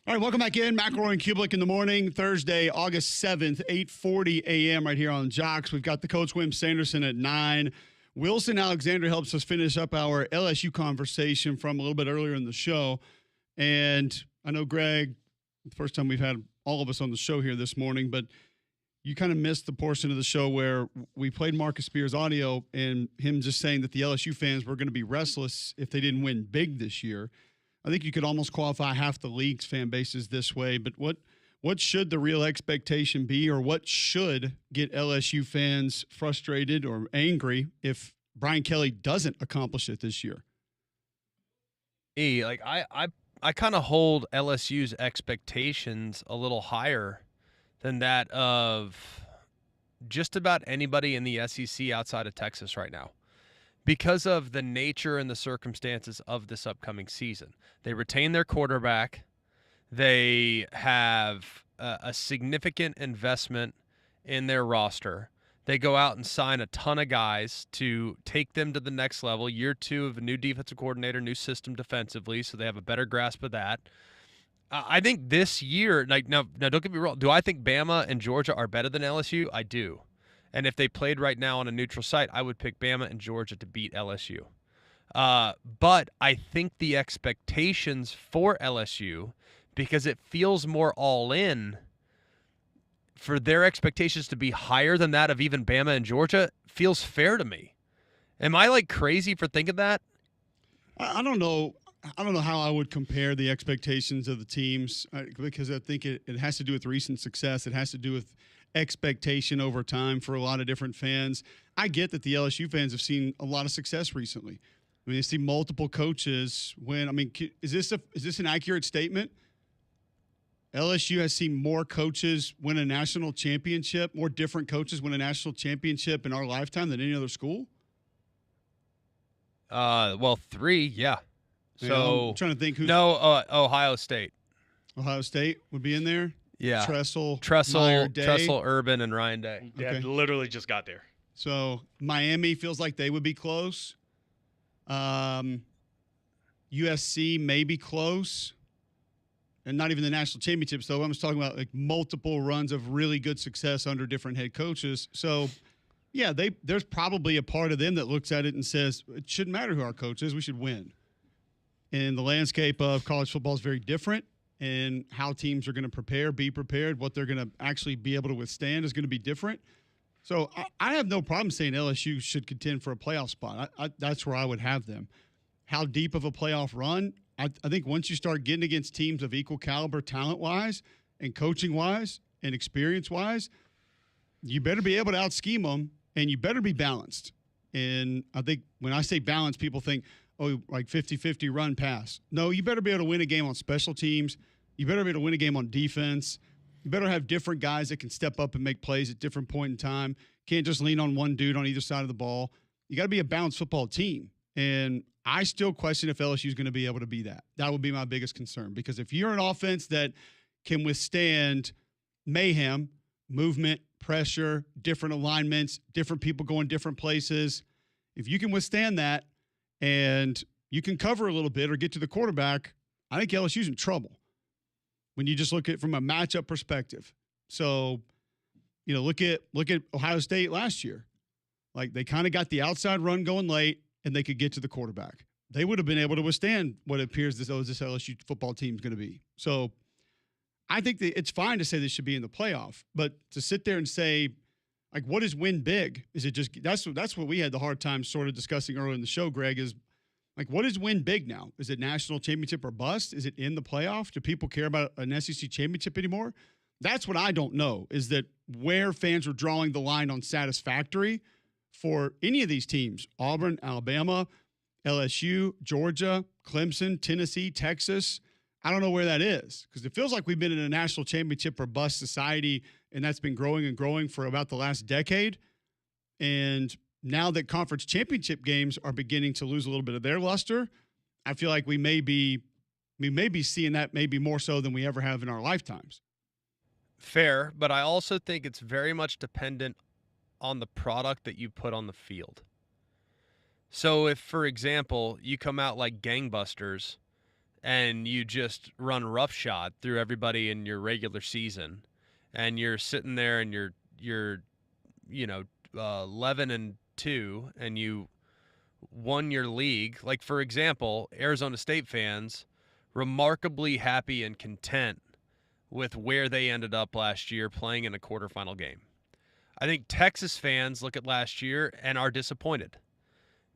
All right, welcome back in. McElroy and Cubelic in the morning, Thursday, August 7th, 8:40 a.m. right here on Jox. We've got the coach, Wim Sanderson, at 9. Wilson Alexander helps us finish up our LSU conversation from a little bit earlier in the show. And I know, Greg, the first time we've had all of us on the show here this morning, but you kind of missed the portion of the show where we played Marcus Spears' audio and him just saying that the LSU fans were going to be restless if they didn't win big this year. I think you could almost qualify half the league's fan bases this way, but what should the real expectation be, or what should get LSU fans frustrated or angry if Brian Kelly doesn't accomplish it this year? I kind of hold LSU's expectations a little higher than that of just about anybody in the SEC outside of Texas right now, because of the nature and the circumstances of this upcoming season. They retain their quarterback. They have a significant investment in their roster. They go out and sign a ton of guys to take them to the next level. Year 2 of a new defensive coordinator, new system defensively, so they have a better grasp of that. I think this year, now don't get me wrong, do I think Bama and Georgia are better than LSU? I do. And if they played right now on a neutral site, I would pick Bama and Georgia to beat LSU. But I think the expectations for LSU, because it feels more all in, for their expectations to be higher than that of even Bama and Georgia feels fair to me. Am I crazy for thinking that? I don't know. I don't know how I would compare the expectations of the teams because I think it has to do with recent success. It has to do with expectation over time for a lot of different fans. I get that the LSU fans have seen a lot of success recently. I mean, they see multiple coaches win. I mean, is this an accurate statement? LSU has seen more coaches win a national championship, more different coaches win a national championship in our lifetime than any other school? Well, 3, yeah. So I'm trying to think who's Ohio State. Ohio State would be in there. Yeah. Tressel, Meyer, Day. Urban, and Ryan Day. Yeah, Okay. literally just got there. So Miami feels like they would be close. USC may be close. And not even the national championships, though. I'm just talking about multiple runs of really good success under different head coaches. So, yeah, there's probably a part of them that looks at it and says, it shouldn't matter who our coach is, we should win. And the landscape of college football is very different, and how teams are going to be prepared, what they're going to actually be able to withstand is going to be different. So I have no problem saying LSU should contend for a playoff spot. That's where I would have them. How deep of a playoff run? I think once you start getting against teams of equal caliber talent-wise and coaching-wise and experience-wise, you better be able to out-scheme them, and you better be balanced. And I think when I say balanced, people think, 50-50 run pass. No, you better be able to win a game on special teams. You better be able to win a game on defense. You better have different guys that can step up and make plays at different point in time. Can't just lean on one dude on either side of the ball. You got to be a balanced football team. And I still question if LSU is going to be able to be that. That would be my biggest concern, because if you're an offense that can withstand mayhem, movement, pressure, different alignments, different people going different places, if you can withstand that and you can cover a little bit or get to the quarterback, I think LSU's in trouble when you just look at it from a matchup perspective. So, look at Ohio State last year. They kind of got the outside run going late, and they could get to the quarterback. They would have been able to withstand what it appears this LSU football team is going to be. So I think that it's fine to say they should be in the playoff, but to sit there and say, what is win big? Is it just that's what we had the hard time sort of discussing earlier in the show, Greg, is what is win big now? Is it national championship or bust? Is it in the playoff? Do people care about an SEC championship anymore? That's what I don't know, is that where fans are drawing the line on satisfactory for any of these teams, Auburn, Alabama, LSU, Georgia, Clemson, Tennessee, Texas. I don't know where that is, because it feels like we've been in a national championship or bust society, and that's been growing and growing for about the last decade. And now that conference championship games are beginning to lose a little bit of their luster, I feel like we may be seeing that maybe more so than we ever have in our lifetimes. Fair, but I also think it's very much dependent on the product that you put on the field. So if, for example, you come out like gangbusters and you just run roughshod through everybody in your regular season, and you're sitting there and you're 11-2, and you won your league. Like, for example, Arizona State fans remarkably happy and content with where they ended up last year playing in a quarterfinal game. I think Texas fans look at last year and are disappointed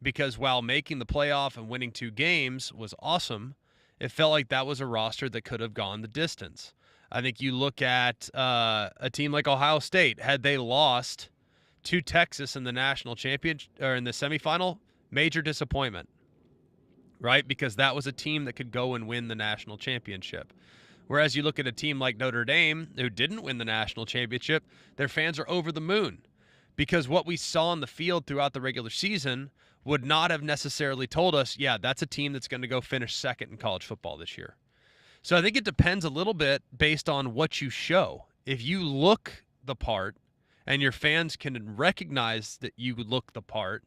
because while making the playoff and winning 2 games was awesome, it felt like that was a roster that could have gone the distance. I think you look at a team like Ohio State. Had they lost to Texas in the national championship or in the semifinal, major disappointment, right? Because that was a team that could go and win the national championship. Whereas you look at a team like Notre Dame, who didn't win the national championship, their fans are over the moon because what we saw on the field throughout the regular season would not have necessarily told us, yeah, that's a team that's going to go finish second in college football this year. So I think it depends a little bit based on what you show. If you look the part and your fans can recognize that you look the part,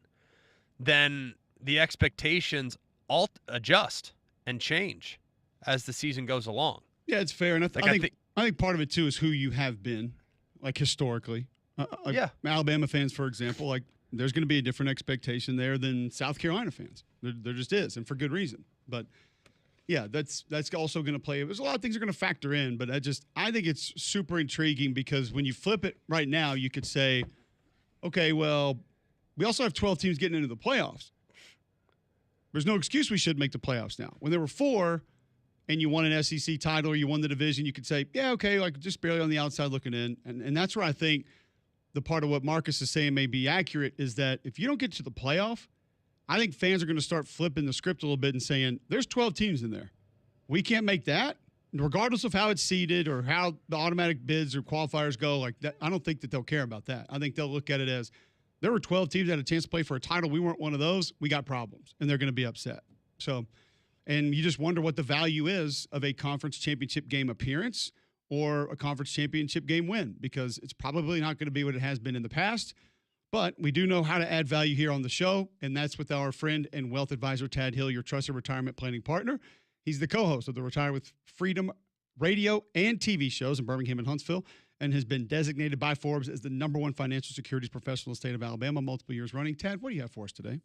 then the expectations adjust and change as the season goes along. Yeah, it's fair. And I Like, think part of it, too, is who you have been, like, historically. Yeah. Alabama fans, for example, like, there's going to be a different expectation there than South Carolina fans. There just is, and for good reason. But, yeah, that's also going to play. There's a lot of things that are going to factor in, but I think it's super intriguing because when you flip it right now, you could say, okay, well, we also have 12 teams getting into the playoffs. There's no excuse we should make the playoffs now. When there were 4 – and you won an SEC title or you won the division, you could say, yeah, okay, like just barely on the outside looking in. And that's where I think the part of what Marcus is saying may be accurate is that if you don't get to the playoff, I think fans are going to start flipping the script a little bit and saying, there's 12 teams in there. We can't make that, regardless of how it's seeded or how the automatic bids or qualifiers go. Like that, I don't think that they'll care about that. I think they'll look at it as there were 12 teams that had a chance to play for a title. We weren't one of those. We got problems, and they're going to be upset. So, and you just wonder what the value is of a conference championship game appearance or a conference championship game win, because it's probably not going to be what it has been in the past. But we do know how to add value here on the show, and that's with our friend and wealth advisor, Tad Hill, your trusted retirement planning partner. He's the co-host of the Retire with Freedom radio and TV shows in Birmingham and Huntsville, and has been designated by Forbes as the #1 financial securities professional in the state of Alabama multiple years running. Tad, what do you have for us today?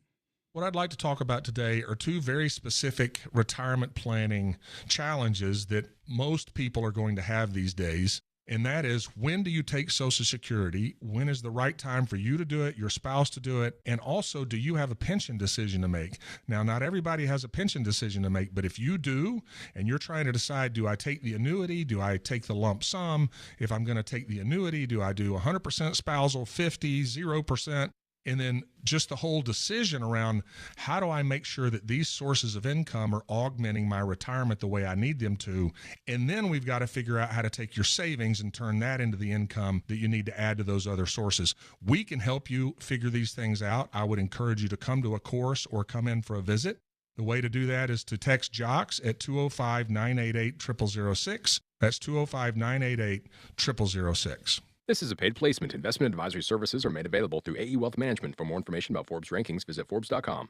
What I'd like to talk about today are 2 very specific retirement planning challenges that most people are going to have these days. And that is, when do you take Social Security? When is the right time for you to do it, your spouse to do it? And also, do you have a pension decision to make? Now, not everybody has a pension decision to make, but if you do, and you're trying to decide, do I take the annuity? Do I take the lump sum? If I'm going to take the annuity, do I do 100% spousal, 50, 0%? And then just the whole decision around how do I make sure that these sources of income are augmenting my retirement the way I need them to. And then we've got to figure out how to take your savings and turn that into the income that you need to add to those other sources. We can help you figure these things out. I would encourage you to come to a course or come in for a visit. The way to do that is to text Jox at 205-988-0006. That's 205-988-0006. This is a paid placement. Investment advisory services are made available through AE Wealth Management. For more information about Forbes rankings, visit Forbes.com.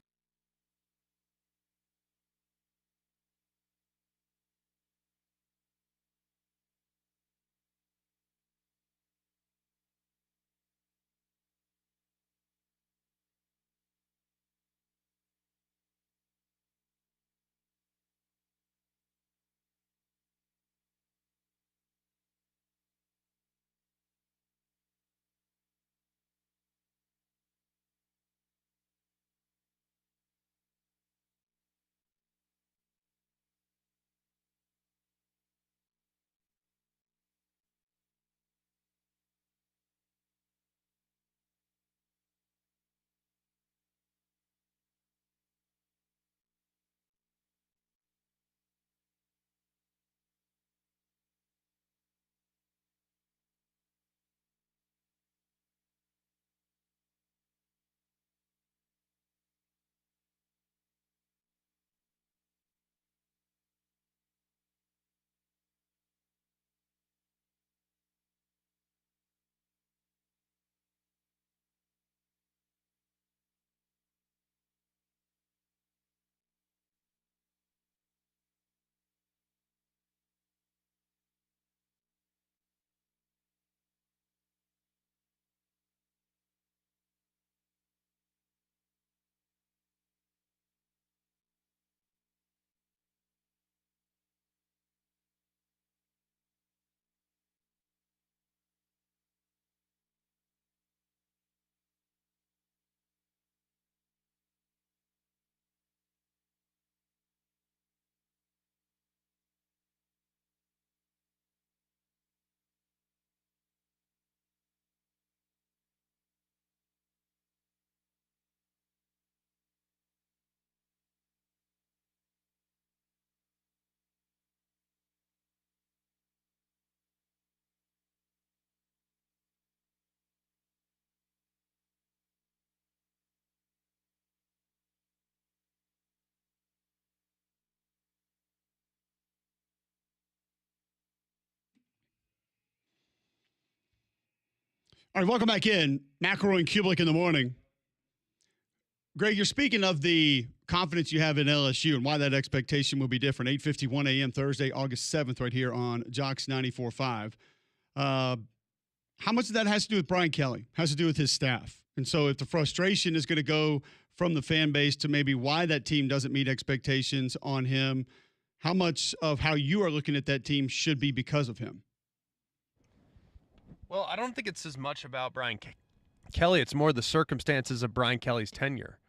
All right, welcome back in. McElroy and Cubelic in the morning. Greg, you're speaking of the confidence you have in LSU and why that expectation will be different. 8:51 a.m. Thursday, August 7th, right here on Jox 94.5. How much of that has to do with Brian Kelly? Has to do with his staff. And so if the frustration is going to go from the fan base to maybe why that team doesn't meet expectations on him, how much of how you are looking at that team should be because of him? Well, I don't think it's as much about Brian Kelly. It's more the circumstances of Brian Kelly's tenure.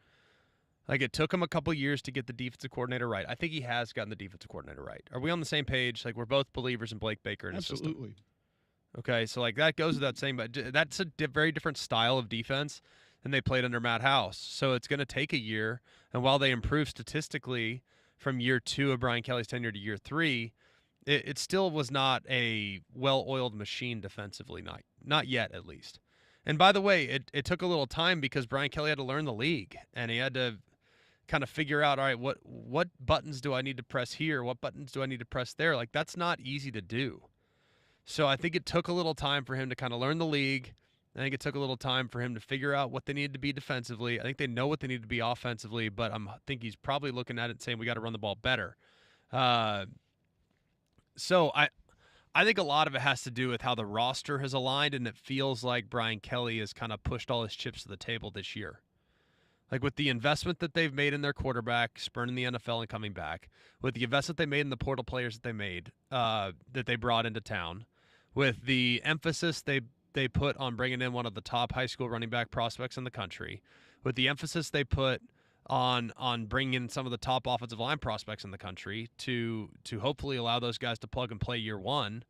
Like, it took him a couple years to get the defensive coordinator right. I think he has gotten the defensive coordinator right. Are we on the same page? Like, we're both believers in Blake Baker and his system. Absolutely. Okay, so, like, that goes without saying, but that's a very different style of defense than they played under Matt House. So it's going to take a year. And while they improve statistically from year 2 of Brian Kelly's tenure to year 3, it still was not a well-oiled machine defensively, not yet at least. And by the way, it took a little time because Brian Kelly had to learn the league, and he had to kind of figure out, all right, what buttons do I need to press here? What buttons do I need to press there? Like, that's not easy to do. So I think it took a little time for him to kind of learn the league. I think it took a little time for him to figure out what they needed to be defensively. I think they know what they need to be offensively, but I think he's probably looking at it and saying we got to run the ball better. So I think a lot of it has to do with how the roster has aligned, and it feels like Brian Kelly has kind of pushed all his chips to the table this year. Like, with the investment that they've made in their quarterback, spurning the NFL and coming back, with the investment they made in the portal players that they made, that they brought into town, with the emphasis they put on bringing in one of the top high school running back prospects in the country, with the emphasis they put on bringing in some of the top offensive line prospects in the country to hopefully allow those guys to plug and play year one.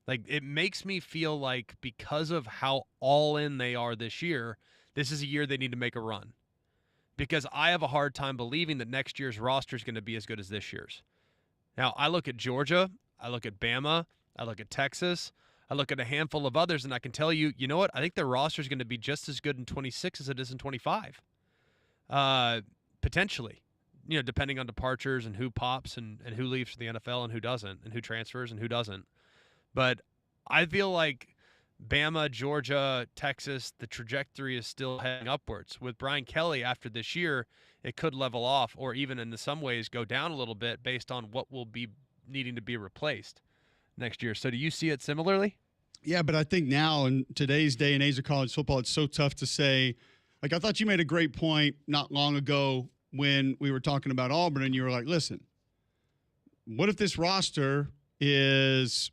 Like, it makes me feel like because of how all in they are this year, this is a year they need to make a run. Because I have a hard time believing that next year's roster is going to be as good as this year's. Now, I look at Georgia, I look at Bama, I look at Texas, I look at a handful of others, and I can tell you, you know what? I think their roster is going to be just as good in 26 as it is in 25. Potentially, depending on departures and who pops and who leaves for the NFL and who doesn't, and who transfers and who doesn't. But I feel like Bama, Georgia, Texas, the trajectory is still heading upwards. With Brian Kelly after this year, it could level off or even in some ways go down a little bit based on what will be needing to be replaced next year. So do you see it similarly? Yeah, but I think now in today's day and age of college football, it's so tough to say. Like, I thought you made a great point not long ago when we were talking about Auburn, and you were like, listen, what if this roster is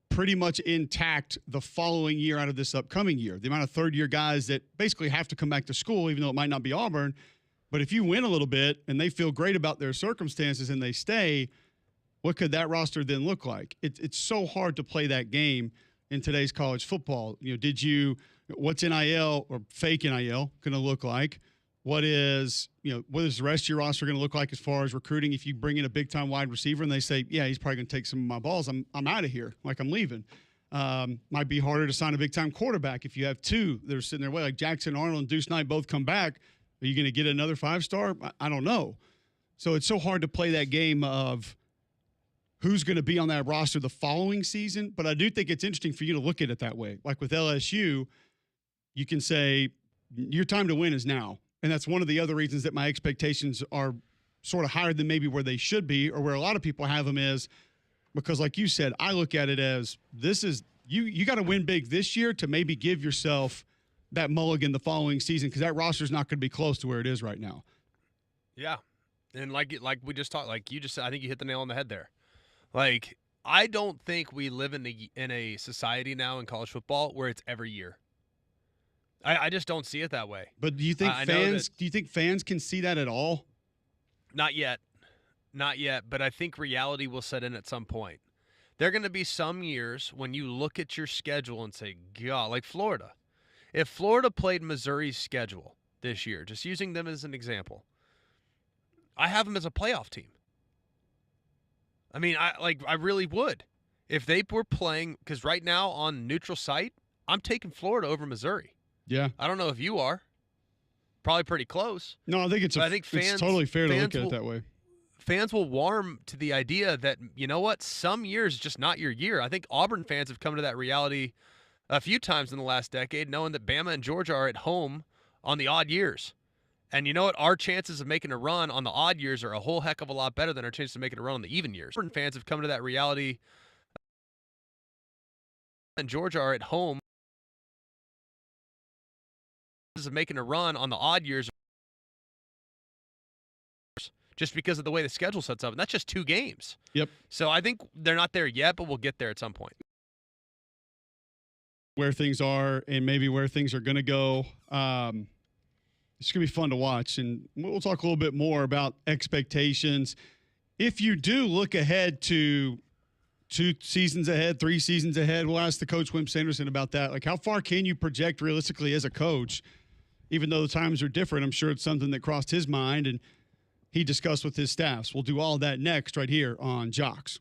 pretty much intact the following year out of this upcoming year? The amount of third-year guys that basically have to come back to school, even though it might not be Auburn. But if you win a little bit and they feel great about their circumstances and they stay, what could that roster then look like? It's so hard to play that game in today's college football. What's NIL or fake NIL going to look like? What is the rest of your roster going to look like as far as recruiting? If you bring in a big-time wide receiver and they say, yeah, he's probably going to take some of my balls, I'm out of here, like I'm leaving. Might be harder to sign a big-time quarterback if you have two that are sitting there, like Jackson Arnold and Deuce Knight both come back. Are you going to get another five-star? I don't know. So it's so hard to play that game of who's going to be on that roster the following season. But I do think it's interesting for you to look at it that way. Like with LSU, you can say your time to win is now. And that's one of the other reasons that my expectations are sort of higher than maybe where they should be, or where a lot of people have them is because, like you said, I look at it as this is you got to win big this year to maybe give yourself that mulligan the following season, because that roster is not going to be close to where it is right now. Yeah. And like we just talked, like you just said, I think you hit the nail on the head there. Like, I don't think we live in a society now in college football where it's every year. I just don't see it that way. But do you think fans can see that at all? Not yet. But I think reality will set in at some point. There are going to be some years when you look at your schedule and say, God, like Florida. If Florida played Missouri's schedule this year, just using them as an example, I have them as a playoff team. I mean, I really would. If they were playing, because right now on neutral site, I'm taking Florida over Missouri. Yeah. I don't know if you are. Probably pretty close. No, I think it's totally fair to look at it that way. Fans will warm to the idea that, you know what, some years just not your year. I think Auburn fans have come to that reality a few times in the last decade, knowing that Bama and Georgia are at home on the odd years. And you know what? Our chances of making a run on the odd years are a whole heck of a lot better than our chances of making a run on the even years. Certain fans have come to that reality. And Georgia are at home. Of making a run on the odd years just because of the way the schedule sets up. And that's just 2 games. Yep. So I think they're not there yet, but we'll get there at some point. Where things are and maybe where things are going to go. It's going to be fun to watch. And we'll talk a little bit more about expectations. If you do look ahead to 2 seasons ahead, 3 seasons ahead, we'll ask the coach, Wim Sanderson, about that. Like, how far can you project realistically as a coach? Even though the times are different, I'm sure it's something that crossed his mind and he discussed with his staffs. We'll do all that next right here on Jox.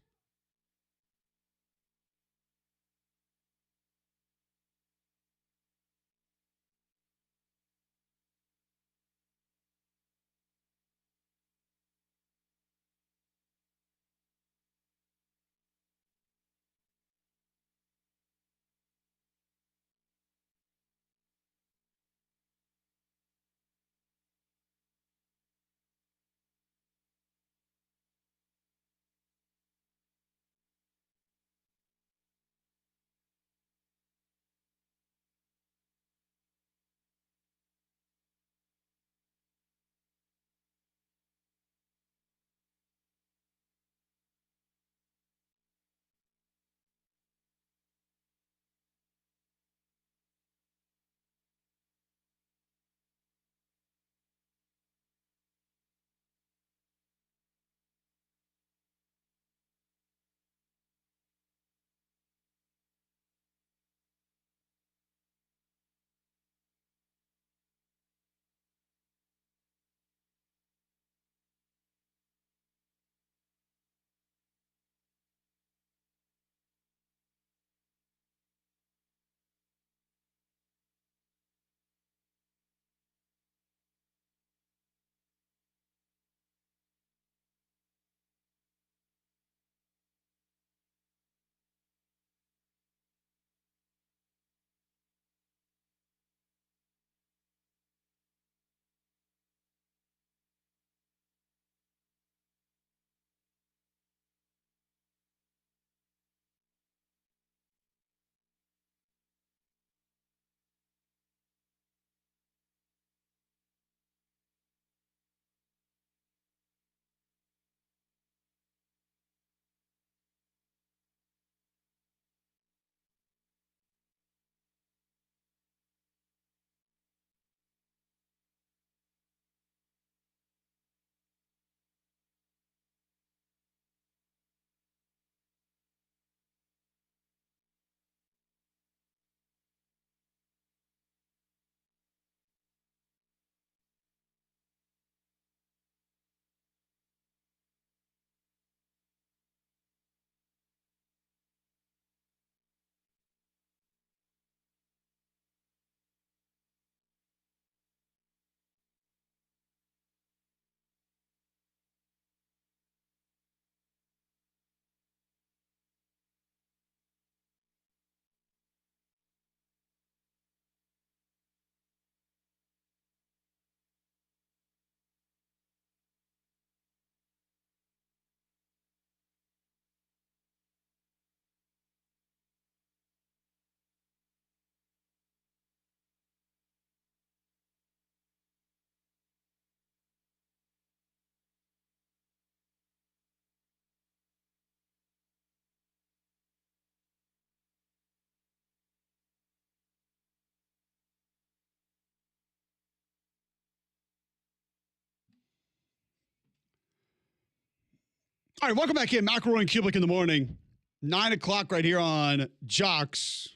All right, welcome back in. McElroy and Cubelic in the morning. 9 o'clock right here on Jox.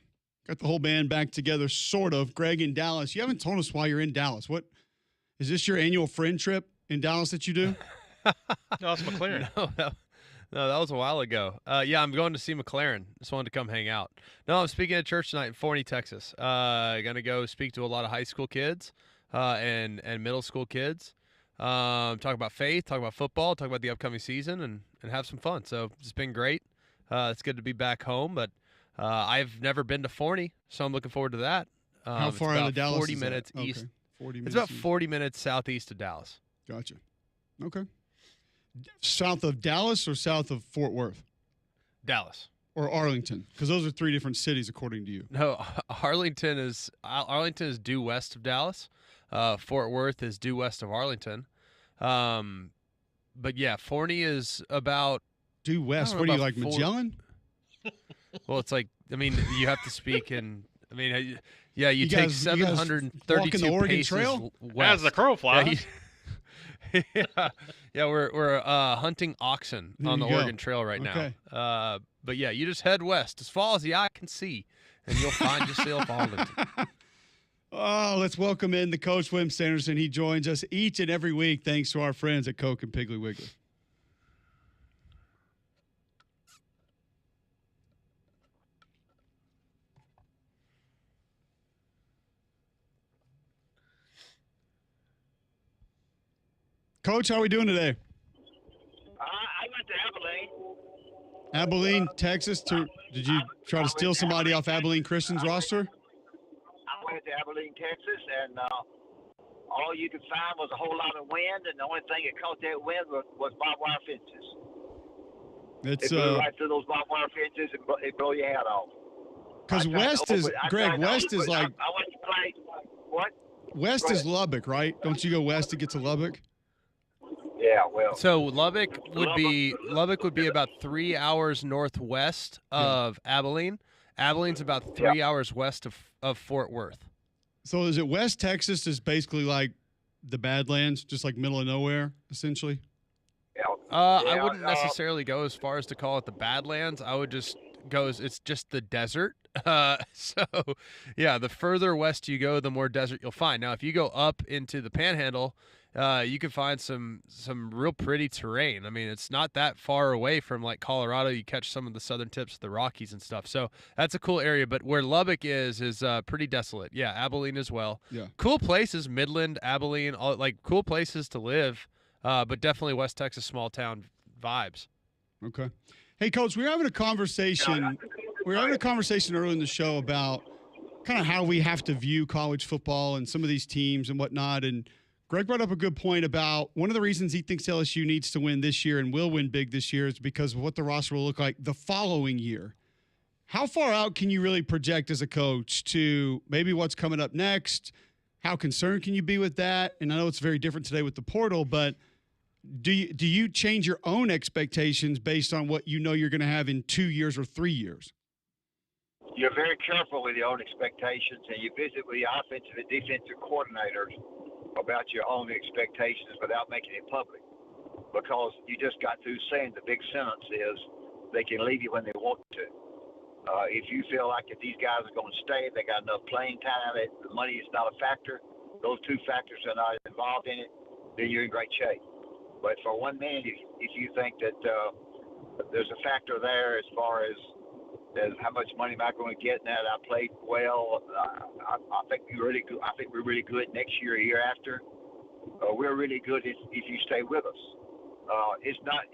Got the whole band back together, sort of. Greg in Dallas. You haven't told us why you're in Dallas. What is this your annual friend trip in Dallas that you do? No, it's McLaren. No, that was a while ago. Yeah, I'm going to see McLaren. Just wanted to come hang out. No, I'm speaking at church tonight in Forney, Texas. Going to go speak to a lot of high school kids and middle school kids. Talk about faith, talk about football, talk about the upcoming season, and have some fun. So it's been great. It's good to be back home, but I've never been to Forney, so I'm looking forward to that. How It's far out about of Dallas 40 is that? minutes Okay. east. 40 It's minutes about east. 40 minutes southeast of Dallas. Gotcha. Okay. South of Dallas or south of Fort Worth Dallas. or Arlington? Because those are 3 different cities, according to you. No, Arlington is due west of Dallas. Fort Worth is due west of Arlington. But yeah, Forney is about Due west. know What do you about like, Magellan? well, it's like you have to speak in. Yeah, you take guys walking 732 the Oregon paces Trail? west. As the crow flies. Yeah, we're hunting oxen There on the you go. Oregon Trail right Okay. now. But yeah, you just head west as far as the eye can see, and you'll find yourself Arlington. Oh, let's welcome in the coach, Wim Sanderson. He joins us each and every week thanks to our friends at Coke and Piggly Wiggly. Coach, how are we doing today? I went to Abilene. Abilene, Texas. Did you try to steal somebody off Abilene Christian's roster? I went to Abilene, Texas, and all you could find was a whole lot of wind, and the only thing that caught that wind was barbed wire fences. It's It blew right through those barbed wire fences and it blow your hat off. because West is Greg. West is like I went to play. What? West Go is ahead. Lubbock, right? Don't you go west to get to Lubbock? Yeah, well. So Lubbock would be about 3 hours northwest of Abilene. Abilene's about 3 hours west of Fort Worth. So is it West Texas is basically like the Badlands, just like middle of nowhere, essentially? I wouldn't necessarily go as far as to call it the Badlands. I would just go as it's just the desert. So, yeah, the further west you go, the more desert you'll find. Now, if you go up into the Panhandle, you can find some real pretty terrain. I mean, it's not that far away from like Colorado. You catch some of the southern tips of the Rockies and stuff. So that's a cool area. But where Lubbock is pretty desolate. Yeah, Abilene as well. Yeah. Cool places, Midland, Abilene, all like cool places to live. But definitely West Texas small town vibes. Okay. Hey, Coach, we were having a conversation. We were having a conversation earlier in the show about kind of how we have to view college football and some of these teams and whatnot. And Greg brought up a good point about one of the reasons he thinks LSU needs to win this year and will win big this year is because of what the roster will look like the following year. How far out can you really project as a coach to maybe what's coming up next? How concerned can you be with that? And I know it's very different today with the portal, but do you change your own expectations based on what you know you're going to have in 2 years or 3 years? You're very careful with your own expectations, and you visit with the offensive and defensive coordinators about your own expectations without making it public. Because you just got through saying the big sentence is they can leave you when they want to. If you feel like if these guys are going to stay, they got enough playing time, the money is not a factor, those two factors are not involved in it, then you're in great shape. But for one man, if you think that there's a factor there as far as how much money am I going to get now that I played well, I think we're really good. I think we're really good next year, year after. We're really good if you stay with us. It's not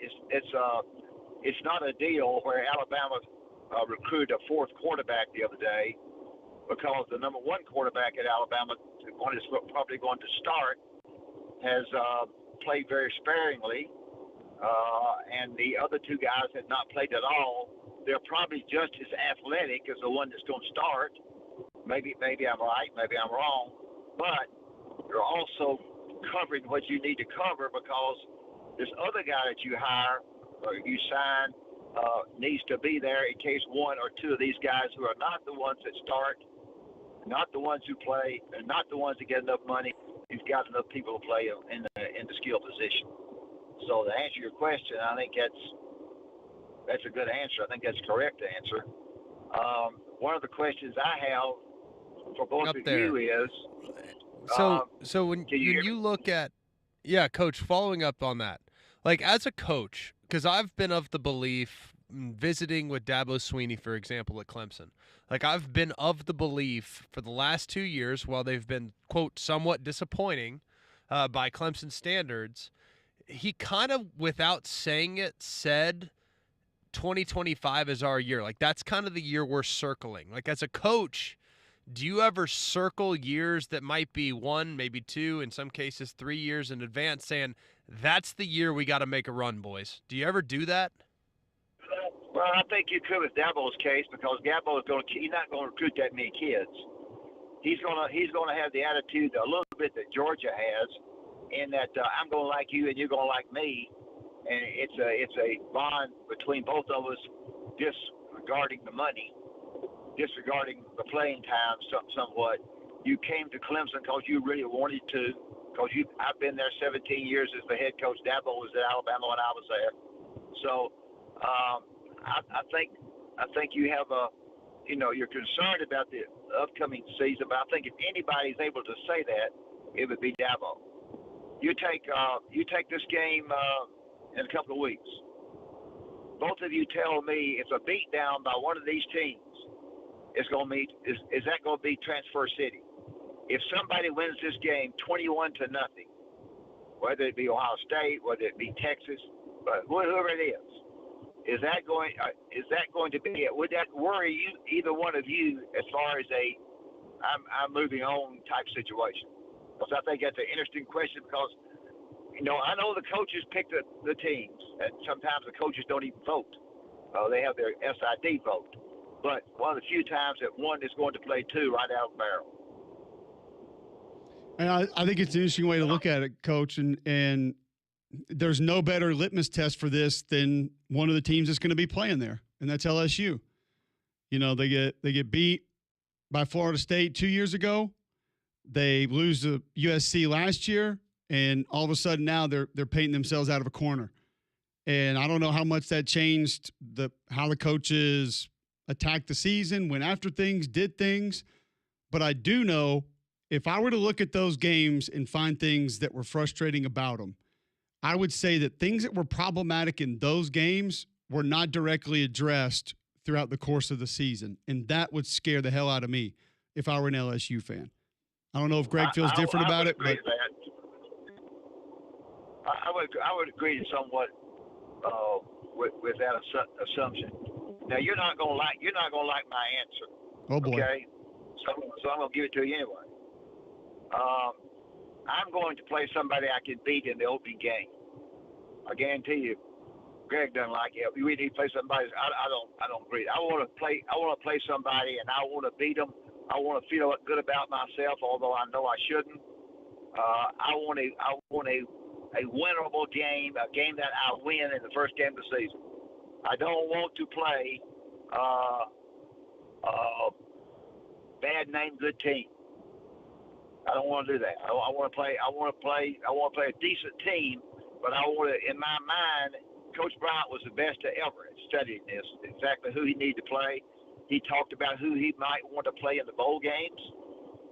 a deal where Alabama recruited a fourth quarterback the other day because the number one quarterback at Alabama, the one that's probably going to start, has played very sparingly, and the other two guys have not played at all. They're probably just as athletic as the one that's going to start. Maybe I'm right, maybe I'm wrong, but you're also covering what you need to cover because this other guy that you hire or you sign needs to be there in case one or two of these guys who are not the ones that start, not the ones who play, and not the ones that get enough money, you've got enough people to play in the skill position. So to answer your question, I think that's a good answer. I think that's a correct answer. One of the questions I have for both Up of there. you is, So when can you hear you look at, yeah, Coach, following up on that, like as a coach, because I've been of the belief, visiting with Dabo Sweeney, for example, at Clemson, like I've been of the belief for the last 2 years, while they've been, quote, somewhat disappointing by Clemson standards, he kind of, without saying it, said 2025 is our year. Like, that's kind of the year we're circling. Like, as a coach, do you ever circle years that might be 1, maybe 2, in some cases 3 years in advance, saying that's the year we got to make a run, boys? Do you ever do that? Well, I think you could with Dabo's case, because Dabo is he's not going to recruit that many kids. He's going to have the attitude a little bit that Georgia has, in that I'm going to like you and you're going to like me, and it's a bond between both of us, disregarding the money, disregarding the playing time somewhat. You came to Clemson because you really wanted to, because I've been there 17 years as the head coach. Dabo was at Alabama when I was there. So I think you have you're concerned about the upcoming season, but I think if anybody's able to say that, it would be Dabo. You take this game in a couple of weeks. Both of you tell me, if a beat down by one of these teams is that going to be transfer city? If somebody wins this game 21-0, whether it be Ohio State, whether it be Texas, but whoever it is that going to be it? Would that worry you, either one of you, as far as I'm moving on type situation? Because I think that's an interesting question, because I know the coaches pick the teams, and sometimes the coaches don't even vote. They have their SID vote. But one of the few times that one is going to play two right out of the barrel. And I think it's an interesting way to look at it, Coach, and there's no better litmus test for this than one of the teams that's going to be playing there, and that's LSU. They get beat by Florida State 2 years ago. They lose to USC last year, and all of a sudden now they're painting themselves out of a corner. And I don't know how much that changed how the coaches attacked the season, went after things, did things. But I do know, if I were to look at those games and find things that were frustrating about them, I would say that things that were problematic in those games were not directly addressed throughout the course of the season. And that would scare the hell out of me if I were an LSU fan. I don't know if Greg feels different about it, but I would agree somewhat with that assumption. Now you're not gonna like my answer. Oh boy. Okay, so I'm gonna give it to you anyway. I'm going to play somebody I can beat in the opening game. I guarantee you, Greg doesn't like it. We need to play somebody. I don't agree. I want to play somebody, and I want to beat them. I want to feel good about myself, although I know I shouldn't. I want a winnable game, a game that I win in the first game of the season. I don't want to play bad name, good team. I don't want to do that. I want to play a decent team, but I want to. In my mind, Coach Bryant was the best ever at studying this, exactly who he needed to play. He talked about who he might want to play in the bowl games.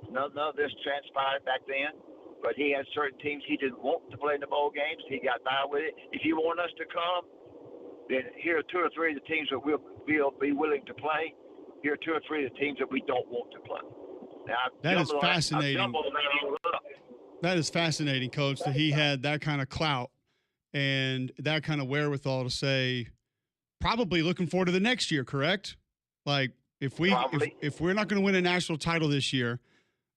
None of this transpired back then, but he had certain teams he didn't want to play in the bowl games. He got by with it. If you want us to come, then here are 2 or 3 of the teams that we'll be willing to play. Here are 2 or 3 of the teams that we don't want to play. Now, that is fascinating. That is fascinating, Coach, that he had that kind of clout and that kind of wherewithal to say, probably looking forward to the next year, correct? Like, if we're not going to win a national title this year,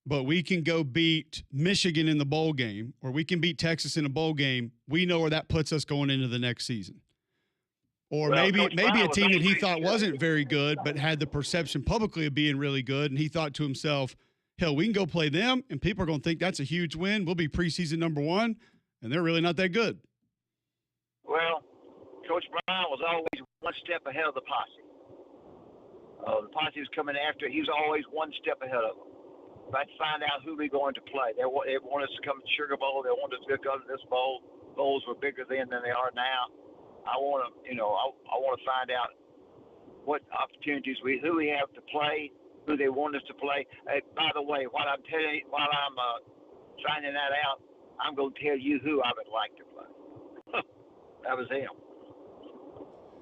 but we can go beat Michigan in the bowl game, or we can beat Texas in a bowl game, we know where that puts us going into the next season. Or maybe a team that he thought wasn't very good, but had the perception publicly of being really good, and he thought to himself, hell, we can go play them, and people are going to think that's a huge win. We'll be preseason number 1, and they're really not that good. Well, Coach Brown was always one step ahead of the posse. The posse was coming after. He was always one step ahead of them. Let's find out who we're going to play. They want us to come to Sugar Bowl. They want us to go to this bowl. Bowls were bigger then than they are now. I want to find out what opportunities who we have to play, who they want us to play. Hey, by the way, while I'm finding that out, I'm going to tell you who I would like to play. That was him.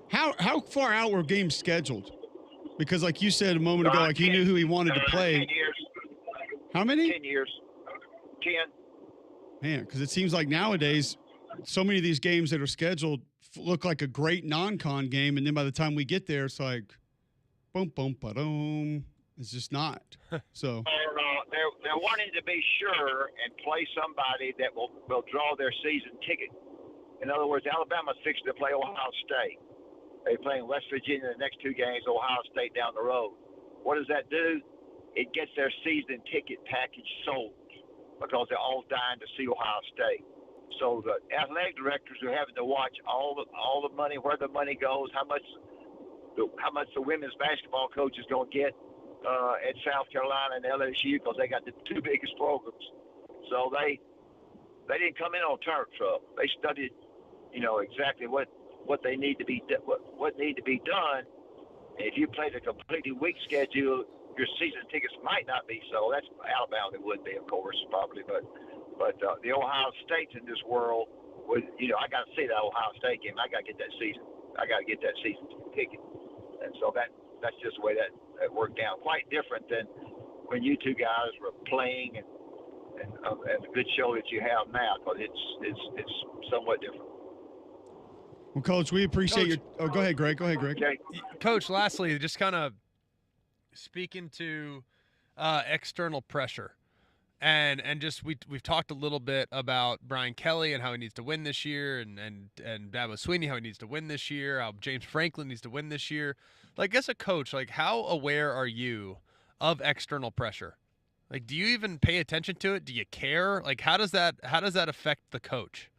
How far out were games scheduled? Because, like you said a moment ago, he knew who he wanted to play. 10 years. How many? 10 years. 10. Man, because it seems like nowadays, so many of these games that are scheduled look like a great non-con game, and then by the time we get there, it's like, boom, boom, ba-dum. It's just not. So they're wanting to be sure and play somebody that will draw their season ticket. In other words, Alabama's fixing to play Ohio State. They're playing West Virginia the next 2 games, Ohio State down the road. What does that do? It gets their season ticket package sold because they're all dying to see Ohio State. So the athletic directors are having to watch all the money, where the money goes, how much the women's basketball coach is going to get at South Carolina and LSU because they got the 2 biggest programs. So they didn't come in on turf trouble. They studied, exactly what they need to be what need to be done. And if you played a completely weak schedule, your season tickets might not be so. That's Alabama. It would be, of course, probably, but the Ohio States in this world would, I got to see that Ohio State game. I got to get that season. I got to get that season ticket. And so that's just the way that worked out. Quite different than when you 2 guys were playing and the good show that you have now, because it's somewhat different. Well, Coach, we appreciate your. Oh, go ahead, Greg. Okay. Coach, lastly, just kind of speaking to external pressure. And just we've talked a little bit about Brian Kelly and how he needs to win this year, and Dabo Swinney, how he needs to win this year, how James Franklin needs to win this year. Like, as a coach, like, how aware are you of external pressure? Like, do you even pay attention to it? Do you care? Like, how does that affect the coach?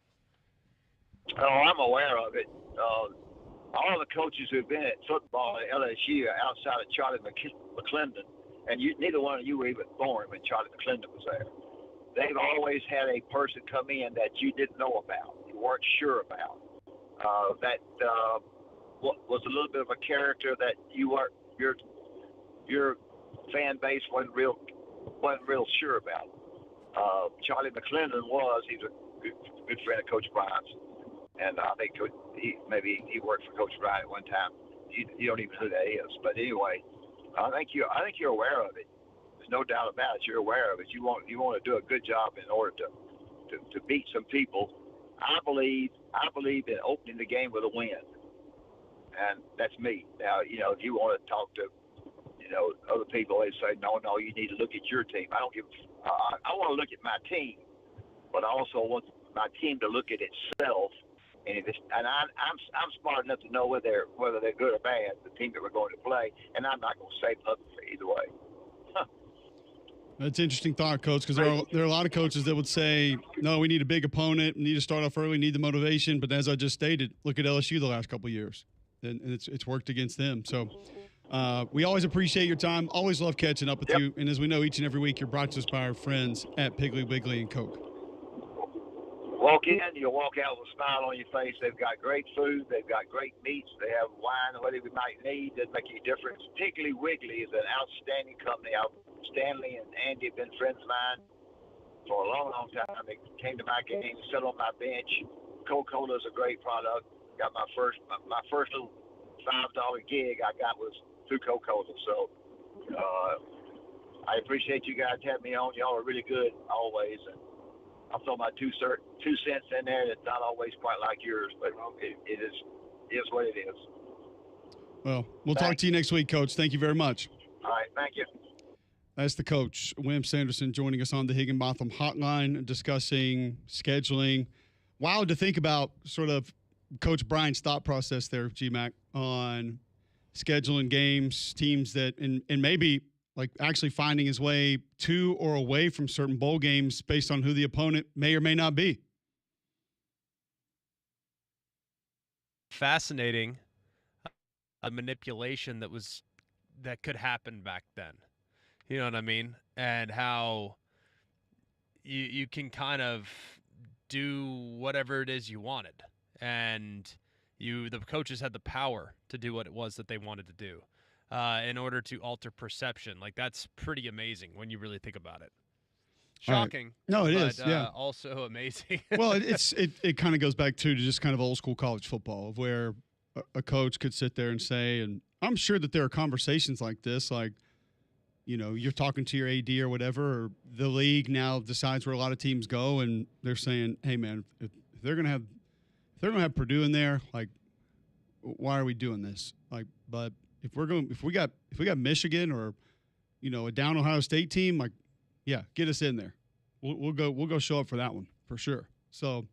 Oh, I'm aware of it. All the coaches who've been at football at LSU outside of Charlie McClendon, and neither one of you were even born when Charlie McClendon was there. They've always had a person come in that you didn't know about, you weren't sure about, that was a little bit of a character that your fan base wasn't real sure about. Charlie McClendon he's a good friend of Coach Bryant's, and I think maybe he worked for Coach Bryant at one time. You don't even know who that is, but anyway. I think you're aware of it. There's no doubt about it. You're aware of it. You want to do a good job in order to beat some people. I believe in opening the game with a win, and that's me. Now, if you want to talk to other people, they say no, you need to look at your team. I don't give. I want to look at my team, but I also want my team to look at itself. And I'm smart enough to know whether they're good or bad, the team that we're going to play, and I'm not going to say publicly either way. That's an interesting thought, Coach, because there are a lot of coaches that would say, no, we need a big opponent, we need to start off early, need the motivation. But as I just stated, look at LSU the last couple of years, and it's worked against them. So we always appreciate your time. Always love catching up with you. And as we know, each and every week, you're brought to us by our friends at Piggly Wiggly and Coke. Walk in, you'll walk out with a smile on your face. They've got great food. They've got great meats. They have wine, whatever we might need. Doesn't make any difference. Piggly Wiggly is an outstanding company. Stanley and Andy have been friends of mine for a long, long time. They came to my game, sat on my bench. Coca-Cola is a great product. Got my first little $5 gig I got was through Coca-Cola. So I appreciate you guys having me on. Y'all are really good always. And I'll throw my 2 cents in there. That's not always quite like yours, but it is what it is. Well, we'll talk to you next week, Coach. Thank you very much. All right, thank you. That's the coach, Wim Sanderson, joining us on the Higginbotham Hotline, discussing scheduling. Wild to think about sort of Coach Brian's thought process there, GMAC, on scheduling games, teams that, and maybe – like actually finding his way to or away from certain bowl games based on who the opponent may or may not be. Fascinating a manipulation that could happen back then. You know what I mean? And how you can kind of do whatever it is you wanted. And the coaches had the power to do what it was that they wanted to do. In order to alter perception. Like, that's pretty amazing when you really think about it. Shocking. Right. No, it is. Yeah. Also amazing. Well, it kind of goes back to just kind of old school college football, of where a coach could sit there and say, and I'm sure that there are conversations like this, like, you're talking to your AD or whatever, or the league now decides where a lot of teams go, and they're saying, hey man, if they're going to have if they're going to have Purdue in there, like, why are we doing this? Like, but if we got Michigan or, a down Ohio State team, like, yeah, get us in there. We'll go show up for that one for sure. So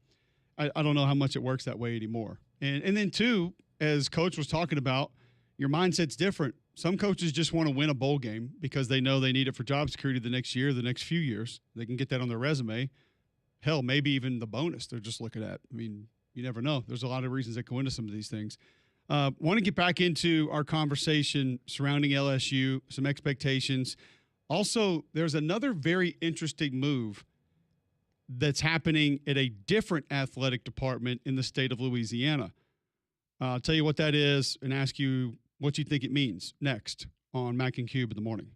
I don't know how much it works that way anymore. And then too, as Coach was talking about, your mindset's different. Some coaches just want to win a bowl game because they know they need it for job security the next year, the next few years. They can get that on their resume. Hell, maybe even the bonus they're just looking at. I mean, you never know. There's a lot of reasons that go into some of these things. Want to get back into our conversation surrounding LSU, some expectations. Also, there's another very interesting move that's happening at a different athletic department in the state of Louisiana. I'll tell you what that is and ask you what you think it means next on Mac and Cube in the morning.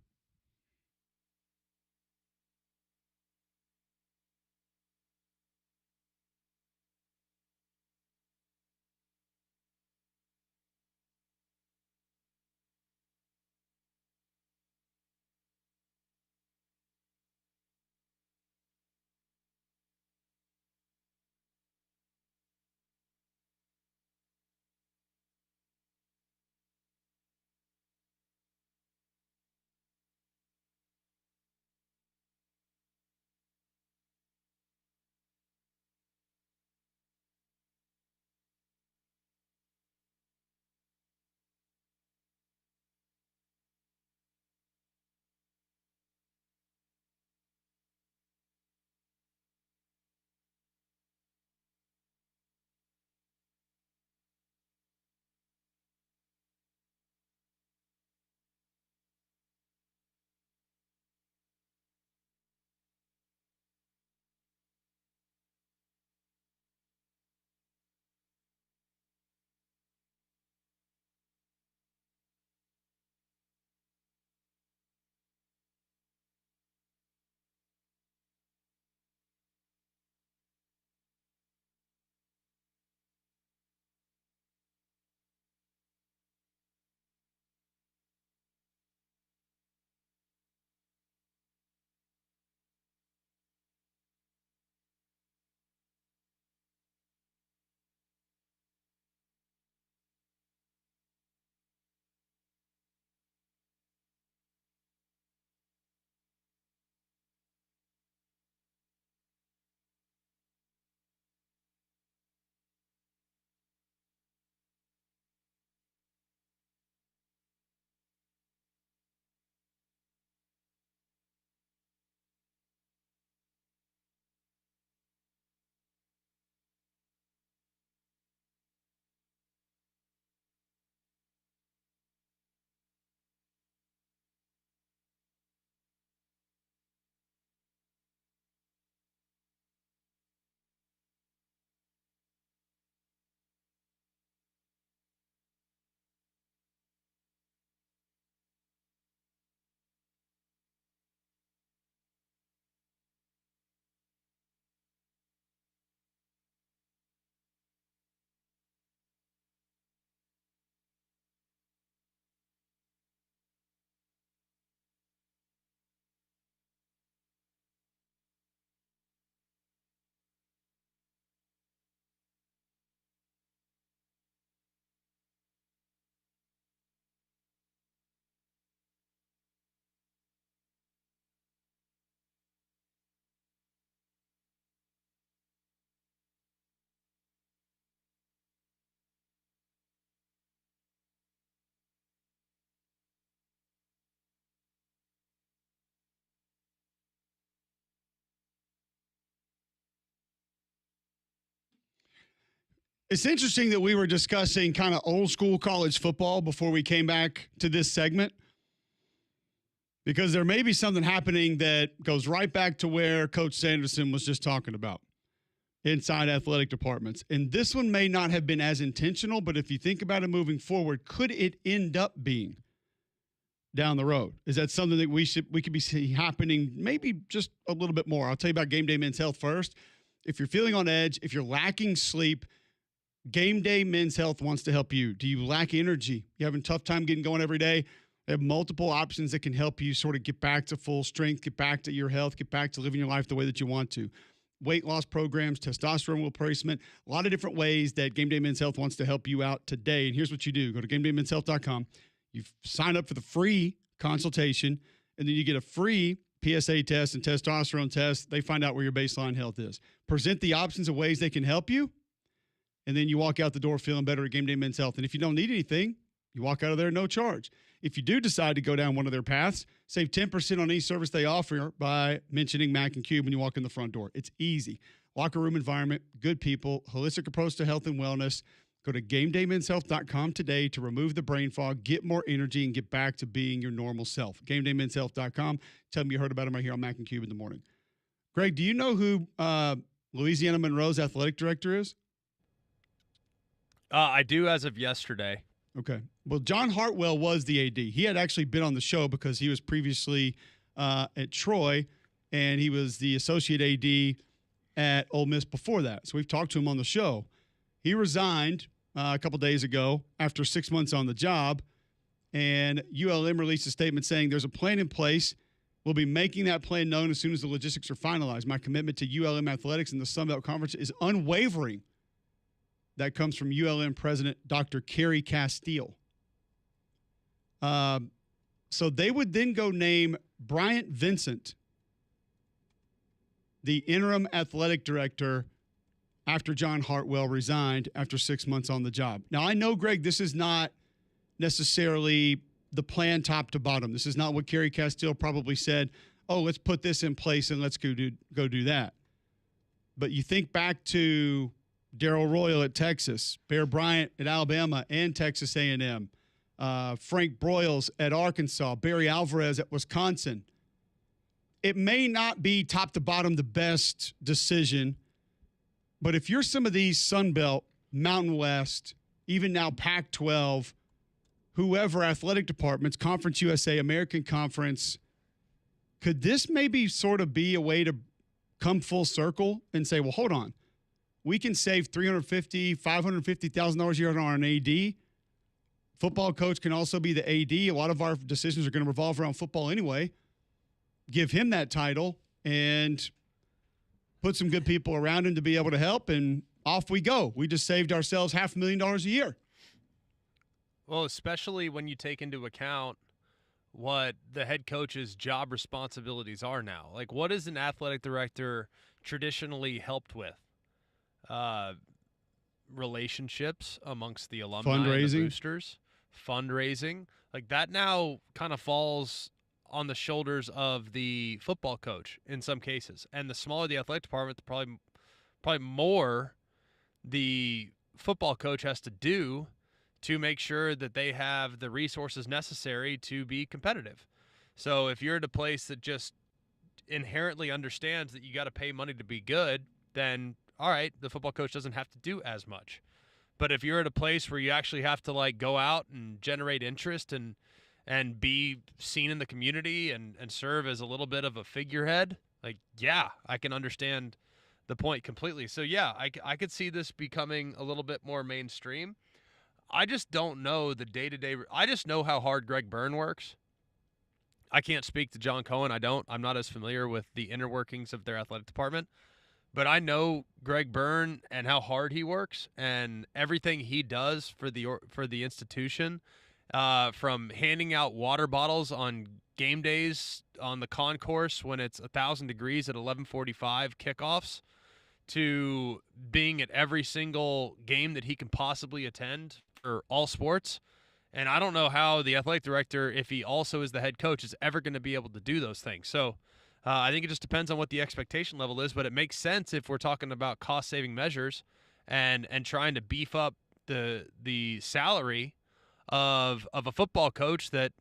It's interesting that we were discussing kind of old school college football before we came back to this segment, because there may be something happening that goes right back to where Coach Sanderson was just talking about inside athletic departments. And this one may not have been as intentional, but if you think about it moving forward, could it end up being down the road? Is that something that we could be seeing happening maybe just a little bit more? I'll tell you about Game Day Men's Health first. If you're feeling on edge, if you're lacking sleep, Game Day Men's Health wants to help you. Do you lack energy? You having a tough time getting going every day? They have multiple options that can help you sort of get back to full strength, get back to your health, get back to living your life the way that you want to. weight loss programs, testosterone replacement, a lot of different ways that Game Day Men's Health wants to help you out today. And here's what you do. Go to GameDayMen'sHealth.com. You sign up for the free consultation, and then you get a free PSA test and testosterone test. They find out where your baseline health is. Present the options of ways they can help you, and then you walk out the door feeling better at Game Day Men's Health. And if you don't need anything, you walk out of there no charge. If you do decide to go down one of their paths, save 10% on any service they offer by mentioning Mac and Cube when you walk in the front door. It's easy. Locker room environment, good people, holistic approach to health and wellness. Go to GameDayMen'sHealth.com today to remove the brain fog, get more energy, and get back to being your normal self. GameDayMen'sHealth.com. Tell me you heard about them right here on Mac and Cube in the morning. Greg, do you know who Louisiana Monroe's athletic director is? I do as of yesterday. Okay. Well, John Hartwell was the AD. He had actually been on the show because he was previously at Troy, and he was the associate AD at Ole Miss before that. So we've talked to him on the show. He resigned a couple days ago after 6 months on the job, and ULM released a statement saying there's a plan in place. We'll be making that plan known as soon as the logistics are finalized. My commitment to ULM athletics and the Sun Belt Conference is unwavering. That comes from ULM President Dr. Kerry Castile. So they would then go name Bryant Vincent the interim athletic director after John Hartwell resigned after 6 months on the job. Now, I know, Greg, this is not necessarily the plan top to bottom. This is not what Kerry Castile probably said, oh, let's put this in place and let's go do that. But you think back to Darrell Royal at Texas, Bear Bryant at Alabama and Texas A&M, Frank Broyles at Arkansas, Barry Alvarez at Wisconsin. It may not be top to bottom the best decision, but if you're some of these Sun Belt, Mountain West, even now Pac-12, whoever athletic departments, Conference USA, American Conference, could this maybe sort of be a way to come full circle and say, well, hold on. We can save $350,000, $550,000 a year on an AD. Football coach can also be the AD. A lot of our decisions are going to revolve around football anyway. Give him that title and put some good people around him to be able to help, and off we go. We just saved ourselves $500,000 a year. Well, especially when you take into account what the head coach's job responsibilities are now. Like, what is an athletic director traditionally helped with? Relationships amongst the alumni and the boosters, fundraising. Like, that now kind of falls on the shoulders of the football coach in some cases. And the smaller the athletic department, the probably more the football coach has to do to make sure that they have the resources necessary to be competitive. So if you're at a place that just inherently understands that you got to pay money to be good, then all right, the football coach doesn't have to do as much. But if you're at a place where you actually have to like go out and generate interest and be seen in the community and serve as a little bit of a figurehead, like, yeah, I can understand the point completely. So yeah, I could see this becoming a little bit more mainstream. I just don't know the day-to-day. I just know how hard Greg Byrne works. I can't speak to John Cohen. I'm not as familiar with the inner workings of their athletic department. But I know Greg Byrne and how hard he works and everything he does for the institution, from handing out water bottles on game days on the concourse when it's 1,000 degrees at 11:45 kickoffs, to being at every single game that he can possibly attend for all sports. And I don't know how the athletic director, if he also is the head coach, is ever going to be able to do those things. So I think it just depends on what the expectation level is, but it makes sense if we're talking about cost-saving measures and trying to beef up the salary of a football coach that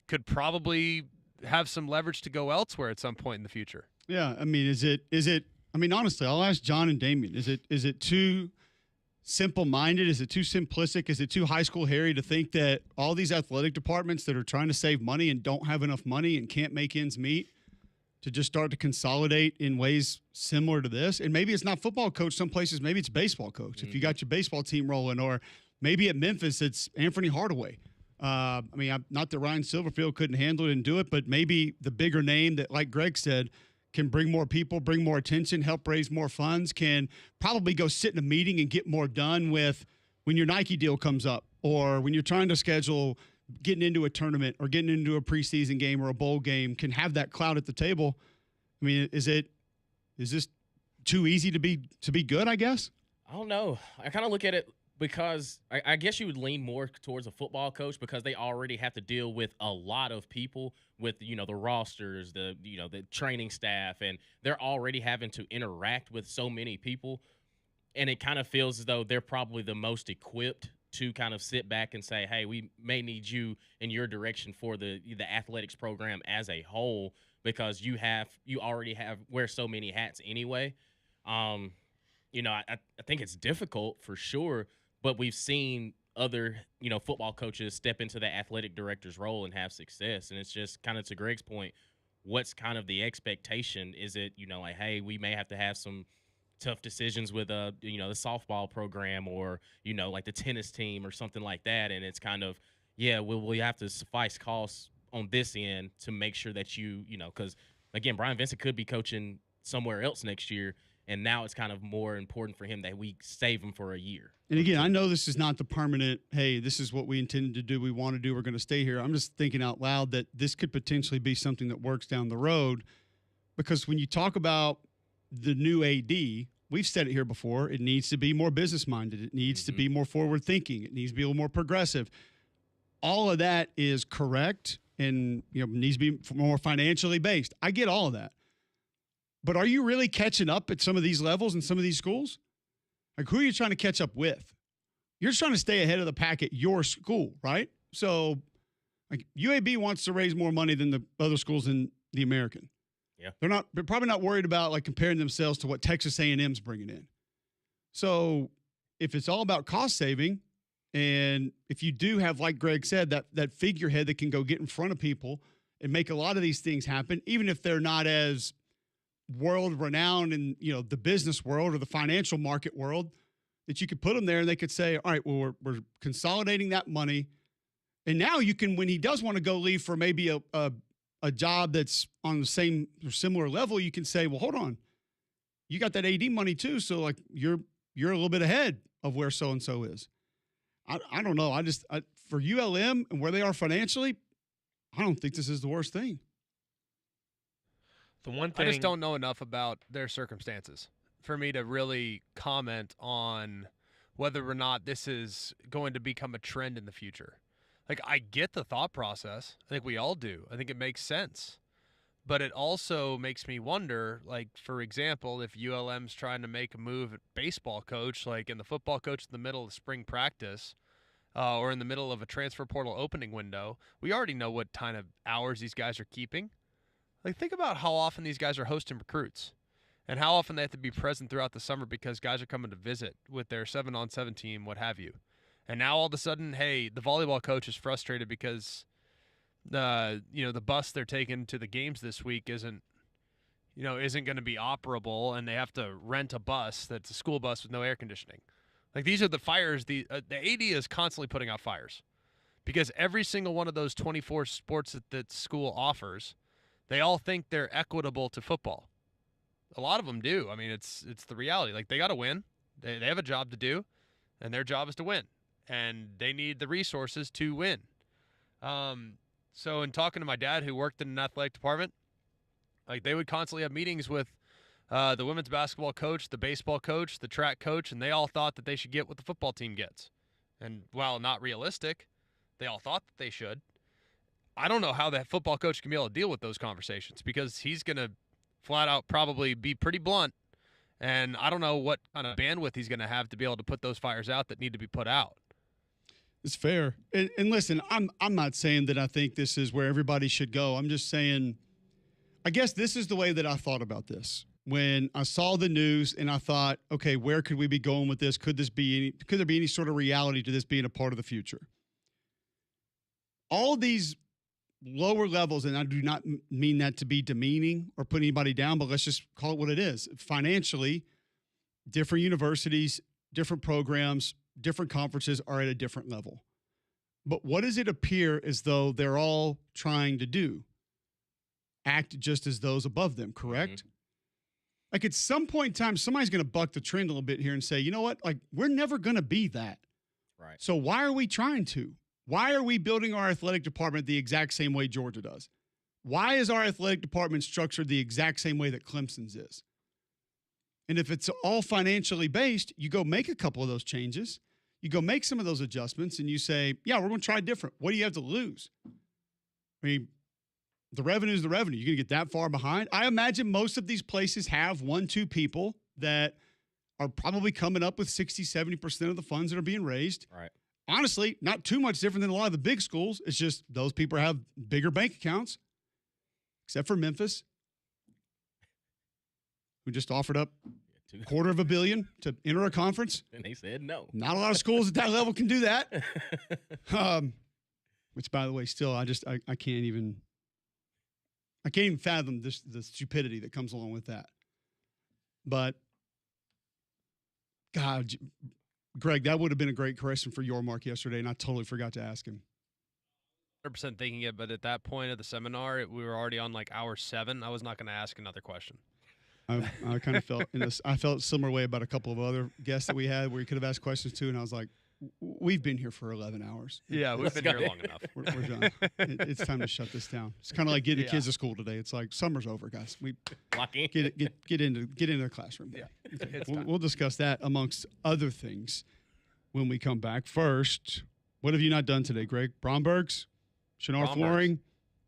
could probably have some leverage to go elsewhere at some point in the future. Yeah, I mean, is it? I mean, honestly, I'll ask John and Damien. Is it too simple-minded? Is it too simplistic? Is it too high school Harry to think that all these athletic departments that are trying to save money and don't have enough money and can't make ends meet to just start to consolidate in ways similar to this? And maybe it's not football coach some places, maybe it's baseball coach. If you got your baseball team rolling, or maybe at Memphis it's Anthony Hardaway. I mean, not that Ryan Silverfield couldn't handle it and do it, but maybe the bigger name that, like Greg said, can bring more people, bring more attention, help raise more funds, can probably go sit in a meeting and get more done with when your Nike deal comes up or when you're trying to schedule getting into a tournament or getting into a preseason game or a bowl game, can have that clout at the table. I mean, is this too easy to be good, I guess? I don't know. I kind of look at it because I guess you would lean more towards a football coach because they already have to deal with a lot of people with, the rosters, the training staff, and they're already having to interact with so many people. And it kind of feels as though they're probably the most equipped to kind of sit back and say, hey, we may need you in your direction for the athletics program as a whole because you already wear so many hats anyway. I think it's difficult for sure, but we've seen other, football coaches step into the athletic director's role and have success. And it's just kind of to Greg's point, what's kind of the expectation? Is it, like, hey, we may have to have some tough decisions with the softball program or, like the tennis team or something like that. And it's kind of, we have to suffice costs on this end to make sure that because again, Brian Vincent could be coaching somewhere else next year. And now it's kind of more important for him that we save him for a year. And again, I know this is not the permanent, hey, this is what we intended to do, we want to do, we're going to stay here. I'm just thinking out loud that this could potentially be something that works down the road. Because when you talk about the new AD, we've said it here before, it needs to be more business-minded. It needs to be more forward-thinking. It needs to be a little more progressive. All of that is correct and needs to be more financially based. I get all of that. But are you really catching up at some of these levels in some of these schools? Like, who are you trying to catch up with? You're trying to stay ahead of the pack at your school, right? So, like, UAB wants to raise more money than the other schools in the American. Yeah. They're probably not worried about, like, comparing themselves to what Texas A&M's bringing in. So, if it's all about cost saving, and if you do have, like Greg said, that figurehead that can go get in front of people and make a lot of these things happen, even if they're not as world renowned in the business world or the financial market world, that you could put them there and they could say, all right, well, we're consolidating that money. And now you can, when he does want to go leave for maybe a job that's on the same or similar level, you can say, well, hold on, you got that AD money too. So like you're a little bit ahead of where so-and-so is. I don't know. For ULM and where they are financially, I don't think this is the worst thing. The one thing I just don't know enough about their circumstances for me to really comment on whether or not this is going to become a trend in the future. Like, I get the thought process. I think we all do. I think it makes sense. But it also makes me wonder, like, for example, if ULM's trying to make a move at baseball coach, like in the football coach in the middle of spring practice or in the middle of a transfer portal opening window, we already know what kind of hours these guys are keeping. Like, think about how often these guys are hosting recruits and how often they have to be present throughout the summer because guys are coming to visit with their 7-on-7 team, what have you. And now all of a sudden, hey, the volleyball coach is frustrated because, the bus they're taking to the games this week isn't going to be operable, and they have to rent a bus that's a school bus with no air conditioning. Like, these are the fires. The AD is constantly putting out fires because every single one of those 24 sports that school offers, they all think they're equitable to football. A lot of them do. I mean, it's the reality. Like, they got to win. They have a job to do, and their job is to win. And they need the resources to win. So in talking to my dad, who worked in an athletic department, like, they would constantly have meetings with the women's basketball coach, the baseball coach, the track coach, and they all thought that they should get what the football team gets. And while not realistic, they all thought that they should. I don't know how that football coach can be able to deal with those conversations because he's going to flat out probably be pretty blunt. And I don't know what kind of bandwidth he's going to have to be able to put those fires out that need to be put out. It's fair. And listen, I'm not saying that I think this is where everybody should go. I'm just saying, I guess this is the way that I thought about this. When I saw the news and I thought, okay, where could we be going with this? Could there be any sort of reality to this being a part of the future? All these lower levels, and I do not mean that to be demeaning or put anybody down, but let's just call it what it is. Financially, different universities, different programs, different conferences are at a different level. But what does it appear as though they're all trying to do? act just as those above them, correct? Like at some point in time, somebody's going to buck the trend a little bit here and say, you know what? Like we're never going to be that. Right. So why are we trying to? Why are we building our athletic department the exact same way Georgia does? Why is our athletic department structured the exact same way that Clemson's is? And if it's all financially based, you go make a couple of those changes. You go make some of those adjustments and you say, yeah, we're going to try different. What do you have to lose? I mean, the revenue is the revenue. You're going to get that far behind. I imagine most of these places have 1-2 people that are probably coming up with 60-70% of the funds that are being raised. Right. Honestly, not too much different than a lot of the big schools. It's just those people have bigger bank accounts, except for Memphis, who just offered up $250 million to enter a conference. And they said no. Not a lot of schools at that level can do that. Which, by the way, still, I can't even fathom the stupidity that comes along with that. But, God, Greg, that would have been a great question for your mark yesterday, and I totally forgot to ask him. 100% thinking it, but at that point of the seminar, we were already on like hour 7. I was not going to ask another question. I kind of felt I felt a similar way about a couple of other guests that we had where you could have asked questions to, and I was like, we've been here for 11 hours. Yeah, we've been here long enough. We're done. It's time to shut this down. It's kind of like getting the kids to school today. It's like summer's over, guys. We get into the classroom. Yeah, okay. We'll discuss that amongst other things when we come back. First, what have you not done today, Greg? Bromberg's, Chenard Flooring,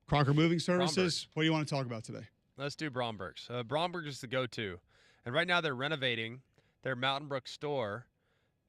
Crocker Moving Services. What do you want to talk about today? Let's do Bromberg's. Bromberg's is the go-to. And right now they're renovating their Mountain Brook store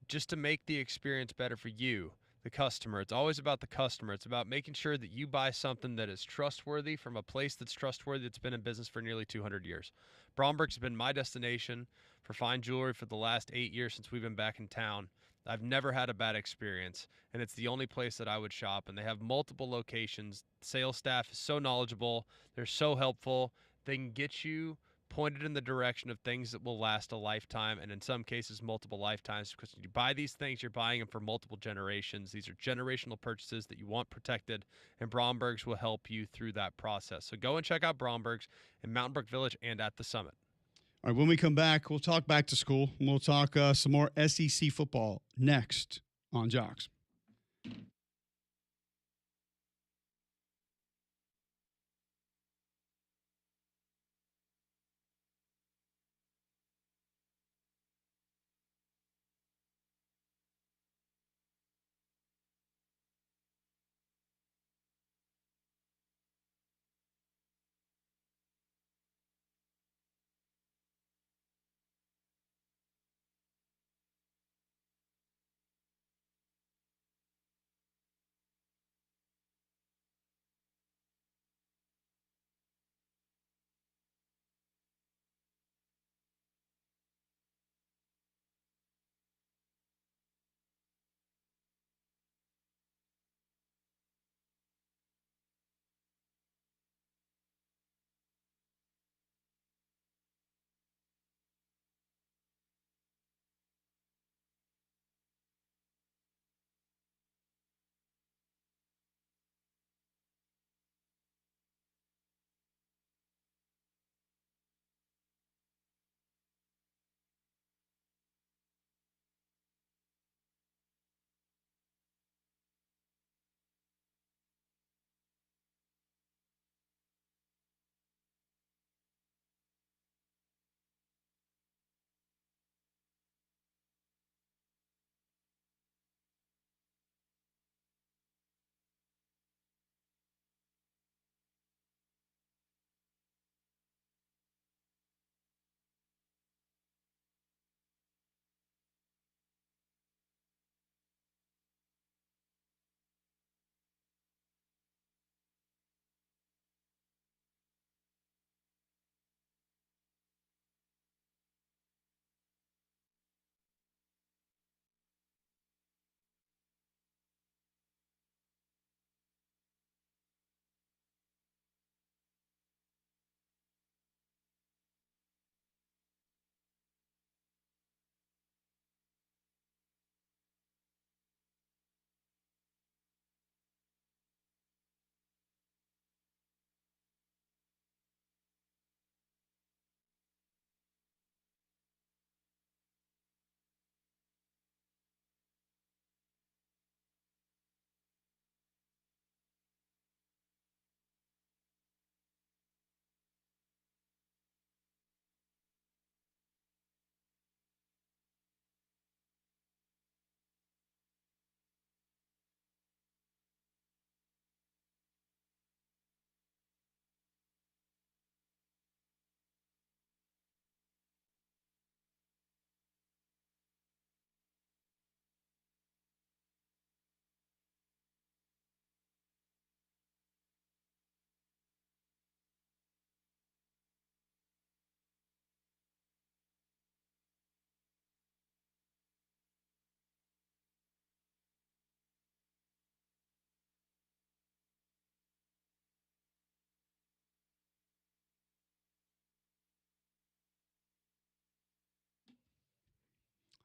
just to make the experience better for you, the customer. It's always about the customer. It's about making sure that you buy something that is trustworthy from a place that's trustworthy that's been in business for nearly 200 years. Bromberg's has been my destination for fine jewelry for the last 8 years since we've been back in town. I've never had a bad experience, and it's the only place that I would shop. And they have multiple locations. The sales staff is so knowledgeable. They're so helpful. They can get you pointed in the direction of things that will last a lifetime, and in some cases multiple lifetimes, because when you buy these things, you're buying them for multiple generations. These are generational purchases that you want protected, and Bromberg's will help you through that process. So go and check out Bromberg's in Mountain Brook Village and at the Summit. All right, when we come back, we'll talk back to school, and we'll talk some more SEC football next on Jox.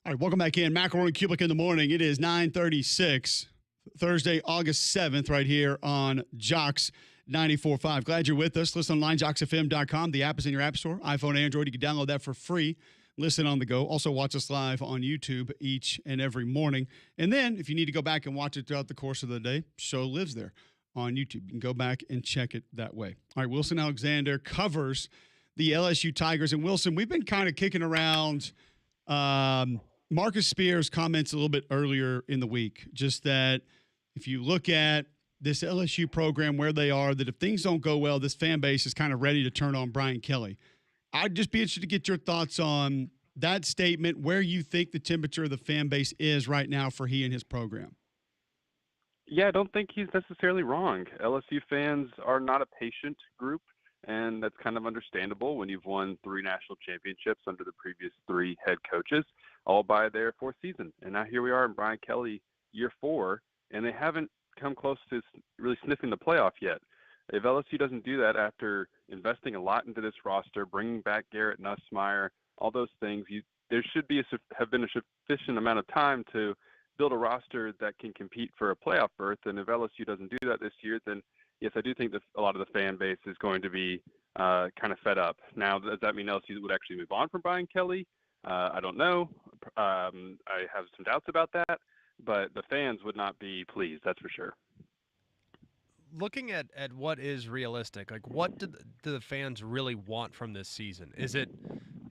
All right, welcome back in. McElroy and Cubelic in the morning. It is 9:36, Thursday, August 7th, right here on Jox 94.5. Glad you're with us. Listen online, joxfm.com. The app is in your app store, iPhone, Android. You can download that for free. Listen on the go. Also, watch us live on YouTube each and every morning. And then, if you need to go back and watch it throughout the course of the day, show lives there on YouTube. You can go back and check it that way. All right, Wilson Alexander covers the LSU Tigers. And, Wilson, we've been kind of kicking around Marcus Spears' comments a little bit earlier in the week, just that if you look at this LSU program, where they are, that if things don't go well, this fan base is kind of ready to turn on Brian Kelly. I'd just be interested to get your thoughts on that statement, where you think the temperature of the fan base is right now for he and his program. Yeah, I don't think he's necessarily wrong. LSU fans are not a patient group, and that's kind of understandable when you've won 3 national championships under the previous 3 head coaches, all by their 4th season. And now here we are in Brian Kelly, year 4, and they haven't come close to really sniffing the playoff yet. If LSU doesn't do that after investing a lot into this roster, bringing back Garrett Nussmeier, all those things, there should be have been a sufficient amount of time to build a roster that can compete for a playoff berth. And if LSU doesn't do that this year, then yes, I do think that a lot of the fan base is going to be kind of fed up. Now, does that mean LSU would actually move on from Brian Kelly? I don't know. I have some doubts about that, but the fans would not be pleased, that's for sure. Looking at what is realistic, like what do the fans really want from this season? Is it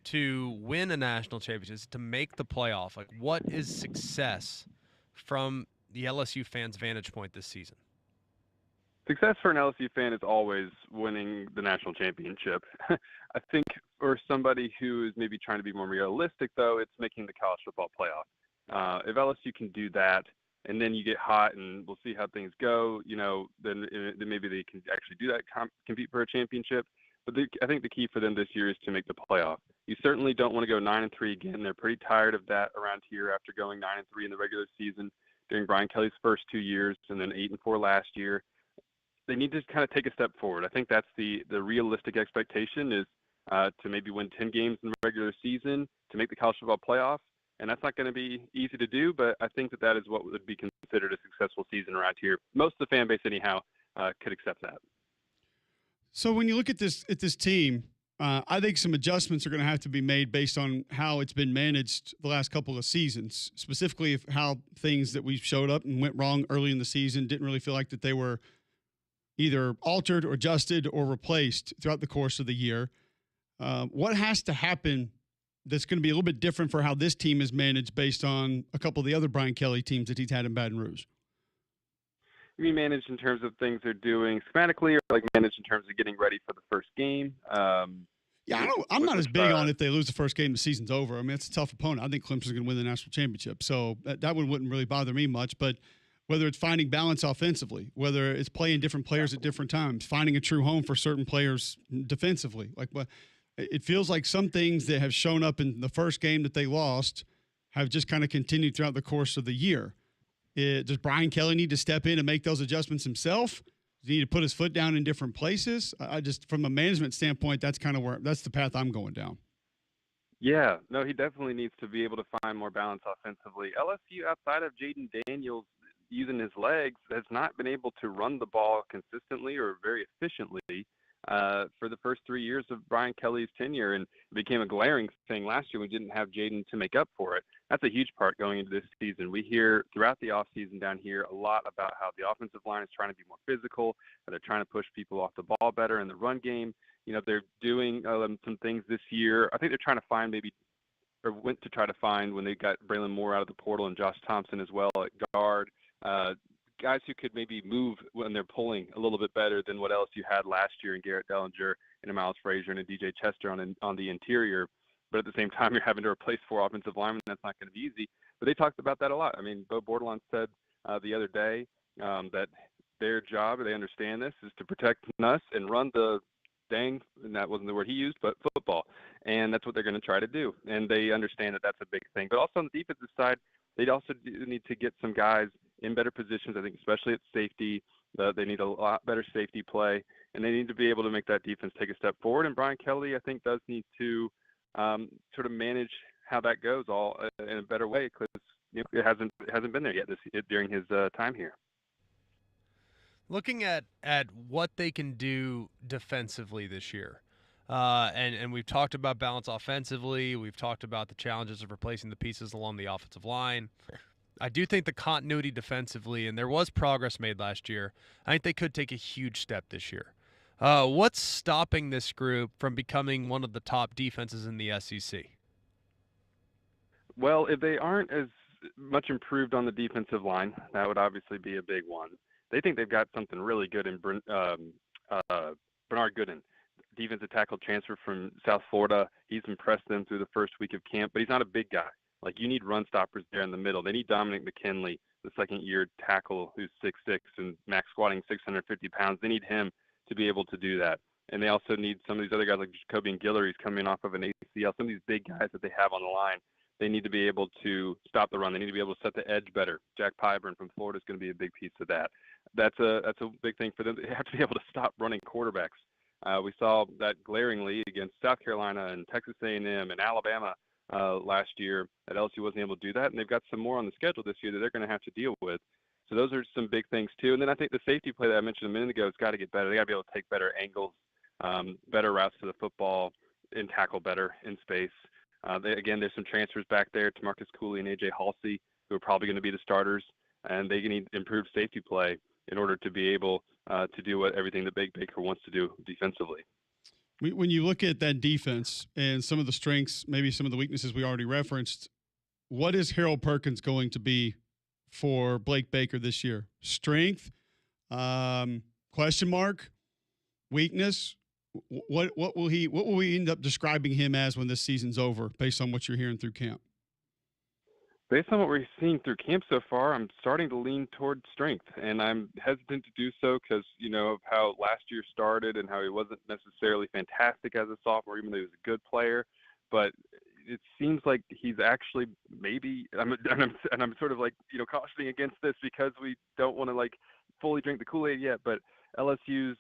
to win a national championship? Is it to make the playoff? Like, what is success from the LSU fans' vantage point this season? Success for an LSU fan is always winning the national championship. I think for somebody who is maybe trying to be more realistic, though, it's making the college football playoff. If LSU can do that, and then you get hot, and we'll see how things go, then maybe they can actually do that, compete for a championship. But I think the key for them this year is to make the playoff. You certainly don't want to go 9-3 again. They're pretty tired of that around here after going 9-3 in the regular season during Brian Kelly's first 2 years, and then 8-4 last year. They need to kind of take a step forward. I think that's the realistic expectation is to maybe win 10 games in the regular season to make the college football playoff. And that's not going to be easy to do, but I think that is what would be considered a successful season around here. Most of the fan base, anyhow, could accept that. So when you look at this team, I think some adjustments are going to have to be made based on how it's been managed the last couple of seasons, specifically how things that we showed up and went wrong early in the season didn't really feel like that they were either altered or adjusted or replaced throughout the course of the year. What has to happen that's going to be a little bit different for how this team is managed based on a couple of the other Brian Kelly teams that he's had in Baton Rouge? You mean managed in terms of things they're doing schematically, or like managed in terms of getting ready for the first game? I'm not as big on if they lose the first game, the season's over. I mean, it's a tough opponent. I think Clemson's going to win the national championship. So that one wouldn't really bother me much. But whether it's finding balance offensively, whether it's playing different players at different times, finding a true home for certain players defensively, it feels like some things that have shown up in the first game that they lost have just kind of continued throughout the course of the year. Does Brian Kelly need to step in and make those adjustments himself? Does he need to put his foot down in different places? I just, from a management standpoint, that's the path I'm going down. Yeah, no, he definitely needs to be able to find more balance offensively. LSU, outside of Jaden Daniels using his legs, has not been able to run the ball consistently or very efficiently for the first 3 years of Brian Kelly's tenure, and it became a glaring thing last year. We didn't have Jaden to make up for it. That's a huge part going into this season. We hear throughout the offseason down here a lot about how the offensive line is trying to be more physical, how they're trying to push people off the ball better in the run game. They're doing some things this year. I think they're trying to find went to try to find when they got Braylon Moore out of the portal and Josh Thompson as well at guard, guys who could maybe move when they're pulling a little bit better than what LSU had last year in Garrett Dellinger and a Miles Frazier and a DJ Chester on the interior. But at the same time, you're having to replace 4 offensive linemen. That's not going to be easy. But they talked about that a lot. I mean, Bo Bordelon said the other day that their job, they understand this, is to protect us and run the and that wasn't the word he used, but football. And that's what they're going to try to do. And they understand that that's a big thing. But also on the defensive side, they also need to get some guys in better positions, I think, especially at safety. They need a lot better safety play, and they need to be able to make that defense take a step forward. And Brian Kelly, I think, does need to sort of manage how that goes all in a better way, because it hasn't been there yet during his time here. Looking at what they can do defensively this year, and we've talked about balance offensively. We've talked about the challenges of replacing the pieces along the offensive line. I do think the continuity defensively, and there was progress made last year, I think they could take a huge step this year. What's stopping this group from becoming one of the top defenses in the SEC? Well, if they aren't as much improved on the defensive line, that would obviously be a big one. They think they've got something really good in Bernard Gooden, defensive tackle transfer from South Florida. He's impressed them through the first week of camp, but he's not a big guy. Like, you need run stoppers there in the middle. They need Dominic McKinley, the second-year tackle who's 6'6" and max squatting 650 pounds. They need him to be able to do that. And they also need some of these other guys like Jacoby and Guillory's coming off of an ACL. Some of these big guys that they have on the line, they need to be able to stop the run. They need to be able to set the edge better. Jack Pyburn from Florida is going to be a big piece of that. That's a big thing for them. They have to be able to stop running quarterbacks. We saw that glaringly against South Carolina and Texas A&M and Alabama last year, that LSU wasn't able to do that, and they've got some more on the schedule this year that they're going to have to deal with. So those are some big things too. And then I think the safety play that I mentioned a minute ago has got to get better. They got to be able to take better angles, better routes to the football, and tackle better in space. Again, there's some transfers back there to Marcus Cooley and AJ Halsey, who are probably going to be the starters, and they need improved safety play in order to be able to do everything that Baker wants to do defensively. When you look at that defense and some of the strengths, maybe some of the weaknesses we already referenced, what is Harold Perkins going to be for Blake Baker this year? Strength, question mark, weakness. What will we end up describing him as when this season's over, based on what you're hearing through camp? Based on what we're seeing through camp so far, I'm starting to lean toward strength, and I'm hesitant to do so because, of how last year started and how he wasn't necessarily fantastic as a sophomore, even though he was a good player. But it seems like he's actually maybe, and I'm sort of like, cautioning against this because we don't want to like fully drink the Kool-Aid yet, but LSU's,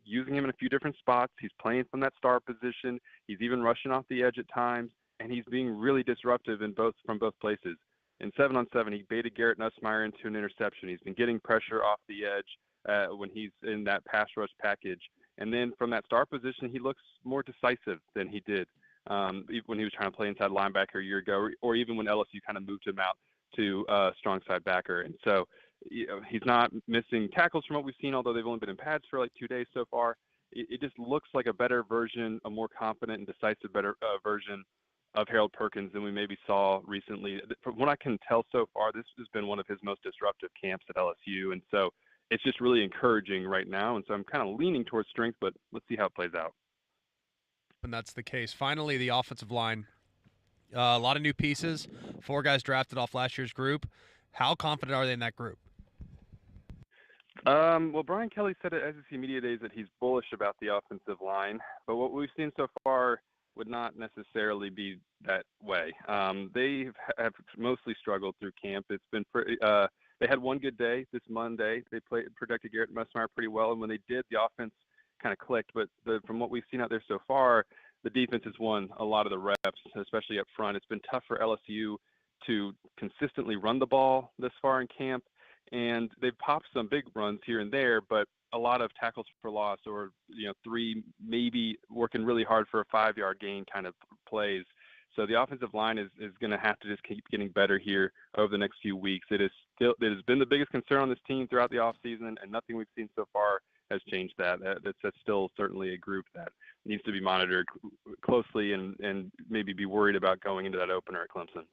using him in a few different spots. He's playing from that star position. He's even rushing off the edge at times. And he's being really disruptive from both places. In 7-on-7, he baited Garrett Nussmeier into an interception. He's been getting pressure off the edge when he's in that pass rush package. And then from that star position, he looks more decisive than he did when he was trying to play inside linebacker a year ago, or even when LSU kind of moved him out to strong side backer. And so he's not missing tackles from what we've seen, although they've only been in pads for like 2 days so far. It just looks like a better version, a more confident and decisive version of Harold Perkins than we maybe saw recently. From what I can tell so far, this has been one of his most disruptive camps at LSU. And so it's just really encouraging right now. And so I'm kind of leaning towards strength, but let's see how it plays out. And that's the case. Finally, the offensive line. A lot of new pieces. 4 guys drafted off last year's group. How confident are they in that group? Well, Brian Kelly said at SEC Media Days that he's bullish about the offensive line. But what we've seen so far would not necessarily be that way. They have mostly struggled through camp. It's been pretty. They had one good day this Monday. They protected Garrett Nussmeier pretty well, and when they did, the offense kind of clicked. But from what we've seen out there so far, the defense has won a lot of the reps, especially up front. It's been tough for LSU to consistently run the ball this far in camp, and they've popped some big runs here and there, but a lot of tackles for loss or 3, maybe working really hard for a 5-yard gain kind of plays. So the offensive line is going to have to just keep getting better here over the next few weeks. It has been the biggest concern on this team throughout the offseason, and nothing we've seen so far has changed that. That's still certainly a group that needs to be monitored closely and maybe be worried about going into that opener at Clemson.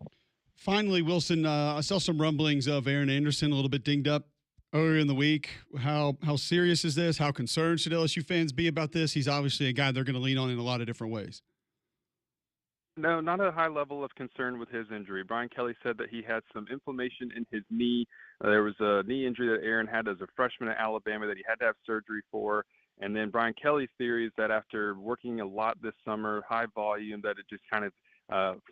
Finally, Wilson, I saw some rumblings of Aaron Anderson a little bit dinged up earlier in the week. How serious is this? How concerned should LSU fans be about this? He's obviously a guy they're going to lean on in a lot of different ways. No, not a high level of concern with his injury. Brian Kelly said that he had some inflammation in his knee. There was a knee injury that Aaron had as a freshman at Alabama that he had to have surgery for. And then Brian Kelly's theory is that after working a lot this summer, high volume, that it just kind of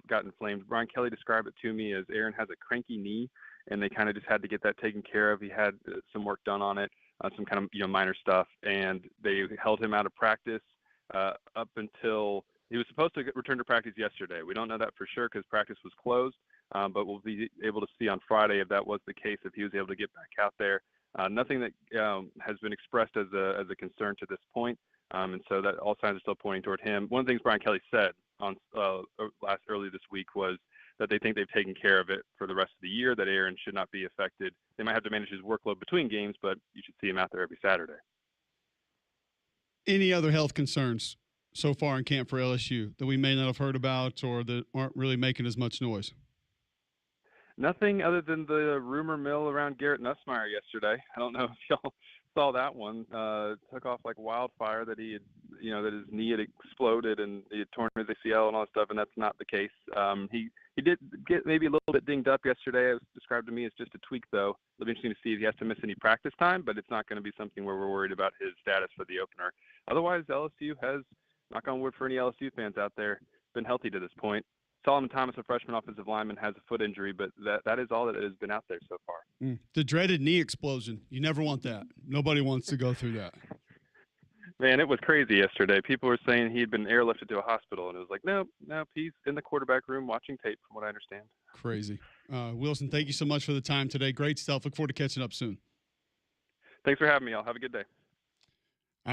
got inflamed. Brian Kelly described it to me as Aaron has a cranky knee, and they kind of just had to get that taken care of. He had some work done on it, some kind of minor stuff, and they held him out of practice up until He was supposed to return to practice yesterday. We don't know that for sure because practice was closed, but we'll be able to see on Friday if that was the case, if he was able to get back out there. Nothing that has been expressed as a concern to this point, and so that all signs are still pointing toward him. One of the things Brian Kelly said on early this week was that they think they've taken care of it for the rest of the year, that Aaron should not be affected. They might have to manage his workload between games, but you should see him out there every Saturday. Any other health concerns so far in camp for LSU that we may not have heard about or that aren't really making as much noise? Nothing other than the rumor mill around Garrett Nussmeier yesterday. I don't know if y'all saw that one. Took off like wildfire that he had, that his knee had exploded and he had torn his ACL and all that stuff, and that's not the case. He did get maybe a little bit dinged up yesterday. It was described to me as just a tweak, though. It'll be interesting to see if he has to miss any practice time, but it's not going to be something where we're worried about his status for the opener. Otherwise, LSU has, knock on wood for any LSU fans out there, been healthy to this point. Solomon Thomas, a freshman offensive lineman, has a foot injury, but that is all that has been out there so far. The dreaded knee explosion. You never want that. Nobody wants to go through that. Man, it was crazy yesterday. People were saying he'd been airlifted to a hospital, and it was like, nope, he's in the quarterback room watching tape, from what I understand. Crazy. Wilson, thank you so much for the time today. Great stuff. Look forward to catching up soon. Thanks for having me. I'll have a good day.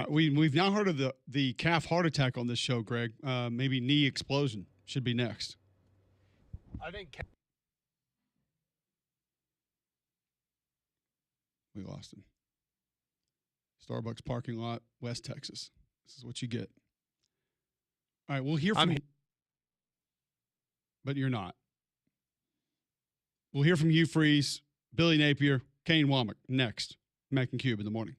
We've now heard of the calf heart attack on this show, Greg. Maybe knee explosion should be next. I think we lost him. Starbucks parking lot, West Texas. This is what you get. All right, we'll hear from you. But you're not. We'll hear from Hugh Freeze, Billy Napier, Kane Womack next. Mac and Cube in the morning.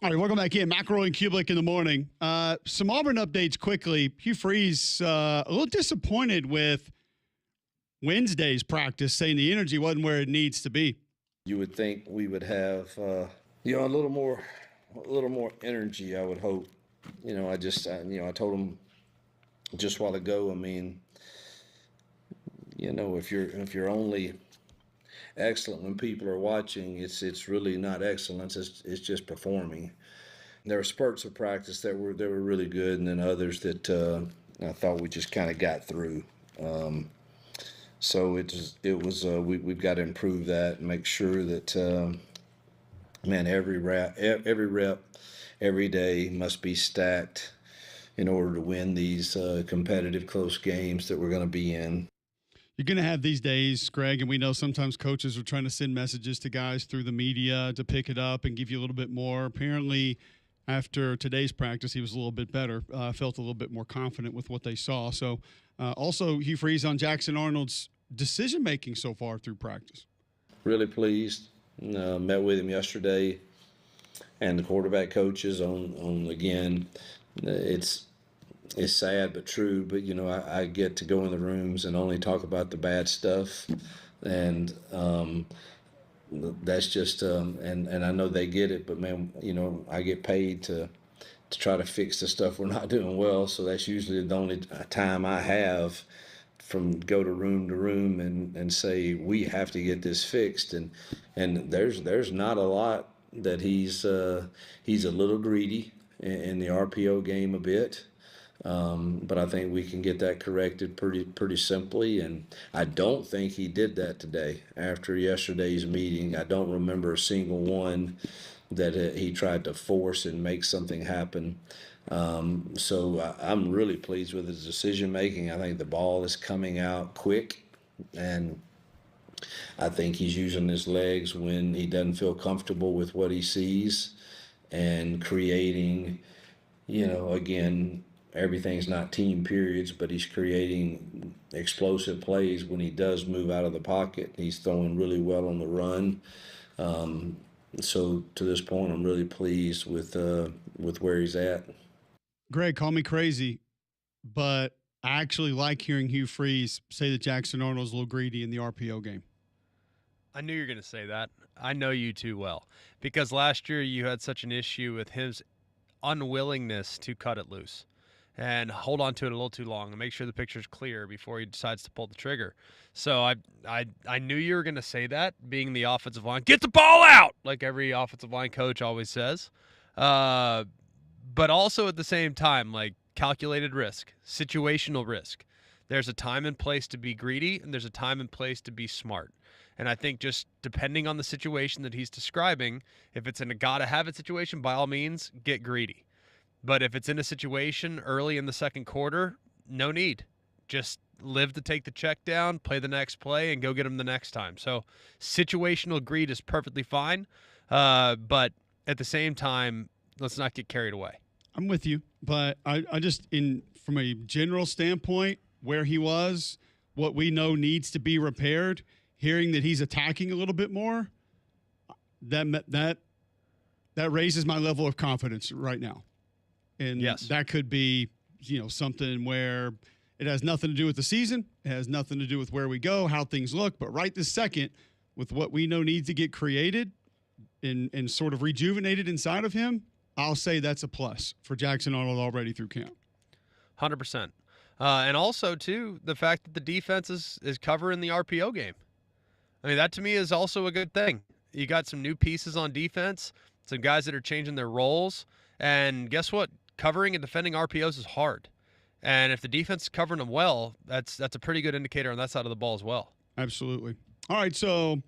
All right, welcome back in. McElroy and Cubelic in the morning. Some Auburn updates quickly. Hugh Freeze a little disappointed with Wednesday's practice, saying the energy wasn't where it needs to be. You would think we would have, a little more energy. I would hope. I told him just a while ago. I mean, if you're only excellent when people are watching, it's really not excellence. It's just performing. There were spurts of practice that were really good, and then others that I thought we just kind of got through. So we've got to improve that and make sure that every rep, every day must be stacked in order to win these competitive close games that we're going to be in. You're going to have these days, Greg, and we know sometimes coaches are trying to send messages to guys through the media to pick it up and give you a little bit more. Apparently, after today's practice, he was a little bit better, felt a little bit more confident with what they saw. So, also, Hugh Freeze on Jackson Arnold's decision-making so far through practice. Really pleased. Met with him yesterday and the quarterback coaches on again, it's sad but true, but I get to go in the rooms and only talk about the bad stuff, and that's just and I know they get it, but man, I get paid to try to fix the stuff we're not doing well, so that's usually the only time I have from go to room and say we have to get this fixed, and there's not a lot that he's a little greedy in the RPO game a bit. But I think we can get that corrected pretty simply, and I don't think he did that today. After yesterday's meeting, I don't remember a single one that he tried to force and make something happen. So I'm really pleased with his decision making. I think the ball is coming out quick, and I think he's using his legs when he doesn't feel comfortable with what he sees, and creating, again, everything's not team periods, but he's creating explosive plays when he does move out of the pocket. He's throwing really well on the run. So to this point, I'm really pleased with where he's at. Greg, call me crazy, but I actually like hearing Hugh Freeze say that Jackson Arnold's a little greedy in the RPO game. I knew you were going to say that. I know you too well, because last year you had such an issue with his unwillingness to cut it loose and hold on to it a little too long and make sure the picture's clear before he decides to pull the trigger. So I knew you were going to say that, being the offensive line. Get the ball out, like every offensive line coach always says. But also at the same time, like calculated risk, situational risk. There's a time and place to be greedy, and there's a time and place to be smart. And I think just depending on the situation that he's describing, if it's in a gotta-have-it situation, by all means, get greedy. But if it's in a situation early in the second quarter, no need. Just live to take the check down, play the next play, and go get them the next time. So situational greed is perfectly fine. But at the same time, let's not get carried away. I'm with you. But I just, from a general standpoint, where he was, what we know needs to be repaired, hearing that he's attacking a little bit more, that raises my level of confidence right now. And yes, that could be, something where it has nothing to do with the season. It has nothing to do with where we go, how things look. But right this second, with what we know needs to get created and sort of rejuvenated inside of him, I'll say that's a plus for Jackson Arnold already through camp. 100%. And also, too, the fact that the defense is covering the RPO game. I mean, that to me is also a good thing. You got some new pieces on defense, some guys that are changing their roles. And guess what? Covering and defending RPOs is hard. And if the defense is covering them well, that's a pretty good indicator on that side of the ball as well. Absolutely. All right, so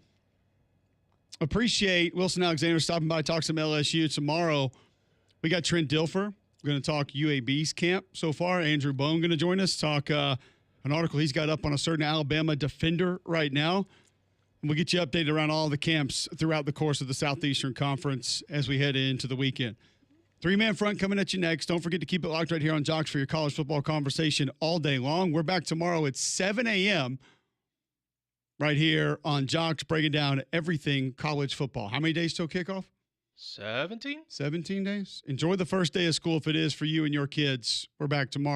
appreciate Wilson Alexander stopping by, talk some LSU. Tomorrow, we got Trent Dilfer. We're going to talk UAB's camp so far. Andrew Bone going to join us, talk an article he's got up on a certain Alabama defender right now. And we'll get you updated around all the camps throughout the course of the Southeastern Conference as we head into the weekend. Three-man front coming at you next. Don't forget to keep it locked right here on Jox for your college football conversation all day long. We're back tomorrow at 7 a.m. right here on Jox, breaking down everything college football. How many days till kickoff? 17? 17 days. Enjoy the first day of school if it is for you and your kids. We're back tomorrow.